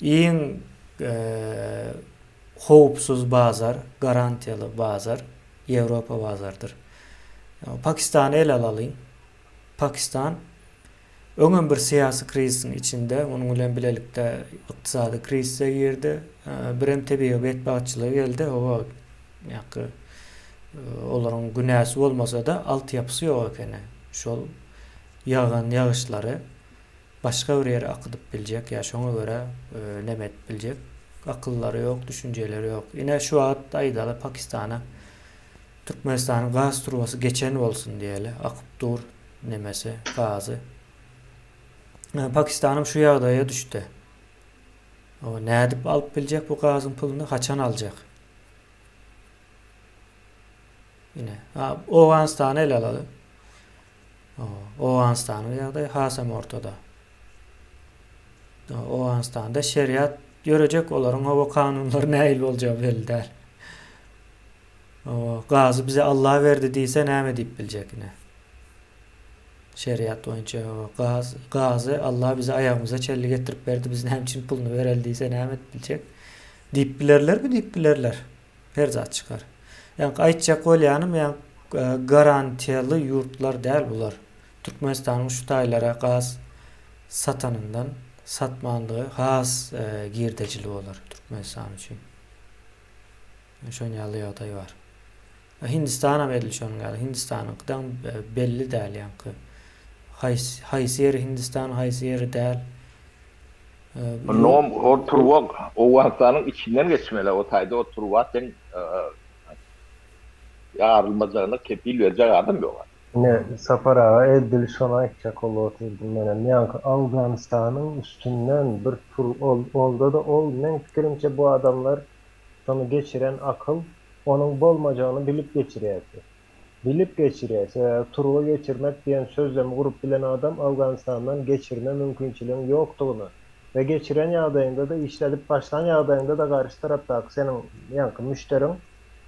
İyin hopsuz bazar, garantiyeli bazar, Avrupa bazardır. Pakistan'ı el alalım. Pakistan öňün bir siyasi krizin içinde, onun bilen bilelikde iqtisadi krize girdi. Birem tebii betbaatçılığı geldi. O yankı olaryň günäsi bolmasa da altyapysy ýok ekeni. Şol yağan yağışları başka bir yere akıtıp biljek ya şoňa göre nemet biljek. Akılları yok, düşünceleri yok. Yine şu at aydaly Pakistana Türkmenistanyň gaz turbasy geçen bolsun diýeli. Akyp dur nemesi, gazı. Pakistan'ım şu ýagdaýa düşdi. O nädip alıp biljek bu gazyň pulunu haçan aljak? Yine Oğanistan'ı el alalı. Oğanistan'ın ýagdaýy hasam ortada. Oğanistan'da şeriat görecek olaryň o kanunlar näil boljagy belli däl. O gazı bize Allah verdi diýse näme diýip biljek ine. Şeriat boýunça gazı Allah bize ayağımıza çelli getirip berdi. Biz näme üçin pulunu berel diýse näme biljek. Diýip bilerler mi? Diýip bilerler. Her zat çykar. Yani aýtjak bolýanym ýa garantiyeli ýurtlar däl bular. Türkmenistanyň şu taýlara gaz satanyndan satmanlygy has girdejili bolar Türkmenistan üçin. Şoň ýaly ýagdaý bar. Hindistana medil şoň ýaly. Hindistanyňdan belli däl ýankı. Haýsy ýeri Hindistan, haýsy ýeri däl. Nom o turwak o wagtanyň içinden geçmeli o taýda o turwatyn ýarylmajagyna kepil berjek adam ýok. Ne Sapar ağa Eldil şona aýtjak boloturdum menen. Ýa-ni Awganistanyň üstünden bir tur oldu da ol men pikirimçe bu adamlar şonu geçiren akıl onun bolmajagyny bilip geçirýärdi. Bilip geçirýärse, turwa geçirmek diýen sözlemi gurup bilen adam Awganistandan geçirme mümkinçiliği ýokdugyny ve geçiren ýagdaýynda da işledip başlan ýagdaýynda da garşy tarapdaky senin ýa-ni müşteriň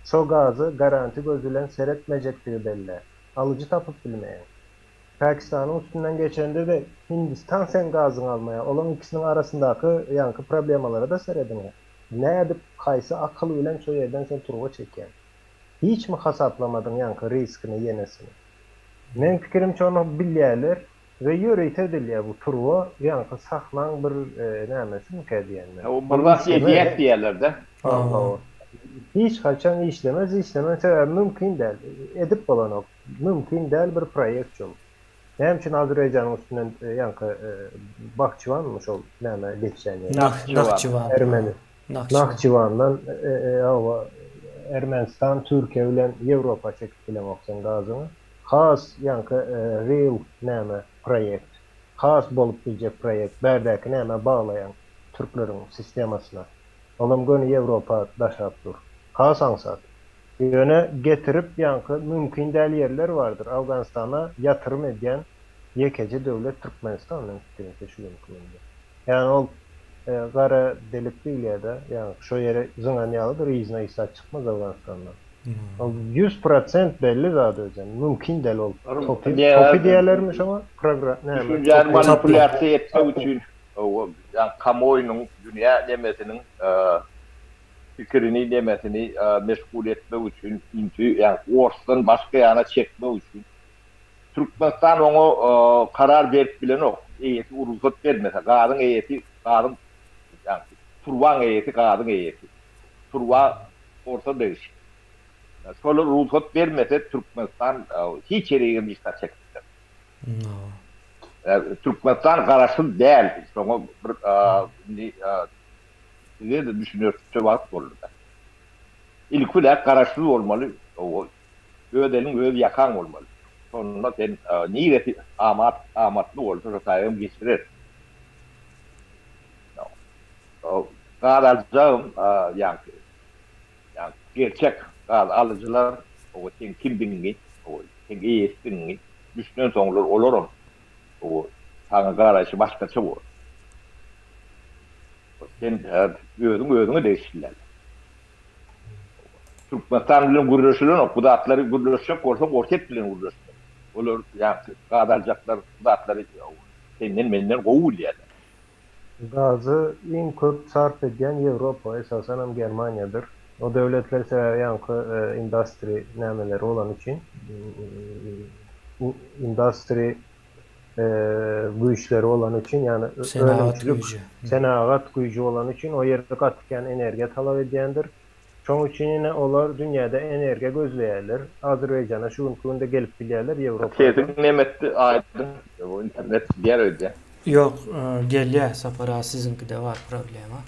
şo gazı garanti gözülen seretmejekdigi belli. Alıcı tapıp bilmeýän. Pakistan'ın üstünden geçende de Hindistan sen gazını almaya. Olan ikisinin arasındaki yankı problemalara da seredin. Ne edip kaysı akıl bilen şu yerden sen turga çeken. Hiç mi hasaplamadın yankı riskini yenesini? Men fikirimçe onu bilýärler ve ýöreýt edilýär bu turga yankı saklan bir nämesi mi diýenler. O bir vasiyet diýerler de. Hiç kaçan işlemez mümkün değil. Edip bolanok mümkün değil bir proyekt yol. Hem için Azerbaycan'ın üstünden yankı Bakçıvanmış ol näme geçen yer. Nakçıvan. Ermeni. Nakçıvan'dan Ermenistan, Türkiye bilen Avrupa çekip bilen oksan gazını. Has yankı real näme proyekt. Has bolup biljek proyekt. Berdäki näme bağlayan Türklerin sistemasına. Olam gönü Avrupa daşap dur. Kasansat. Yöne getirip yankı mümkün değil yerler vardır. Afganistan'a yatırım eden yekeci devlet Türkmenistan'ın fikrince şu mümkünde. Yani o gara delik değil ya da yani şu yere zınganyalıdır izne ise çıkmaz Afganistan'dan. O 100% belli zaten özden. Mümkün değil ol. Topi diyelermiş ama program ne mi? Düşünceni manipülasyon etmek için yani kamuoyunun dünya demesinin fikrini demesini meşgul etmek için yani ortadan başka yana çekmek için Türkmenistan onu karar verip bilen o. Eğeti uruzat vermese. Kadın eğeti, kadın yani Turvan eğeti, kadın eğeti. Turva orta değişik. Yani şöyle uruzat vermese Türkmenistan hiç yere girmişler çekmişler. No. Yani Türkmenistan karışsız değil. Sonra ne de düşünüyorsun? Cevap olur da. İlk olarak karışsız olmalı. O ödenin öde yakan olmalı. Sonra sen niyeti amatlı olsa sayım geçirir. Kararcağım yani gerçek alıcılar o kim bilgi o iyi istingi düşünen sonlar olurum. O sana karşı başkaça olur. Sen ödünü değiştirirler. Türkmenistan bilen gururlaşırlar, bu da atları gururlaşacak olsa ortet bilen gururlaşırlar. Olur yani kadarcaklar, bu da atları senden kovul yani. Gazı en çok sarf eden Avrupa esasen hem Germanya'dır. O devletler ise yankı industri nemeleri olan için industri güçleri olan için yani Senaat ölümçülük gücü. senaat gücü olan için o yerde katıken enerji talep edendir. Çoğu için yine onlar dünyada enerji gözleyerler. Azerbaycan'a şu ülkünde gelip bilirler Avrupa'da. Tezin nimetti aydın. Bu internet diğer öyle. Yok, geliyor Sapara sizinki de var problema.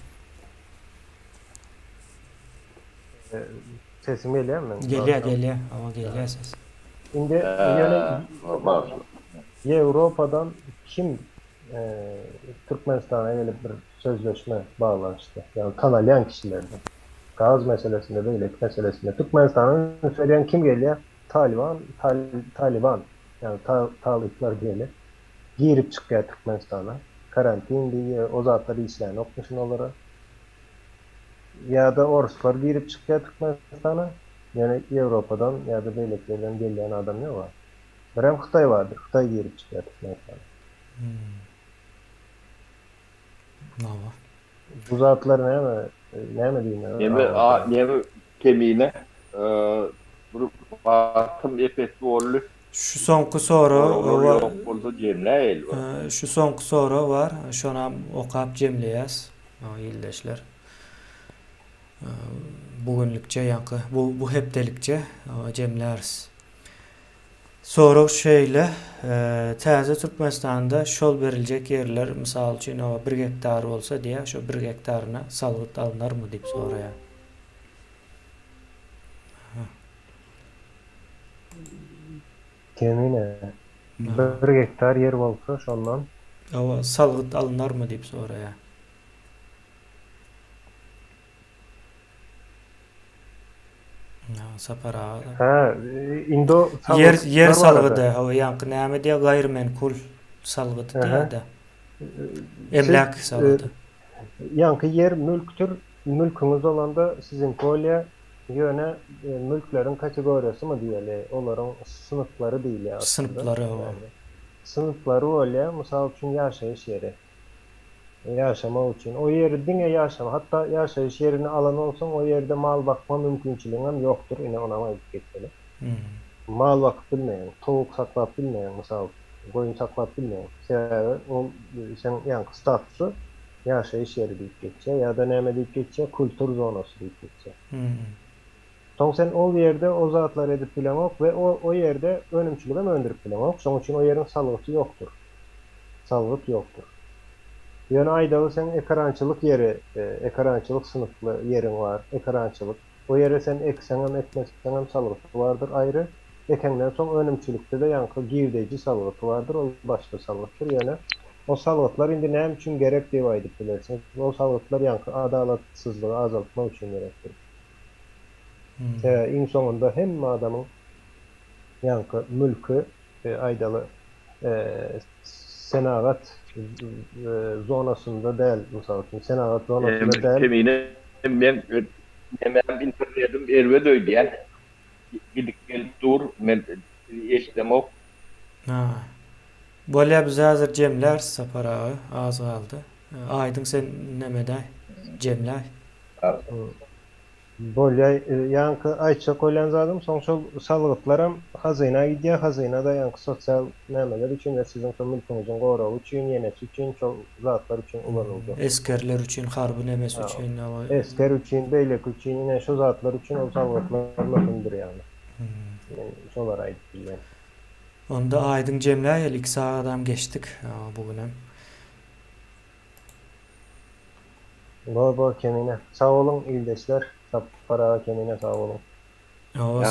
Sesim geliyor mu? Geliyor ama geliyor ses. Şimdi yani Avrupa'dan kim Türkmenistan'a gelip bir sözleşme bağlanmıştı? Yani tanıyan kişilerden. Gaz meselesinde, beylik meselesinde. Türkmenistan'ın söyleyen kim geliyor? Taliban. Yani Talipler geliyor. Girip çıkıyor Türkmenistan'a. Karantin diye o zatları işleyen okmuşun olarak. Ya da Oruslar girip çıkıyor Türkmenistan'a. Yani Avrupa'dan ya da beyliklerden gelen adam ne var? Bir hem Xitay vardır. Xitay girip çıkıyor Türkmenistan'a. Ne var? Bu zatlar ne mi diyeyim? Yemi kemiğine bu batım epetli oldu. Şu sonku soru var. Yok oldu cemle Şu sonku soru var. Şona okap cemleyes. O ildeşler. Bugünlükçe yankı. Bu heptelikçe cemleriz. Soru şöyle, təzə Türkmenistan'da şol verilecek yerler, misal için o 1 hektar olsa diye, şu 1 hektarına salgıt alınır mı deyip soraya. Temine. 1 hektar yer olsa şondan O salgıt alınır mı deyip soraya. Sapara. ha Indo Yer salgıdı, o yankı näme diye gayrimenkul salgıdı diye de. Emlak salgıdı. Yankı yer mülktür. Mülkünüz olanda sizin kolye yöne mülklerin kategorisi mi diyeli? Onların sınıfları değil ya. Sınıfları o. Yani, sınıfları öyle. Misal için yaşayış yeri. Yaşama için. O yeri dine yaşama. Hatta yaşayış yerini alan olsan o yerde mal bakma mümkünçülüğün yoktur. Yine ona ayıp geçmeli. Mal bakıp bilmeyen, tavuk saklayıp bilmeyen, misal koyun saklayıp bilmeyen. Sen yani statüsü yaşayış yeri deyip geçecek ya da neme deyip geçecek, kültür zonası deyip geçecek. Son sen o yerde o zatlar edip bilemek ve o yerde önümçülüğü öndürüp bilemek. Son için o yerin salgıtı yoktur. Salgıt yoktur. Yani aydalı sen ekrançılık yeri, ekrançılık sınıflı yerin var, ekrançılık. O yere sen eksenem ekmezsenem salgıtı vardır ayrı. Ekenden son önümçülükte de yankı girdeci salgıtı vardır, o başka salgıttır. Yani O salgıtlar indi näme üçin gerek diýip aýdyp bilersiň. O salgıtlar ýa-ni adalatsızlygy azaltmak üçin gerekdir. İň soňunda hemme adamyň ýa-ni mülkü aýdaly senagat zonasında däl, mysal üçin senagat zonasında däl. Temine men hemen internetim erwe döýdüýän. Gidik gelip dur, men eşdemok. Ha. Bolýa biz häzir jemler saparagy az galdy. Aýdyň sen nämede jemler? Bolýa ýa-ni aýça koýlan zadym soň şol salgıtlaram hazyna gidýär, hazyna da ýa-ni sosial nämeler üçin we siziň şol mülküňiziň goragy üçin, ýenesi üçin şol zatlar üçin ulanyldy. Eskerler üçin, harby nemes üçin, Esker üçin, beýlek üçin, ýene şol zatlar üçin o salgıtlar möhümdir ýa-ni. Şolar aýdyp bilýän. Onda aýdyň jemler 2 saatdan geçdik bugünem. Baba kemine. Sağ olun ildeşler. Sapara kemine sağ olun. O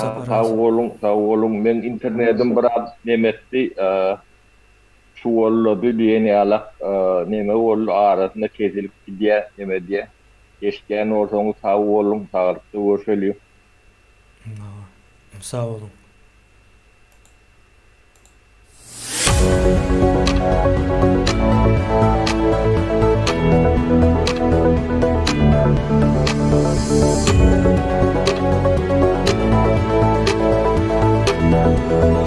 Sağ olun. Men internetim biraz nemetdi. Şu oldu diýeni alak, neme oldu arasynda kesilip gidýär, neme diýe. Geçken ortaňy sağ olun, sağlypdy görşelýär. Sağ olun. Thank you.